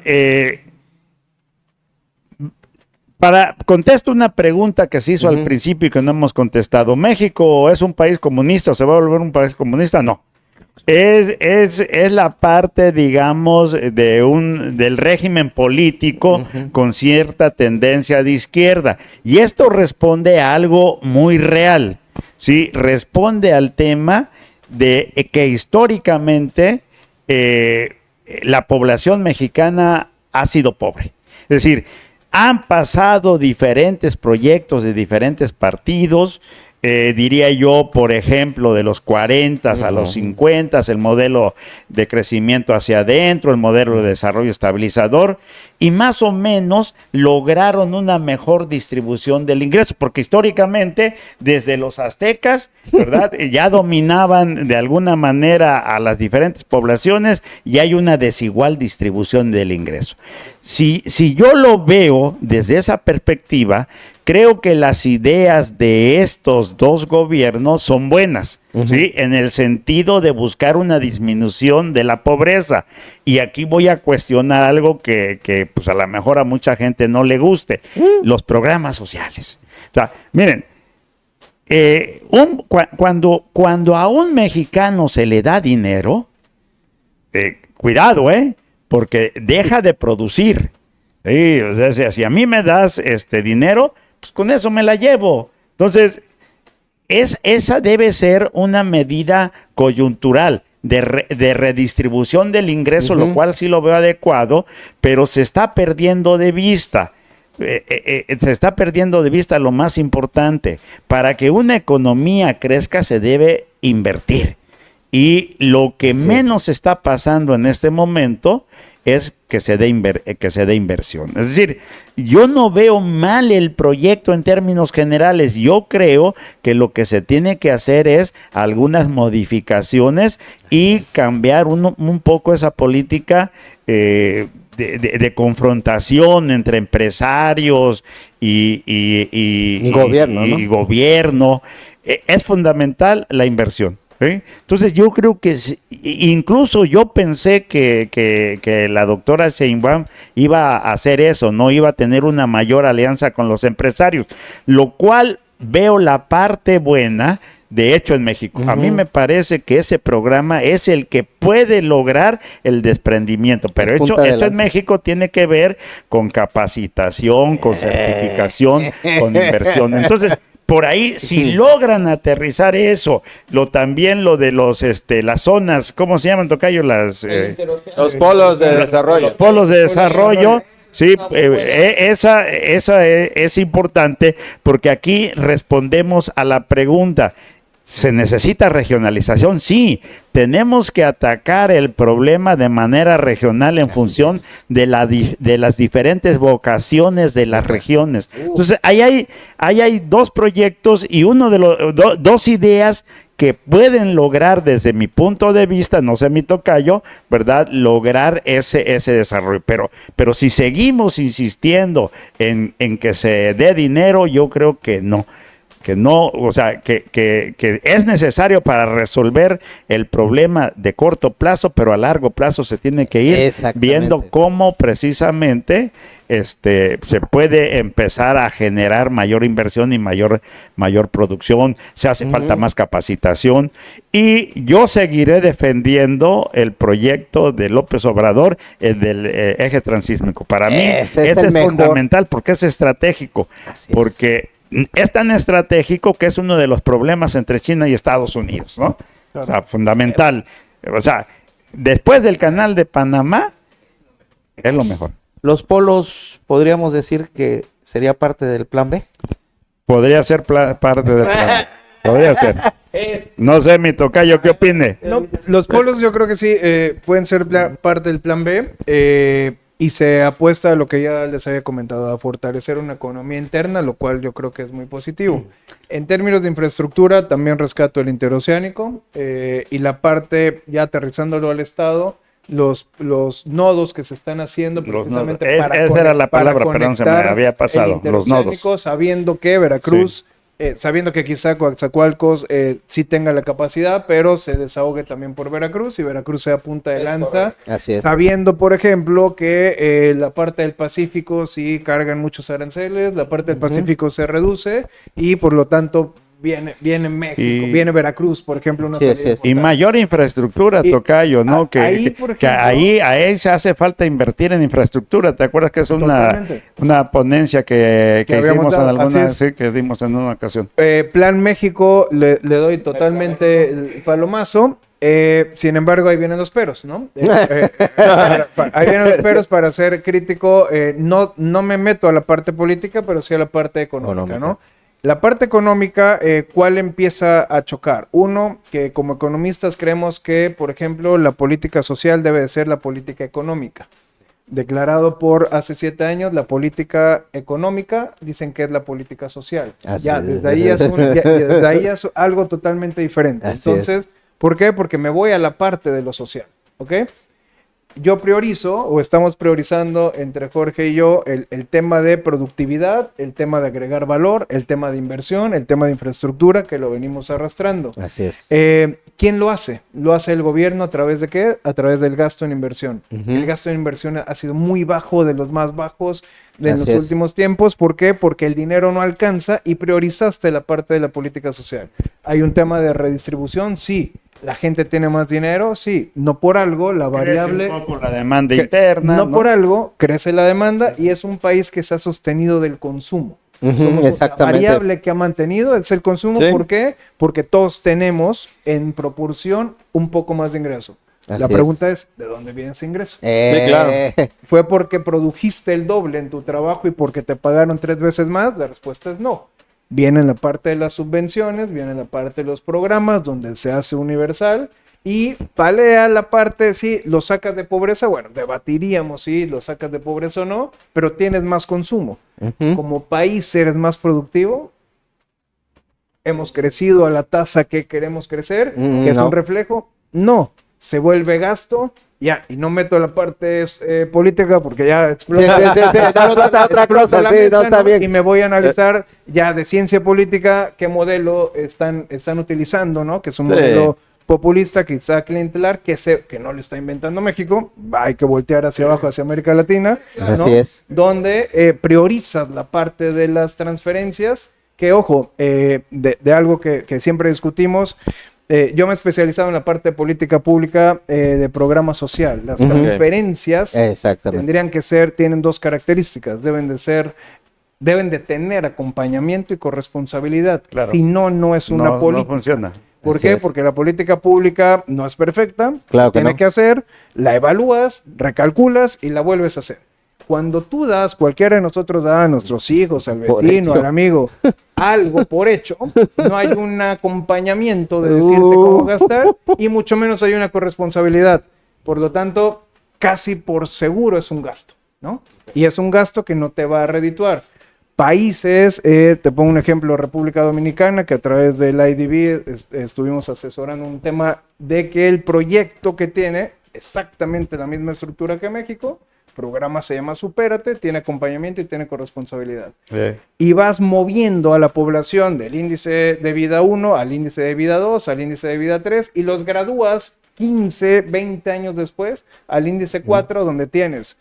contesto una pregunta que se hizo al principio y que no hemos contestado. ¿México es un país comunista o se va a volver un país comunista? No. Es la parte, digamos, del régimen político con cierta tendencia de izquierda. Y esto responde a algo muy real. ¿Sí? Responde al tema de que históricamente la población mexicana ha sido pobre. Es decir, han pasado diferentes proyectos de diferentes partidos, diría yo, por ejemplo, de los 40 a los 50, el modelo de crecimiento hacia adentro, el modelo de desarrollo estabilizador, y más o menos lograron una mejor distribución del ingreso, porque históricamente, desde los aztecas, ¿verdad? Ya dominaban de alguna manera a las diferentes poblaciones y hay una desigual distribución del ingreso. Si yo lo veo desde esa perspectiva, creo que las ideas de estos dos gobiernos son buenas, ¿sí? En el sentido de buscar una disminución de la pobreza. Y aquí voy a cuestionar algo que pues a lo mejor a mucha gente no le guste, los programas sociales. O sea, miren, cuando a un mexicano se le da dinero, cuidado, porque deja de producir. Sí, o sea, si a mí me das dinero, pues con eso me la llevo. Entonces, esa debe ser una medida coyuntural de redistribución del ingreso, lo cual sí lo veo adecuado, pero se está perdiendo de vista. Se está perdiendo de vista lo más importante. Para que una economía crezca se debe invertir. Y lo que menos está pasando en este momento es que se dé inversión. Es decir, yo no veo mal el proyecto en términos generales. Yo creo que lo que se tiene que hacer es algunas modificaciones y cambiar un poco esa política de confrontación entre empresarios y gobierno, ¿no? y gobierno. Es fundamental la inversión. ¿Sí? Entonces yo creo que incluso yo pensé que la doctora Sheinbaum iba a hacer eso, no iba a tener una mayor alianza con los empresarios, lo cual veo la parte buena. De hecho, en México, a mí me parece que ese programa es el que puede lograr el desprendimiento, pero esto en México tiene que ver con capacitación, con certificación, con inversión. Entonces, por ahí, si logran aterrizar eso, también lo de las zonas, ¿cómo se llaman, tocayo? Los polos de desarrollo. Los polos de desarrollo. Sí, esa es importante porque aquí respondemos a la pregunta. ¿Se necesita regionalización? Sí, tenemos que atacar el problema de manera regional en función de las diferentes vocaciones de las regiones. Entonces, ahí hay dos proyectos y dos ideas que pueden lograr, desde mi punto de vista, no sé mi tocayo, ¿verdad?, lograr ese desarrollo. Pero si seguimos insistiendo en que se dé dinero, yo creo que no. O sea, que es necesario para resolver el problema de corto plazo, pero a largo plazo se tiene que ir viendo cómo precisamente se puede empezar a generar mayor inversión y mayor producción. Se hace falta más capacitación. Y yo seguiré defendiendo el proyecto de López Obrador, del eje transísmico. Para mí, es fundamental porque es estratégico. Porque es tan estratégico que es uno de los problemas entre China y Estados Unidos, ¿no? Claro. O sea, fundamental. O sea, después del canal de Panamá, es lo mejor. ¿Los polos podríamos decir que sería parte del plan B? Podría ser parte del plan B. Podría ser. No sé, mi tocayo, ¿qué opine? No, los polos yo creo que sí pueden ser parte del plan B. Y se apuesta a lo que ya les había comentado, a fortalecer una economía interna, lo cual yo creo que es muy positivo. En términos de infraestructura, también rescato el interoceánico y la parte, ya aterrizándolo al Estado, los nodos que se están haciendo precisamente esa era la palabra, perdón, se me había pasado, los nodos. Sabiendo que Veracruz... sabiendo que quizá Coatzacoalcos sí tenga la capacidad, pero se desahogue también por Veracruz y Veracruz sea punta de lanza. Así es. Sabiendo, por ejemplo, que la parte del Pacífico sí cargan muchos aranceles, la parte del Pacífico se reduce y por lo tanto viene México, viene Veracruz, por ejemplo. Y mayor infraestructura, tocayo, ¿no? Que ahí se hace falta invertir en infraestructura. ¿Te acuerdas que es una ponencia que hicimos que dimos en una ocasión? Plan México, le doy totalmente el palomazo. Sin embargo, ahí vienen los peros, ¿no? Ahí vienen los peros para ser crítico. No me meto a la parte política, pero sí a la parte económica, ¿no? La parte económica, ¿cuál empieza a chocar? Uno, que como economistas creemos que, por ejemplo, la política social debe de ser la política económica. Declarado por hace 7 años, la política económica dicen que es la política social. Desde ahí es algo totalmente diferente. Entonces, ¿por qué? Porque me voy a la parte de lo social, ¿ok? Yo priorizo, o estamos priorizando entre Jorge y yo, el tema de productividad, el tema de agregar valor, el tema de inversión, el tema de infraestructura, que lo venimos arrastrando. Así es. ¿Quién lo hace? Lo hace el gobierno, ¿a través de qué? A través del gasto en inversión. El gasto en inversión ha sido muy bajo, de los más bajos de los últimos tiempos. ¿Por qué? Porque el dinero no alcanza y priorizaste la parte de la política social. ¿Hay un tema de redistribución? Sí. ¿La gente tiene más dinero? Sí. No por algo, la variable... Crece un poco la demanda interna. No por algo, crece la demanda y es un país que se ha sostenido del consumo. Ujú, La exactamente. variable que ha mantenido es el consumo. Sí. ¿Por qué? Porque todos tenemos en proporción un poco más de ingreso. Así La pregunta es, ¿de dónde viene ese ingreso? claro. ¿Fue porque produjiste el doble en tu trabajo y porque te pagaron 3 veces más? La respuesta es no. Viene en la parte de las subvenciones, viene en la parte de los programas donde se hace universal y palea la parte, sí, lo sacas de pobreza, bueno, debatiríamos si lo sacas de pobreza o no, pero tienes más consumo. Ujú. Como país eres más productivo, hemos crecido a la tasa que queremos crecer, que es no. un reflejo, no, se vuelve gasto, ya, y no meto la parte política porque ya explota, Sí, sí, sí, sí, no, otra explota cosa, la sí, mesa, no, está ¿no? bien. Y me voy a analizar ya de ciencia política qué modelo están utilizando, ¿no? Que es un Sí. modelo populista, quizá clientelar, que no lo está inventando México, hay que voltear hacia abajo, hacia América Latina, ¿no? Así es. Donde priorizas la parte de las transferencias, que ojo, de algo que siempre discutimos, yo me he especializado en la parte de política pública de programa social. Las Ujú. transferencias Exactamente. tendrían que tienen 2 características, deben de tener acompañamiento y corresponsabilidad. Claro. Si no, no es una No política. funciona. ¿Por Así qué? es. Porque la política pública no es perfecta, Claro que tiene no. que hacer, la evalúas, recalculas y la vuelves a hacer. Cuando tú das, cualquiera de nosotros da a nuestros hijos, al Por vecino, hecho. al amigo, algo por hecho, no hay un acompañamiento de decirte cómo gastar y mucho menos hay una corresponsabilidad. Por lo tanto, casi por seguro es un gasto, ¿no? Y es un gasto que no te va a redituar. Países, te pongo un ejemplo, República Dominicana, que a través del IDB estuvimos asesorando un tema de que el proyecto que tiene exactamente la misma estructura que México, programa se llama Supérate, tiene acompañamiento y tiene corresponsabilidad. Y vas moviendo a la población del índice de vida 1 al índice de vida 2, al índice de vida 3 y los gradúas 15, 20 años después al índice 4, donde tienes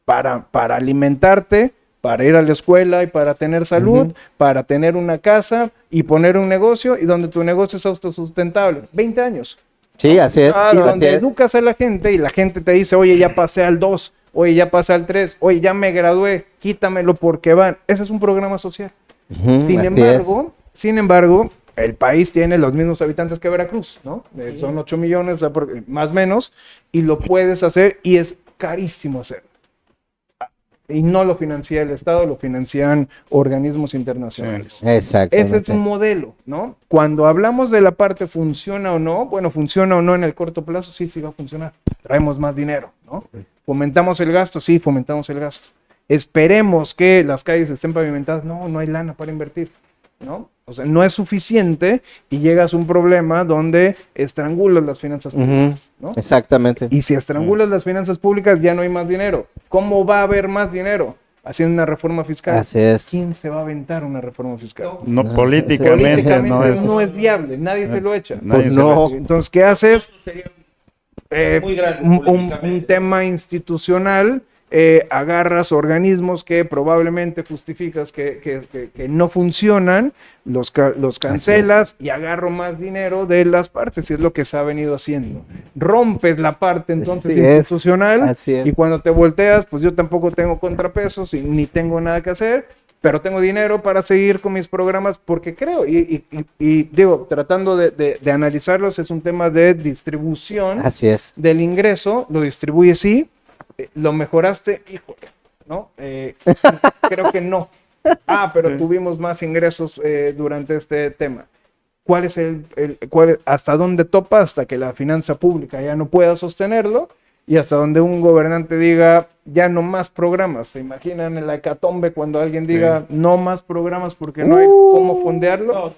para alimentarte, para ir a la escuela y para tener salud, para tener una casa y poner un negocio y donde tu negocio es autosustentable. 20 años. Sí, así es. Y así donde es. educas a la gente y la gente te dice, oye, ya pasé al 2, oye, ya pasé al 3, oye, ya me gradué, quítamelo porque van. Ese es un programa social. Ujú, Sin así embargo, el país tiene los mismos habitantes que Veracruz, ¿no? Son 8 millones, o sea, más o menos, y lo puedes hacer y es carísimo hacerlo. Y no lo financia el Estado, lo financian organismos internacionales. es. Exactamente. Ese es un modelo, ¿no? Cuando hablamos de la parte funciona o no, bueno, funciona o no en el corto plazo, sí, sí va a funcionar. Traemos más dinero, ¿no? ¿Fomentamos el gasto? Sí, fomentamos el gasto. Esperemos que las calles estén pavimentadas. No, no hay lana para invertir, ¿no? O sea, no es suficiente y llegas a un problema donde estrangulas las finanzas públicas, ¿no? Exactamente. Y si estrangulas las finanzas públicas, ya no hay más dinero. ¿Cómo va a haber más dinero? Haciendo una reforma fiscal. Así es. ¿Quién se va a aventar una reforma fiscal? No, políticamente no es. Viable, nadie se lo echa. Nadie Pues se no. lo echa. Entonces, ¿qué haces? Muy grande Un políticamente. tema institucional, agarras organismos que probablemente justificas que no funcionan, los cancelas y agarro más dinero de las partes, y es lo que se ha venido haciendo. Rompes la parte entonces Así es, institucional así es. y cuando te volteas, pues yo tampoco tengo contrapesos y ni tengo nada que hacer, pero tengo dinero para seguir con mis programas porque creo, y digo, tratando de analizarlos, es un tema de distribución Así es. del ingreso, lo distribuyes sí, lo mejoraste, híjole, ¿no? Creo que no. Pero tuvimos más ingresos durante este tema. ¿Cuál es hasta dónde topa? Hasta que la finanza pública ya no pueda sostenerlo y hasta donde un gobernante diga ya no más programas. ¿Se imaginan en la hecatombe cuando alguien diga no más programas porque no hay cómo fondearlo?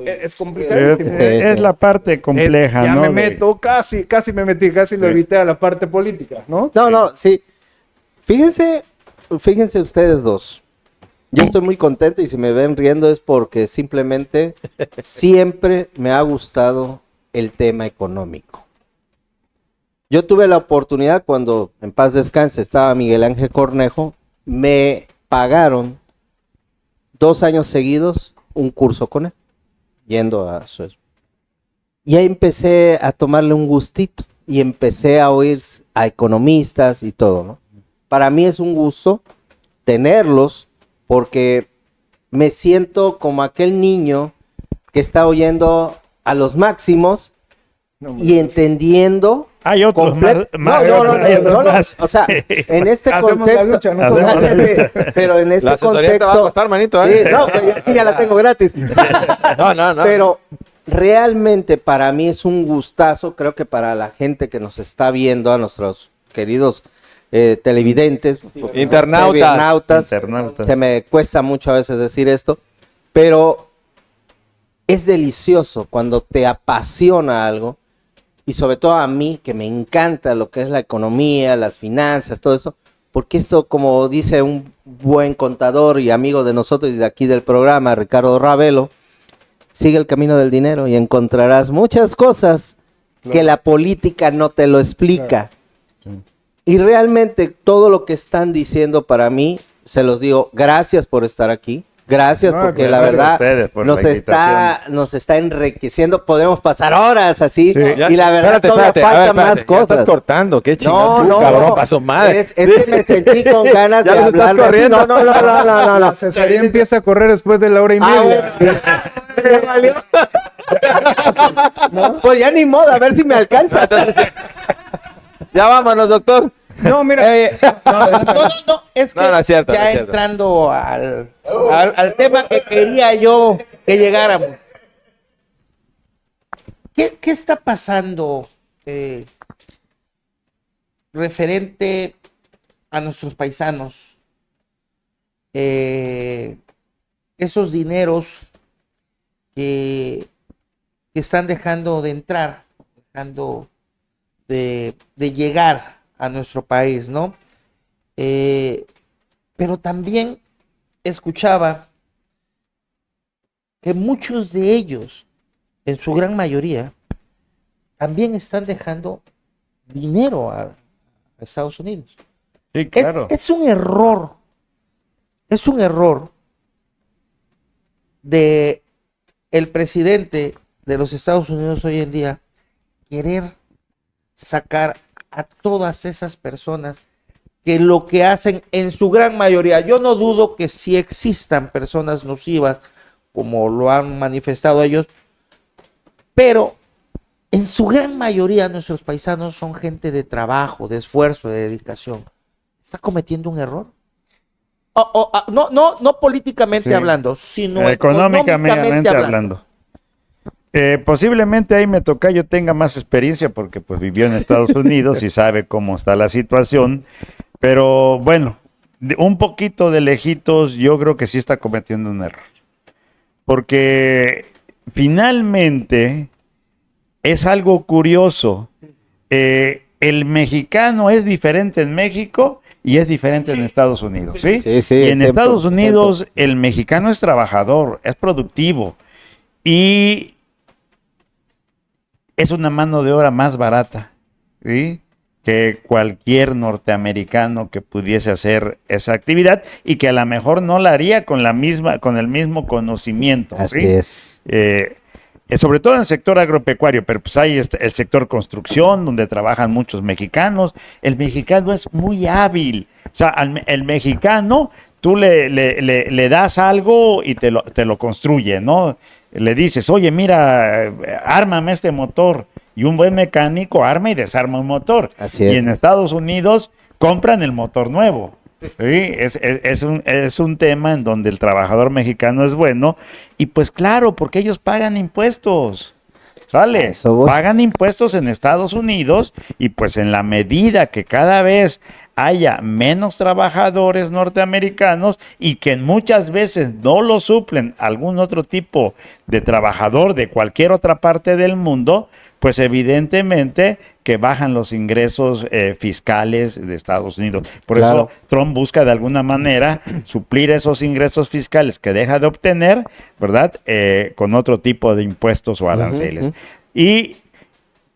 Es complicado. Es la parte compleja, Ya ¿no? me meto, casi me metí, casi lo Sí. evité a la parte política, ¿no? No, sí. Fíjense ustedes dos. Yo estoy muy contento y si me ven riendo es porque simplemente siempre me ha gustado el tema económico. Yo tuve la oportunidad cuando en paz descanse estaba Miguel Ángel Cornejo, me pagaron 2 años seguidos un curso con él, yendo a su... Y ahí empecé a tomarle un gustito y empecé a oír a economistas y todo, ¿no? Para mí es un gusto tenerlos porque me siento como aquel niño que está oyendo a los Máximos y entendiendo. Hay otros más. No. O sea, en este Hacemos la contexto. lucha, ¿no? Pero en este La asesoría te va a contexto. costar, manito, Sí, ¿eh? no, pero aquí ya la tengo gratis. No. Pero realmente para mí es un gustazo, creo que para la gente que nos está viendo, a nuestros queridos televidentes, Internautas. que me cuesta mucho a veces decir esto, pero es delicioso cuando te apasiona algo, y sobre todo a mí, que me encanta lo que es la economía, las finanzas, todo eso, porque esto, como dice un buen contador y amigo de nosotros y de aquí del programa, Ricardo Ravelo, sigue el camino del dinero y encontrarás muchas cosas que la política no te lo explica. Y realmente todo lo que están diciendo para mí, se los digo, gracias por estar aquí. Gracias, No, porque gracias la a verdad ustedes por nos la está enriqueciendo. Podemos pasar horas así. Sí. Y la verdad todavía faltan más Ya cosas. estás cortando, qué chingón. No, Cabrón, pasó madre. Es que me sentí con ganas Ya de los estás hablar. corriendo. No. La asesoría empieza a correr después de la hora y media. ¿Me valió? No, pues ya ni modo, a ver si me alcanza. Ya vámonos, doctor. No, mira. No, es que No, no es cierto, ya no es cierto. entrando al tema que quería yo que llegáramos. ¿Qué está pasando referente a nuestros paisanos? Esos dineros que están dejando de entrar, dejando de llegar a nuestro país, ¿no? Pero también escuchaba que muchos de ellos, en su gran mayoría, también están dejando dinero a Estados Unidos. Sí, claro. Es un error de el presidente de los Estados Unidos hoy en día querer sacar a todas esas personas que lo que hacen en su gran mayoría, yo no dudo que sí existan personas nocivas como lo han manifestado ellos, pero en su gran mayoría nuestros paisanos son gente de trabajo, de esfuerzo, de dedicación. ¿Está cometiendo un error? No políticamente Sí. hablando, sino Económicamente hablando. Posiblemente ahí me toca, yo tenga más experiencia porque pues vivió en Estados Unidos y sabe cómo está la situación, pero bueno, un poquito de lejitos yo creo que sí está cometiendo un error, porque finalmente es algo curioso, el mexicano es diferente en México y es diferente en Estados Unidos, ¿sí? Sí, Y en 100%. Estados Unidos el mexicano es trabajador, es productivo y es una mano de obra más barata, ¿sí?, que cualquier norteamericano que pudiese hacer esa actividad y que a lo mejor no la haría con el mismo conocimiento. Así ¿sí? es. Sobre todo en el sector agropecuario, pero pues hay el sector construcción, donde trabajan muchos mexicanos. El mexicano es muy hábil. O sea, el mexicano, tú le das algo y te lo construye, ¿no? Le dices, oye, mira, ármame este motor. Y un buen mecánico arma y desarma un motor. Así Y es. en Estados Unidos compran el motor nuevo. ¿Sí? Es un tema en donde el trabajador mexicano es bueno. Y pues claro, porque ellos pagan impuestos. ¿Sale? Eso voy. Pagan impuestos en Estados Unidos y pues en la medida que cada vez haya menos trabajadores norteamericanos y que muchas veces no lo suplen algún otro tipo de trabajador de cualquier otra parte del mundo, pues evidentemente que bajan los ingresos fiscales de Estados Unidos. Por Claro. eso Trump busca de alguna manera suplir esos ingresos fiscales que deja de obtener, ¿verdad? Con otro tipo de impuestos o aranceles. Y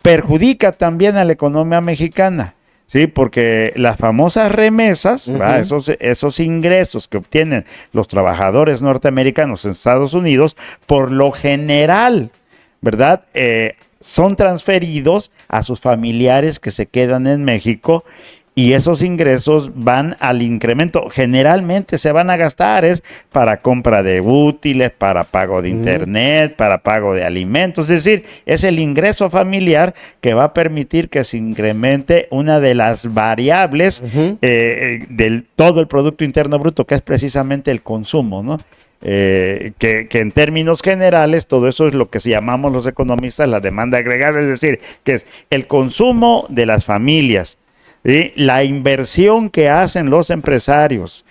perjudica también a la economía mexicana. Sí, porque las famosas remesas, ¿verdad? Esos ingresos que obtienen los trabajadores norteamericanos en Estados Unidos, por lo general, ¿verdad? Son transferidos a sus familiares que se quedan en México y esos ingresos van al incremento. Generalmente se van a gastar es para compra de útiles, para pago de internet, para pago de alimentos. Es decir, es el ingreso familiar que va a permitir que se incremente una de las variables del todo el Producto Interno Bruto, que es precisamente el consumo, ¿no? Que en términos generales todo eso es lo que llamamos los economistas la demanda agregada, es decir, que es el consumo de las familias, ¿sí? La inversión que hacen los empresarios,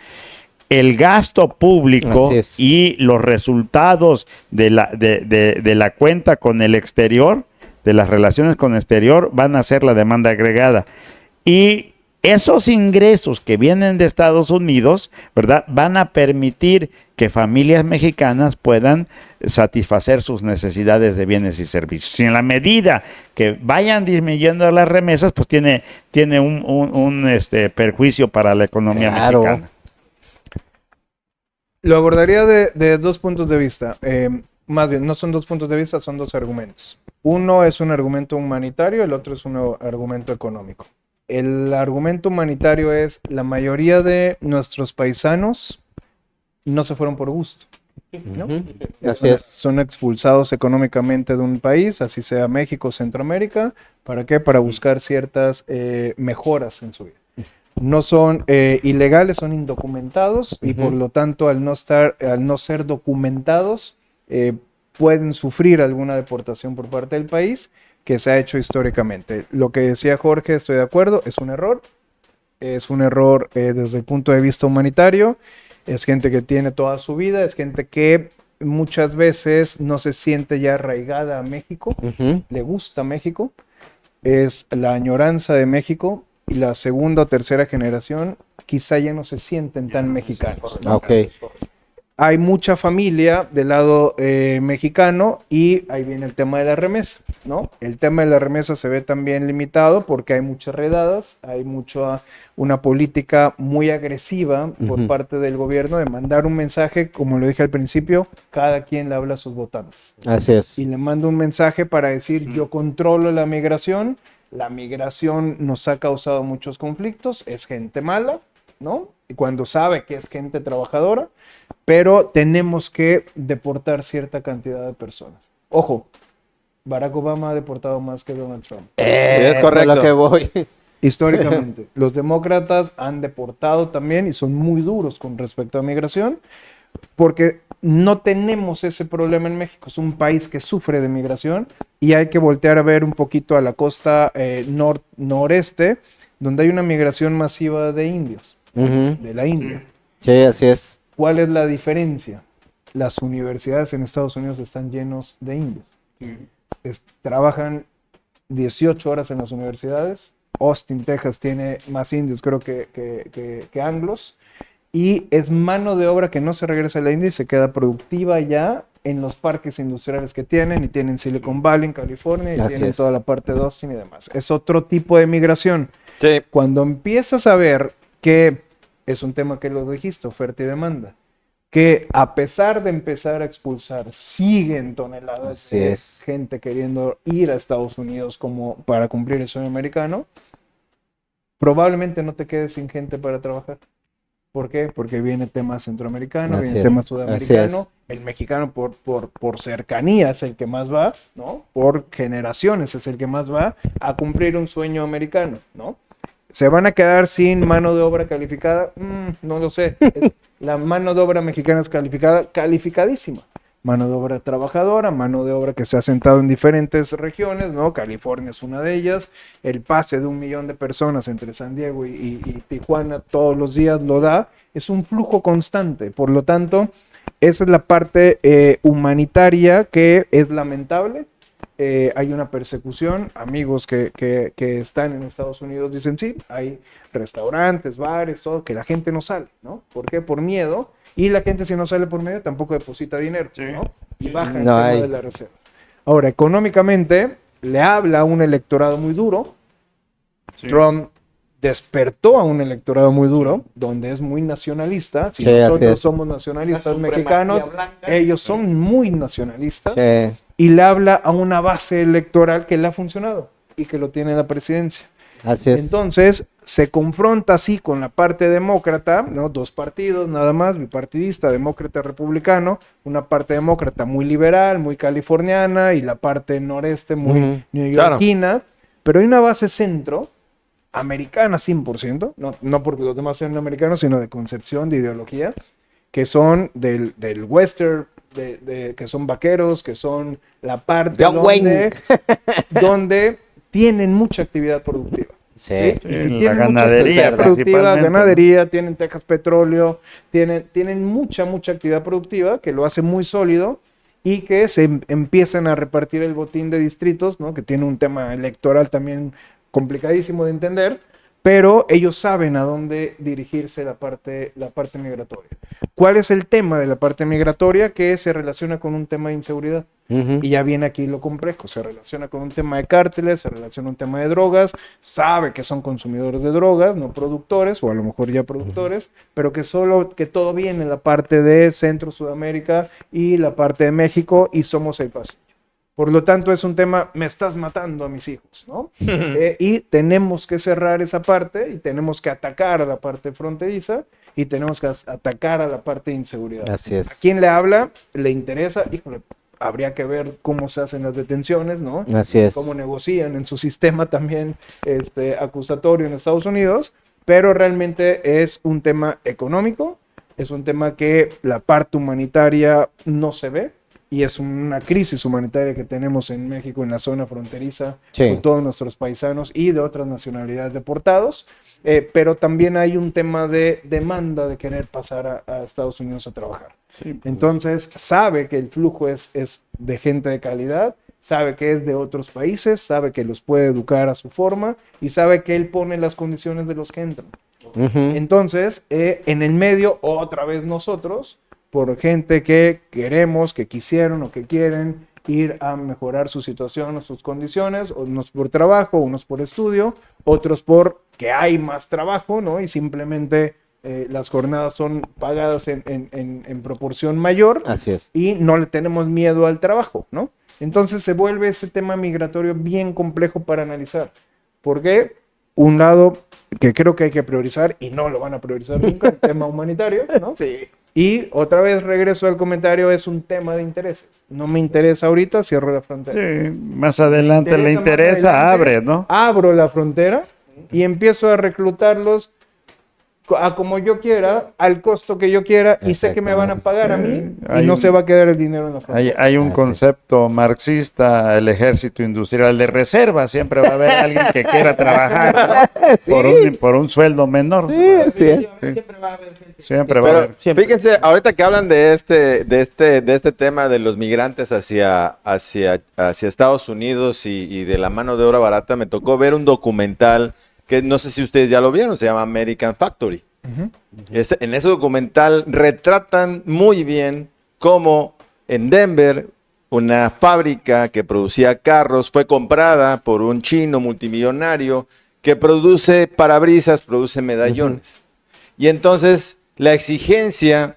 el gasto público y los resultados de la cuenta con el exterior, de las relaciones con el exterior, van a ser la demanda agregada. Y esos ingresos que vienen de Estados Unidos, ¿verdad?, van a permitir que familias mexicanas puedan satisfacer sus necesidades de bienes y servicios. Y en la medida que vayan disminuyendo las remesas, pues tiene un perjuicio para la economía mexicana. Lo abordaría de dos puntos de vista. Más bien, no son dos puntos de vista, son dos argumentos. Uno es un argumento humanitario, el otro es un argumento económico. El argumento humanitario es la mayoría de nuestros paisanos no se fueron por gusto, ¿no? Así es. Son expulsados económicamente de un país, así sea México, Centroamérica. ¿Para qué? Para buscar ciertas mejoras en su vida. No son ilegales, son indocumentados y por lo tanto al no ser documentados pueden sufrir alguna deportación por parte del país que se ha hecho históricamente. Lo que decía Jorge, estoy de acuerdo, es un error desde el punto de vista humanitario. Es gente que tiene toda su vida, es gente que muchas veces no se siente ya arraigada a México, le gusta México, es la añoranza de México, y la segunda o tercera generación quizá ya no se sienten tan mexicanos. Okay. Hay mucha familia del lado mexicano y ahí viene el tema de la remesa, ¿no? El tema de la remesa se ve también limitado porque hay muchas redadas, hay una política muy agresiva por parte del gobierno de mandar un mensaje, como lo dije al principio, cada quien le habla a sus votantes. Así es. Y le manda un mensaje para decir, yo controlo la migración nos ha causado muchos conflictos, es gente mala, ¿no? Y cuando sabe que es gente trabajadora, pero tenemos que deportar cierta cantidad de personas. Ojo, Barack Obama ha deportado más que Donald Trump. Es correcto. Es lo que voy. Históricamente, los demócratas han deportado también y son muy duros con respecto a migración, porque no tenemos ese problema en México. Es un país que sufre de migración y hay que voltear a ver un poquito a la costa noreste, donde hay una migración masiva de indios, de la India. Sí, así es. ¿Cuál es la diferencia? Las universidades en Estados Unidos están llenos de indios. Trabajan 18 horas en las universidades. Austin, Texas tiene más indios, creo que anglos. Y es mano de obra que no se regresa a la India y se queda productiva ya en los parques industriales que tienen. Y tienen Silicon Valley en California y tienen toda la parte de Austin y demás. Es otro tipo de migración. Sí. Cuando empiezas a ver que es un tema que lo dijiste, oferta y demanda, que a pesar de empezar a expulsar, siguen toneladas de gente queriendo ir a Estados Unidos como para cumplir el sueño americano, probablemente no te quedes sin gente para trabajar. ¿Por qué? Porque viene tema centroamericano, viene tema sudamericano, el mexicano por cercanía es el que más va, ¿no? Por generaciones es el que más va a cumplir un sueño americano, ¿no? ¿Se van a quedar sin mano de obra calificada? No lo sé. La mano de obra mexicana es calificadísima. Mano de obra trabajadora, mano de obra que se ha sentado en diferentes regiones, ¿no? California es una de ellas. El pase de 1 millón de personas entre San Diego y Tijuana todos los días lo da. Es un flujo constante. Por lo tanto, esa es la parte humanitaria que es lamentable. Hay una persecución, amigos que están en Estados Unidos dicen sí, hay restaurantes, bares, todo, que la gente no sale, ¿no? ¿Por qué? Por miedo, y la gente si no sale por miedo tampoco deposita dinero, ¿no? Y baja el tema de la reserva. Ahora, económicamente, le habla a un electorado muy duro. Trump despertó a un electorado muy duro, donde es muy nacionalista. Si nosotros somos nacionalistas mexicanos, ellos son muy nacionalistas. Y le habla a una base electoral que le ha funcionado y que lo tiene en la presidencia. Así es. Entonces, se confronta así con la parte demócrata, ¿no? Dos partidos nada más, bipartidista, demócrata, republicano, una parte demócrata muy liberal, muy californiana, y la parte noreste muy neoyorquina, pero hay una base centro, americana 100%, no porque los demás sean americanos, sino de concepción, de ideología, que son del western, que son vaqueros, que son la parte John Wayne. donde tienen mucha actividad productiva. Sí. Y si La tienen ganadería, mucha actividad productiva, principalmente, ganadería, tienen Texas Petróleo, tienen mucha actividad productiva que lo hace muy sólido y que se empiezan a repartir el botín de distritos, ¿no? Que tiene un tema electoral también complicadísimo de entender, pero ellos saben a dónde dirigirse la parte migratoria. ¿Cuál es el tema de la parte migratoria? Que se relaciona con un tema de inseguridad. Y ya viene aquí lo complejo, se relaciona con un tema de cárteles, se relaciona con un tema de drogas, sabe que son consumidores de drogas, no productores, o a lo mejor ya productores, pero que todo viene en la parte de Centro, Sudamérica y la parte de México, y somos el pasillo. Por lo tanto, es un tema, me estás matando a mis hijos, ¿no? Y tenemos que cerrar esa parte, y tenemos que atacar a la parte fronteriza, y tenemos que atacar a la parte de inseguridad. Así es. ¿A quién le habla? Le interesa, híjole, habría que ver cómo se hacen las detenciones, ¿no? Así es. Cómo negocian en su sistema también acusatorio en Estados Unidos, pero realmente es un tema económico, es un tema que la parte humanitaria no se ve, y es una crisis humanitaria que tenemos en México, en la zona fronteriza, Sí. con todos nuestros paisanos y de otras nacionalidades deportados, pero también hay un tema de demanda de querer pasar a Estados Unidos a trabajar. Sí, pues, Entonces, sabe que el flujo es de gente de calidad, sabe que es de otros países, sabe que los puede educar a su forma y sabe que él pone las condiciones de los que entran. Entonces, en el medio, otra vez nosotros, por gente que queremos, que quisieron o que quieren ir a mejorar su situación o sus condiciones, unos por trabajo, unos por estudio, otros por que hay más trabajo, ¿no? Y simplemente las jornadas son pagadas en proporción mayor. Así es. Y no le tenemos miedo al trabajo, ¿no? Entonces se vuelve ese tema migratorio bien complejo para analizar. Porque un lado que creo que hay que priorizar, y no lo van a priorizar nunca, el tema humanitario, ¿no? Sí. Y otra vez regreso al comentario, es un tema de intereses. No me interesa ahorita, cierro la frontera. sí, más adelante le Más interesa, adelante, abre, ¿no? Abro la frontera y empiezo a reclutarlos a como yo quiera, al costo que yo quiera, y sé que me van a pagar a mí, y Hay no un- se va a quedar el dinero en la frontera. Hay un Así. concepto marxista, el ejército industrial de reserva. Siempre va a haber alguien que quiera trabajar, ¿no? Sí. por un sueldo menor. Sí, así es. Siempre va a haber. Pero fíjense, ahorita que hablan de este tema de los migrantes hacia Estados Unidos y de la mano de obra barata, me tocó ver un documental que no sé si ustedes ya lo vieron, se llama American Factory. En ese documental retratan muy bien cómo en Denver una fábrica que producía carros fue comprada por un chino multimillonario que produce parabrisas, produce medallones. Y entonces la exigencia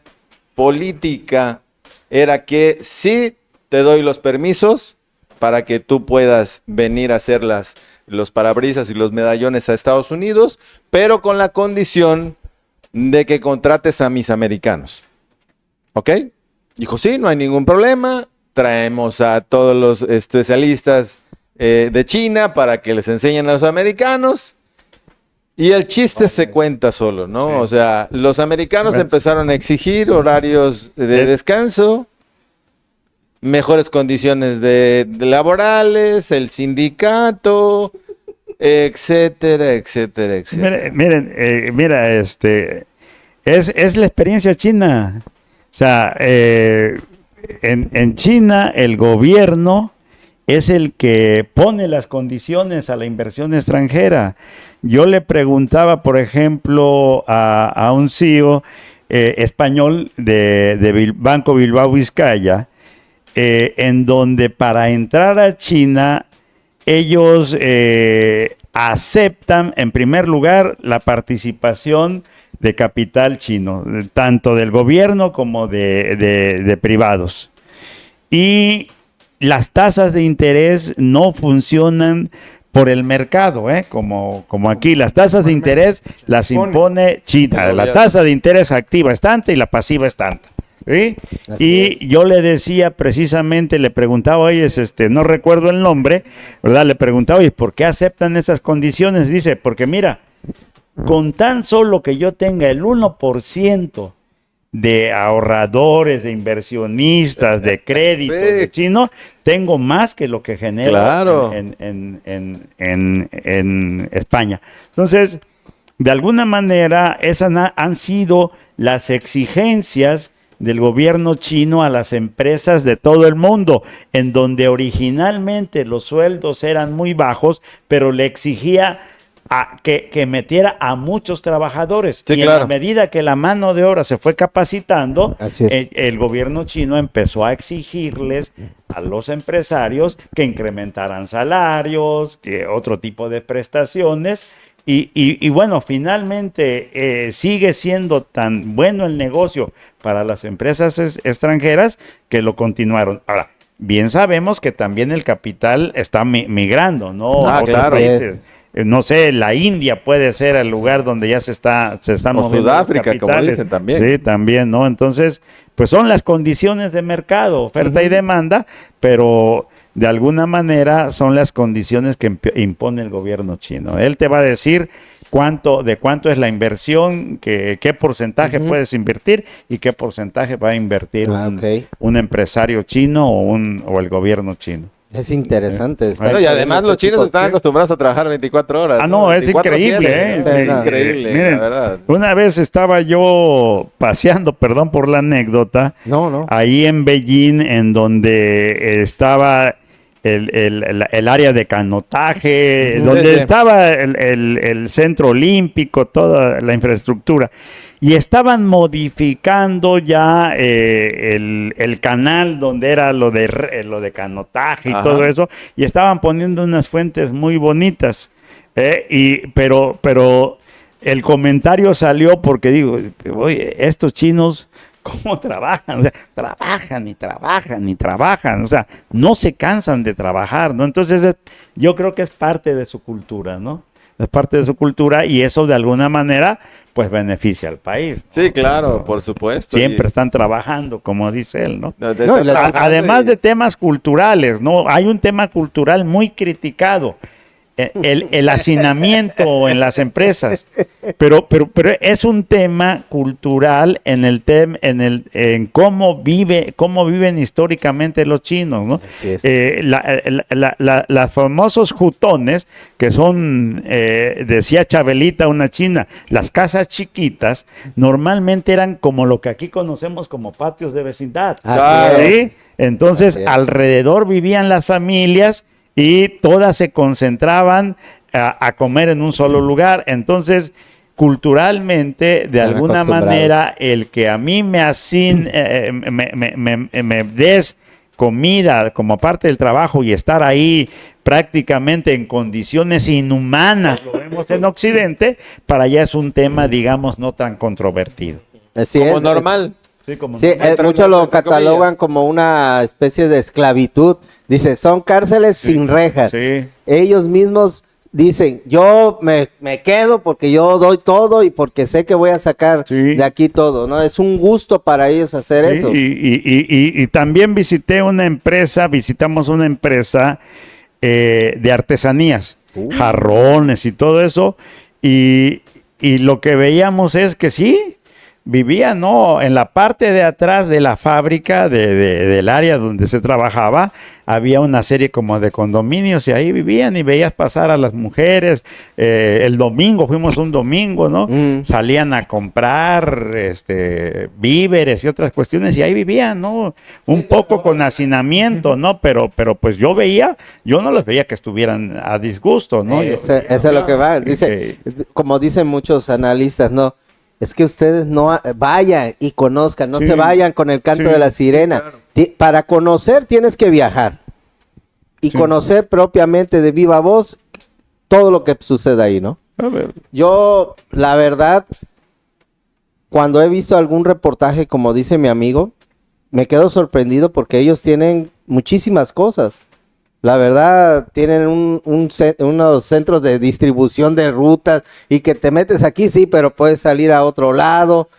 política era que sí te doy los permisos para que tú puedas venir a hacer los parabrisas y los medallones a Estados Unidos, pero con la condición de que contrates a mis americanos. ¿Ok? Dijo, sí, no hay ningún problema. Traemos a todos los especialistas de China para que les enseñen a los americanos. Y el chiste se cuenta solo, ¿no? Sí. O sea, los americanos Bueno. empezaron a exigir horarios de descanso, mejores condiciones de laborales, el sindicato, etcétera, etcétera, etcétera. Mira, es la experiencia china. O sea, en China el gobierno es el que pone las condiciones a la inversión extranjera. Yo le preguntaba, por ejemplo, a un CEO español de Banco Bilbao Vizcaya, en donde para entrar a China ellos aceptan en primer lugar la participación de capital chino, tanto del gobierno como de privados. Y las tasas de interés no funcionan por el mercado, como aquí. Las tasas de interés las impone China. La tasa de interés activa es tanta y la pasiva es tanta. ¿Sí? Y yo le decía precisamente, le preguntaba, oye, no recuerdo el nombre, ¿verdad? Le preguntaba, oye, ¿por qué aceptan esas condiciones? Dice, porque mira, con tan solo que yo tenga el 1% de ahorradores, de inversionistas, de créditos, de chino, tengo más que lo que genera en España. Entonces, de alguna manera, esas han sido las exigencias del gobierno chino a las empresas de todo el mundo, en donde originalmente los sueldos eran muy bajos, pero le exigía que metiera a muchos trabajadores. Sí, y en la medida que la mano de obra se fue capacitando, el gobierno chino empezó a exigirles a los empresarios que incrementaran salarios, que otro tipo de prestaciones. Y bueno, finalmente sigue siendo tan bueno el negocio para las empresas extranjeras que lo continuaron. Ahora, bien sabemos que también el capital está migrando, ¿no? A otros países. No sé, la India puede ser el lugar donde ya se están moviendo Sudáfrica, como dicen también. Sí, también, ¿no? Entonces, pues son las condiciones de mercado, oferta y demanda, pero de alguna manera son las condiciones que impone el gobierno chino. Él te va a decir de cuánto es la inversión, qué porcentaje puedes invertir y qué porcentaje va a invertir un empresario chino o el gobierno chino. Es interesante. Y además los chinos están acostumbrados a trabajar 24 horas. No, es increíble. Es increíble, miren, la verdad. Una vez estaba yo paseando, perdón por la anécdota, ahí en Beijing, en donde estaba el área de canotaje, donde estaba el centro olímpico, toda la infraestructura. Y estaban modificando ya el canal donde era lo de canotaje y todo eso, y estaban poniendo unas fuentes muy bonitas. Pero el comentario salió porque digo, oye, estos chinos, ¿cómo trabajan? O sea, trabajan y trabajan y trabajan. O sea, no se cansan de trabajar, ¿no? Entonces, yo creo que es parte de su cultura, ¿no? Es parte de su cultura y eso de alguna manera, pues, beneficia al país, ¿no? Sí, claro, por supuesto. Siempre están trabajando, como dice él, ¿no? Además de temas culturales, ¿no? Hay un tema cultural muy criticado. El hacinamiento en las empresas, pero es un tema cultural en cómo viven históricamente los chinos, ¿no? Así es. Las famosos jutones, que son, decía Chabelita, una china, las casas chiquitas, normalmente eran como lo que aquí conocemos como patios de vecindad. ¿Sí? Entonces, alrededor vivían las familias y todas se concentraban a comer en un solo lugar. Entonces, culturalmente, de alguna manera, el que a mí me des comida como parte del trabajo y estar ahí prácticamente en condiciones inhumanas, lo vemos en Occidente, para allá es un tema, digamos, no tan controvertido. Como normal. Muchos lo catalogan como una especie de esclavitud. Dice, son cárceles sin rejas. Sí. Ellos mismos dicen, yo me quedo porque yo doy todo y porque sé que voy a sacar de aquí todo, ¿no? Es un gusto para ellos hacer eso. Y también visitamos una empresa de artesanías, jarrones y todo eso, y lo que veíamos es que vivían, ¿no? En la parte de atrás de la fábrica, del área donde se trabajaba, había una serie como de condominios y ahí vivían y veías pasar a las mujeres. El domingo, fuimos un domingo, ¿no? Salían a comprar víveres y otras cuestiones y ahí vivían, ¿no? Un poco con hacinamiento, ¿no? Pero pues yo no los veía que estuvieran a disgusto, ¿no? Eso es lo que va. Dice, como dicen muchos analistas, ¿no? Es que ustedes no vayan y conozcan, no se vayan con el canto de la sirena. Claro. Para conocer tienes que viajar y conocer propiamente de viva voz todo lo que sucede ahí, ¿no? A ver. Yo, la verdad, cuando he visto algún reportaje, como dice mi amigo, me quedo sorprendido porque ellos tienen muchísimas cosas. La verdad, tienen unos centros de distribución de rutas y que te metes aquí, sí, pero puedes salir a otro lado.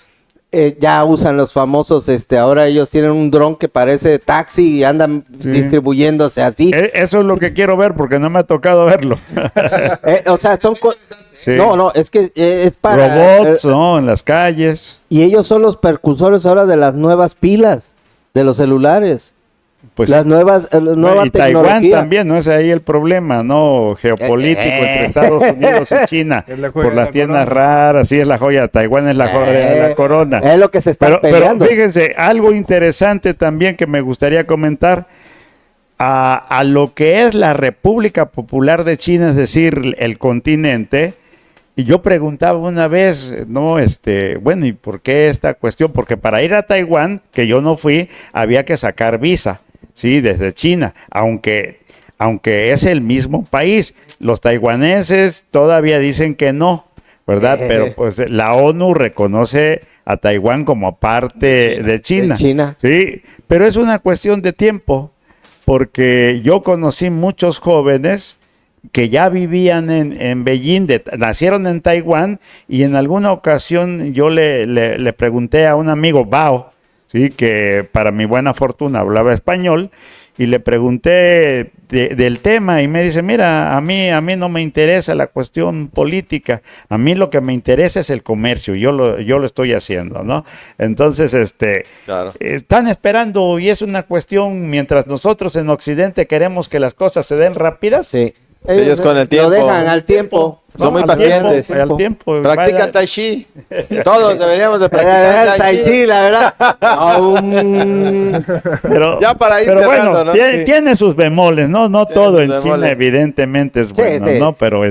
Ya usan los famosos, ahora ellos tienen un dron que parece taxi y andan distribuyéndose así. Eso es lo que quiero ver porque no me ha tocado verlo. O sea, Sí. No, es que es para... Robots, ¿no? En las calles. Y ellos son los precursores ahora de las nuevas pilas de los celulares. Pues Las nueva y Taiwán tecnología. también, ¿no? Es ahí el problema, ¿no? Geopolítico entre Estados Unidos y China. Es la joya Por de las la tiendas corona. raras, sí es la joya. Taiwán es la joya de la corona. Es lo que se están Pero peleando. fíjense, algo interesante también que me gustaría comentar a lo que es la República Popular de China, es decir, el continente. Y yo preguntaba una vez, ¿no? Bueno, ¿y por qué esta cuestión? Porque para ir a Taiwán, que yo no fui, había que sacar visa, ¿sí? Desde China, aunque es el mismo país. Los taiwaneses todavía dicen que no, ¿verdad? Pero pues la ONU reconoce a Taiwán como parte de China. De China. Sí, pero es una cuestión de tiempo, porque yo conocí muchos jóvenes que ya vivían en Beijing, nacieron en Taiwán, y en alguna ocasión yo le pregunté a un amigo, Bao, ¿sí? Que para mi buena fortuna hablaba español, y le pregunté del tema y me dice, mira, a mí no me interesa la cuestión política, a mí lo que me interesa es el comercio, yo lo estoy haciendo, ¿no? Entonces, Claro. están esperando, y es una cuestión, mientras nosotros en Occidente queremos que las cosas se den rápidas, Sí. Ellos con el tiempo. Lo dejan al tiempo. Son muy al pacientes. Al tiempo. Practican Vaya- Tai Chi. Todos deberíamos de La practicar verdad, Tai Chi. Tahití, la verdad. Pero, Ya para ir pero cerrando, bueno, ¿no? tiene sus bemoles, ¿no? No Tiene todo sus en China bemoles. evidentemente es Sí, bueno, sí. ¿no? Pero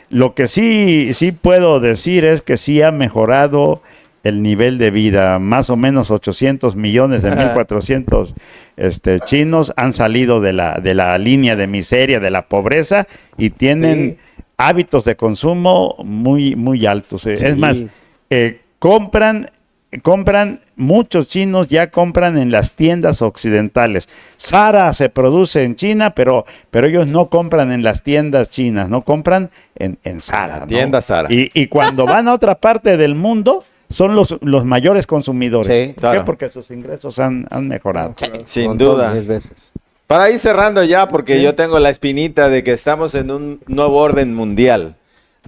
lo que sí puedo decir es que sí ha mejorado el nivel de vida. Más o menos 800 millones de 1.400 chinos han salido de la línea de miseria, de la pobreza, y tienen hábitos de consumo muy, muy altos. Es más, compran, muchos chinos ya compran en las tiendas occidentales. Zara se produce en China, pero ellos no compran en las tiendas chinas, no compran en Zara. ¿no? Tienda Zara. Y cuando van a otra parte del mundo, son los mayores consumidores. Sí, ¿Por claro. qué? Porque sus ingresos han mejorado. Sin Montón, duda. 10 veces. Para ir cerrando ya, porque yo tengo la espinita de que estamos en un nuevo orden mundial,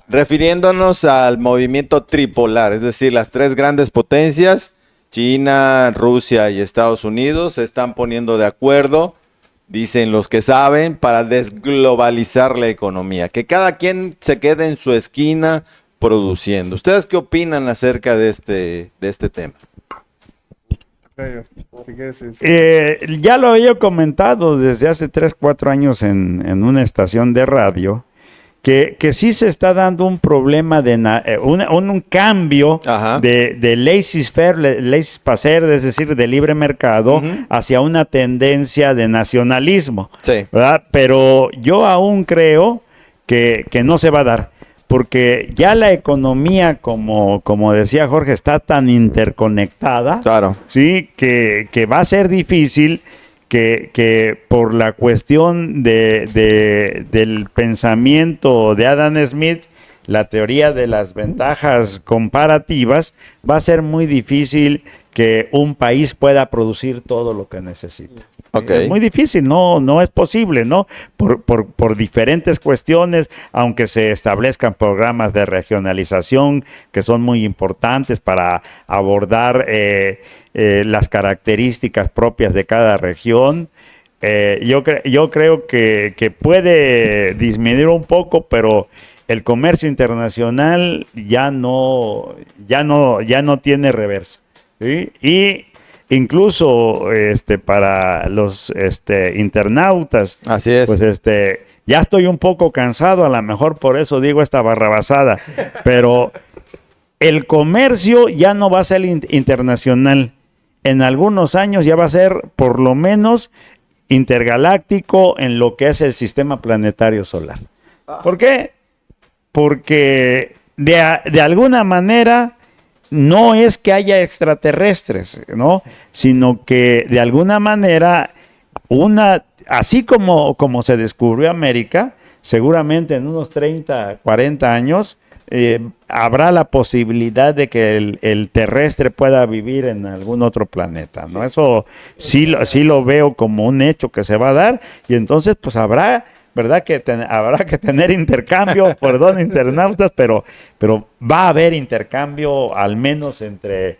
refiriéndonos al movimiento tripolar, es decir, las tres grandes potencias, China, Rusia y Estados Unidos, se están poniendo de acuerdo, dicen los que saben, para desglobalizar la economía, que cada quien se quede en su esquina produciendo. ¿Ustedes qué opinan acerca de este tema? Si quieres, sí. Ya lo había comentado desde hace 3, 4 años en una estación de radio, que sí se está dando un problema de un cambio Ajá. de laissez-passer, es decir, de libre mercado, hacia una tendencia de nacionalismo. Sí. ¿Verdad? Pero yo aún creo que no se va a dar, porque ya la economía, como decía Jorge, está tan interconectada, Claro. sí, que va a ser difícil que por la cuestión del pensamiento de Adam Smith, la teoría de las ventajas comparativas, va a ser muy difícil que un país pueda producir todo lo que necesita. Ok. Es muy difícil, no es posible, ¿no? Por diferentes cuestiones, aunque se establezcan programas de regionalización que son muy importantes para abordar las características propias de cada región. Yo creo que puede disminuir un poco, pero el comercio internacional ya no tiene reversa, ¿sí? Y incluso para los internautas, Así es. pues ya estoy un poco cansado, a lo mejor por eso digo esta barrabasada, pero el comercio ya no va a ser internacional. En algunos años ya va a ser por lo menos intergaláctico en lo que es el sistema planetario solar. ¿Por qué? Porque de alguna manera no es que haya extraterrestres, ¿no? Sino que de alguna manera así como se descubrió América, seguramente en unos 30, 40 años habrá la posibilidad de que el terrestre pueda vivir en algún otro planeta, ¿no? Eso sí lo veo como un hecho que se va a dar, y entonces pues habrá, ¿verdad? Habrá que tener intercambio, perdón, internautas, pero va a haber intercambio al menos entre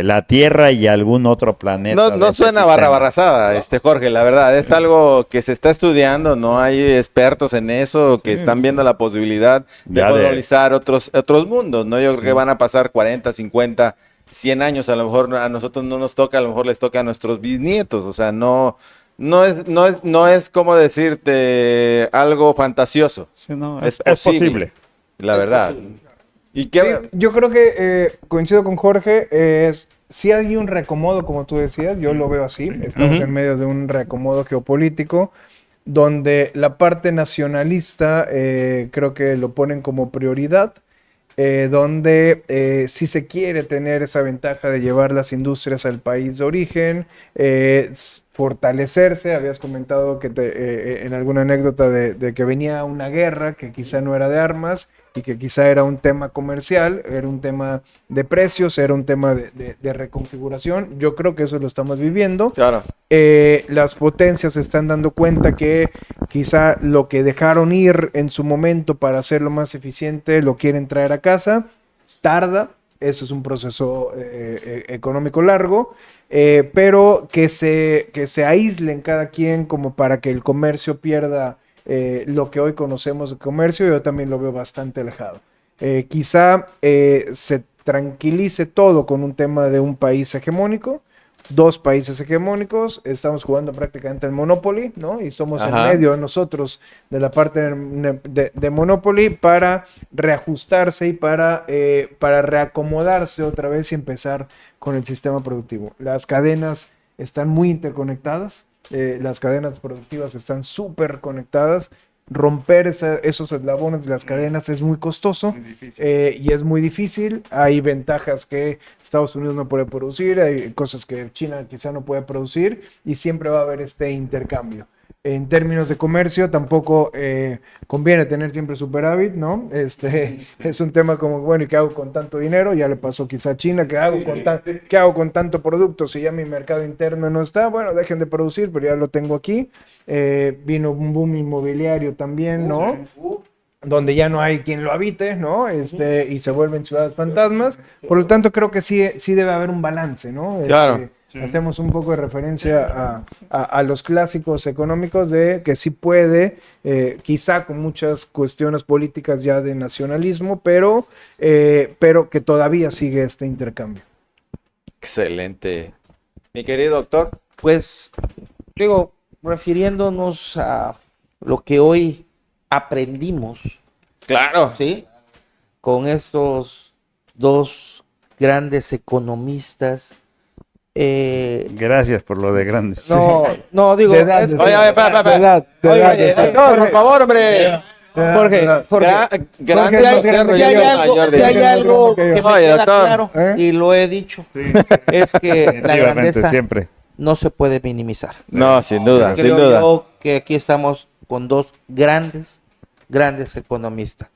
la Tierra y algún otro planeta. No suena barrabasada, Jorge, la verdad, es algo que se está estudiando, no hay expertos en eso que están viendo la posibilidad de colonizar otros mundos, ¿no? Yo creo que van a pasar 40, 50, 100 años, a lo mejor a nosotros no nos toca, a lo mejor les toca a nuestros bisnietos, o sea, no es como decirte algo fantasioso. Sí, no, es es posible. La verdad. ¿Y qué? Sí, yo creo que coincido con Jorge, sí hay un reacomodo, como tú decías, yo lo veo así, estamos en medio de un reacomodo geopolítico, donde la parte nacionalista creo que lo ponen como prioridad, donde si se quiere tener esa ventaja de llevar las industrias al país de origen, fortalecerse, habías comentado que en alguna anécdota de que venía una guerra que quizá no era de armas y que quizá era un tema comercial, era un tema de precios, era un tema de reconfiguración. Yo creo que eso lo estamos viviendo. Claro. Las potencias se están dando cuenta que quizá lo que dejaron ir en su momento para hacerlo más eficiente lo quieren traer a casa. Tarda, eso es un proceso económico largo, pero que se aíslen cada quien como para que el comercio pierda lo que hoy conocemos de comercio. Yo también lo veo bastante alejado. Quizá se tranquilice todo con un tema de un país hegemónico, dos países hegemónicos, estamos jugando prácticamente el Monopoly, ¿no? Y somos en medio nosotros de la parte de Monopoly para reajustarse y para reacomodarse otra vez y empezar con el sistema productivo. Las cadenas están muy interconectadas, las cadenas productivas están súper conectadas. Romper esos eslabones de las cadenas es muy costoso y es muy difícil. Hay ventajas que Estados Unidos no puede producir, hay cosas que China quizá no puede producir y siempre va a haber este intercambio. En términos de comercio tampoco conviene tener siempre superávit, ¿no? Es un tema como, bueno, ¿y qué hago con tanto dinero? Ya le pasó quizá a China, ¿qué hago con tanto producto si ya mi mercado interno no está? Bueno, dejen de producir, pero ya lo tengo aquí. Vino un boom inmobiliario también, ¿no? Donde ya no hay quien lo habite, ¿no? Y se vuelven ciudades fantasmas. Por lo tanto, creo que sí debe haber un balance, ¿no? Claro. Hacemos un poco de referencia a los clásicos económicos de que sí puede, quizá con muchas cuestiones políticas ya de nacionalismo, pero que todavía sigue este intercambio. Excelente. Mi querido doctor. Pues, digo, refiriéndonos a lo que hoy aprendimos, Claro. ¿sí? Con estos dos grandes economistas. Gracias por lo de grandes. No, digo, De edad, es- de Oye, edad. doctor, por favor, hombre. Jorge, Grande Jorge, doctor, si hay mayor de algo edad. que me Oye, queda doctor. claro, ¿Eh? y lo he dicho, es que la Definitivamente, grandeza siempre. no se puede minimizar. No, sin duda, sin Creo duda. yo que aquí estamos con dos grandes economistas.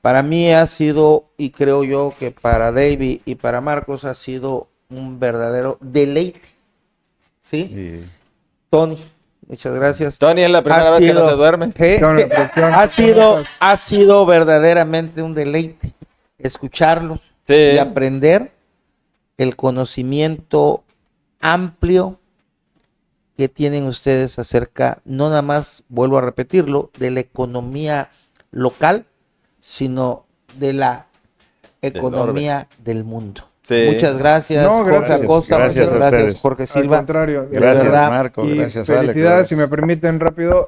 Para mí ha sido, y creo yo que para David y para Marcos ha sido un verdadero deleite. ¿Sí? Sí. Tony, muchas gracias. Tony, es la primera vez que no se duerme. ¿Eh? Tony, producción. Ha sido verdaderamente un deleite escucharlos Sí. y aprender el conocimiento amplio que tienen ustedes acerca, no nada más, vuelvo a repetirlo, de la economía local, sino de la economía del mundo. Sí. Muchas gracias, No, Jorge gracias. Acosta, Gracias muchas a gracias, ustedes. Jorge Al Silva. contrario, de Gracias, verdad. Marco. Y Gracias, Alex. felicidades, si me permiten rápido,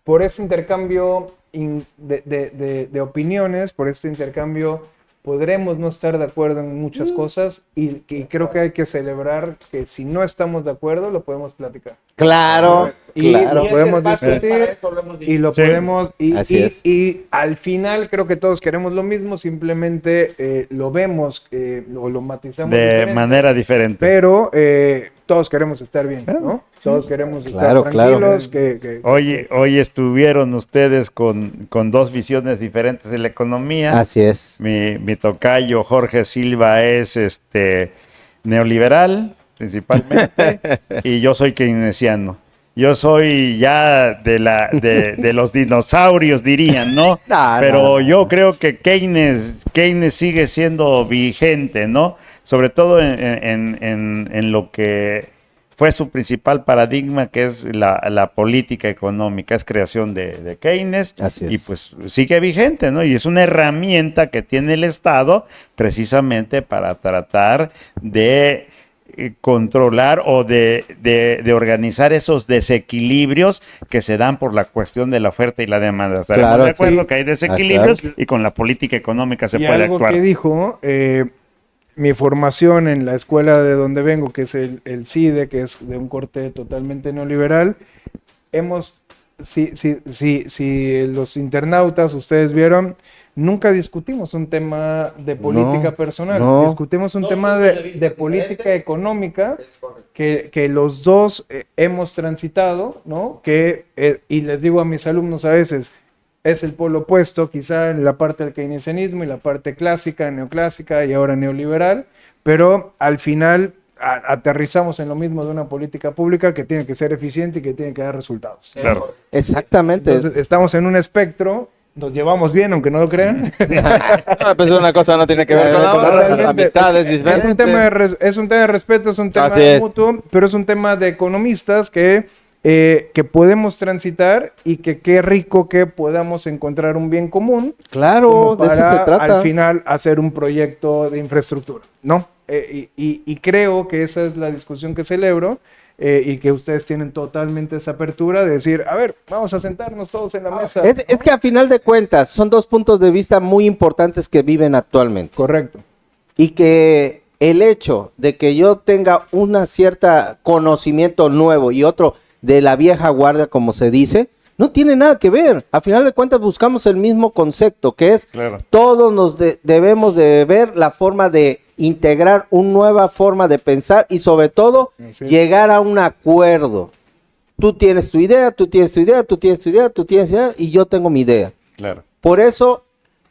por ese intercambio de opiniones, por este intercambio, podremos no estar de acuerdo en muchas cosas y creo que hay que celebrar que si no estamos de acuerdo, lo podemos platicar. Claro, y Claro. lo podemos Y este espacio es para discutir eso, lo hemos dicho. y lo Sí. podemos Así es. y al final creo que todos queremos lo mismo, simplemente lo vemos o lo matizamos De diferente, manera diferente. pero todos queremos estar bien, ¿no? Todos queremos estar Claro, claro. tranquilos, Hoy estuvieron ustedes con dos visiones diferentes de la economía. Así es. Mi tocayo Jorge Silva es neoliberal, principalmente, y yo soy keynesiano. Yo soy ya de los dinosaurios, dirían, ¿no? No, Pero no, yo creo que Keynes sigue siendo vigente, ¿no? Sobre todo en lo que fue su principal paradigma, que es la política económica, es creación de Keynes. Así es. Y pues sigue vigente, ¿no? Y es una herramienta que tiene el Estado precisamente para tratar de controlar o de organizar esos desequilibrios que se dan por la cuestión de la oferta y la demanda. Estaremos Claro, de acuerdo sí. que hay desequilibrios Claro. y con la política económica se y puede algo actuar. que dijo, mi formación en la escuela de donde vengo, que es el CIDE, que es de un corte totalmente neoliberal, si los internautas, ustedes vieron, nunca discutimos un tema de política No, personal, no. discutimos un Dos tema puntos de vista de política diferentes. económica Es correcto. que los dos hemos transitado, ¿no? Y les digo a mis alumnos a veces, es el polo opuesto, quizá en la parte del keynesianismo y la parte clásica, neoclásica y ahora neoliberal, pero al final aterrizamos en lo mismo de una política pública que tiene que ser eficiente y que tiene que dar resultados. Claro. Exactamente. Entonces, estamos en un espectro, nos llevamos bien, aunque no lo crean. No, pues una cosa no tiene que ver con la otra. Realmente, La amistad es es un tema diferente. es un tema de respeto, es un tema Así es. mutuo, pero es un tema de economistas que podemos transitar y que qué rico que podamos encontrar un bien común. Claro, como de eso se para, trata. al final, hacer un proyecto de infraestructura, ¿no? Y creo que esa es la discusión que celebro y que ustedes tienen totalmente esa apertura de decir, a ver, vamos a sentarnos todos en la mesa. Es que a final de cuentas son dos puntos de vista muy importantes que viven actualmente. Correcto. Y que el hecho de que yo tenga una cierta conocimiento nuevo y otro de la vieja guardia, como se dice, no tiene nada que ver. A final de cuentas buscamos el mismo concepto, que es Claro. todos nos debemos de ver la forma de integrar una nueva forma de pensar y sobre todo Así es. llegar a un acuerdo. Tú tienes tu idea, tú tienes tu idea, tú tienes tu idea, tú tienes tu idea y yo tengo mi idea. Claro. Por eso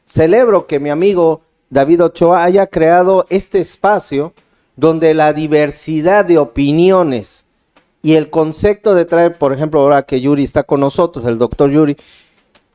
celebro que mi amigo David Ochoa haya creado este espacio donde la diversidad de opiniones y el concepto de traer, por ejemplo, ahora que Yuri está con nosotros, el doctor Yuri,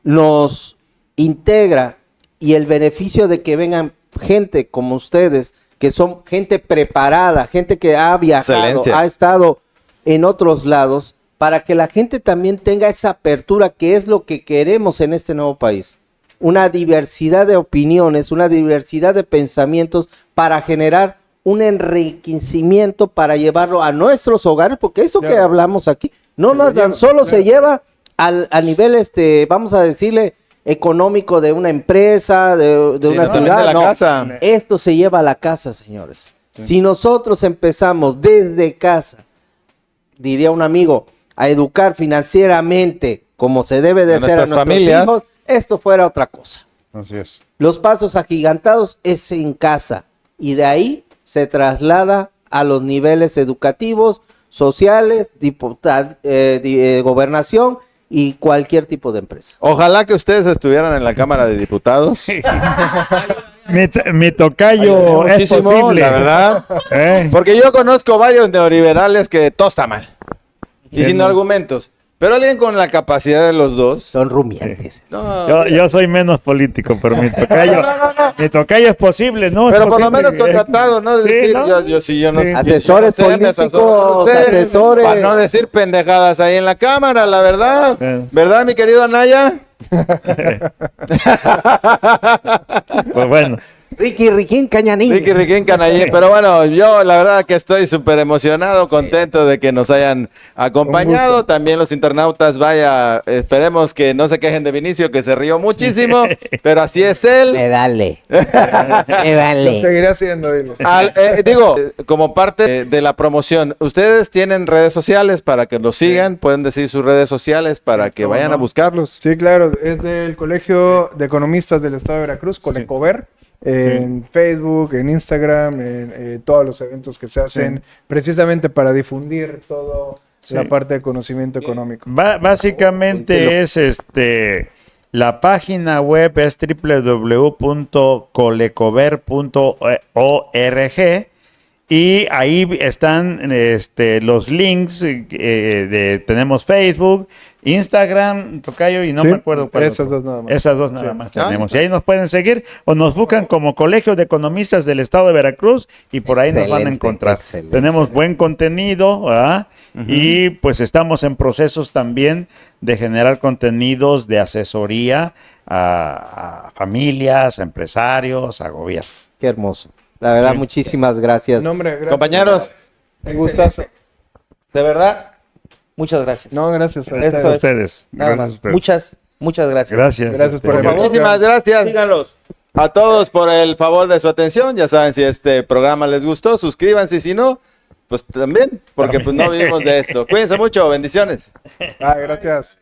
nos integra y el beneficio de que vengan gente como ustedes, que son gente preparada, gente que ha viajado, Excelencia. ha estado en otros lados, para que la gente también tenga esa apertura, que es lo que queremos en este nuevo país. Una diversidad de opiniones, una diversidad de pensamientos para generar un enriquecimiento para llevarlo a nuestros hogares, porque esto que Claro. hablamos aquí no Se lo tan lleva, solo se claro. lleva a nivel, vamos a decirle, económico de una empresa, de Sí, una no, también ciudad. de la No, casa. esto se lleva a la casa, señores. Si nosotros empezamos desde casa, diría un amigo, a educar financieramente como se debe de A hacer a nuestras nuestros familias. hijos, esto fuera otra cosa. Así es. Los pasos agigantados es en casa y de ahí se traslada a los niveles educativos, sociales, gobernación y cualquier tipo de empresa. Ojalá que ustedes estuvieran en la Cámara de Diputados. Mi tocayo es Muchísimo, posible. la verdad. ¿Eh? Porque yo conozco varios neoliberales que todo está mal. Y sin argumentos. Pero alguien con la capacidad de los dos. Son rumiantes. No, Yo soy menos político, pero mi tocayo es posible, ¿no? Es pero por lo posible. menos contratado, ¿no? De Sí, decir, ¿no? yo no. Sí. Asesores yo no sé, me asesoro con políticos, ustedes, asesores. Para no decir pendejadas ahí en la Cámara, la verdad. Sí. ¿Verdad, mi querido Anaya? Pues bueno, Riquín Cañanín. Riquín Canallín. Pero bueno, yo la verdad que estoy súper emocionado, contento de que nos hayan acompañado. También los internautas, vaya, esperemos que no se quejen de Vinicio, que se rió muchísimo, pero así es él. Me dale. Me Lo dale. seguiré haciendo, digo. Digo, como parte de la promoción, ¿ustedes tienen redes sociales para que los sigan? Pueden decir sus redes sociales para que cómo vayan no. a buscarlos. Sí, claro, es del Colegio de Economistas del Estado de Veracruz, Colecover, en Facebook, en Instagram, en todos los eventos que se hacen precisamente para difundir toda la parte de conocimiento económico. Básicamente es la página web es www.colecover.org y ahí están los links, tenemos Facebook, Instagram, Tocayo, y no Sí, me acuerdo cuál esas otro. dos nada más. Esas dos nada Sí. más Ah, tenemos. Y ahí nos pueden seguir o nos buscan como Colegio de Economistas del Estado de Veracruz y por ahí nos van a Excelente, encontrar. excelente. Tenemos buen contenido, ¿verdad? Y pues estamos en procesos también de generar contenidos de asesoría a familias, a empresarios, a gobierno. Qué hermoso. La verdad, muchísimas gracias. No, hombre, gracias. Compañeros, Un gustazo. De verdad, muchas gracias. No, gracias a Eso ustedes. A es. ustedes. Nada Gracias a más. ustedes. Muchas gracias. Gracias. Gracias por el muchísimas gracias. Síganlos. A todos por el favor de su atención. Ya saben, si este programa les gustó, suscríbanse. Y si no, pues también, porque pues no vivimos de esto. Cuídense mucho. Bendiciones. Ah, gracias.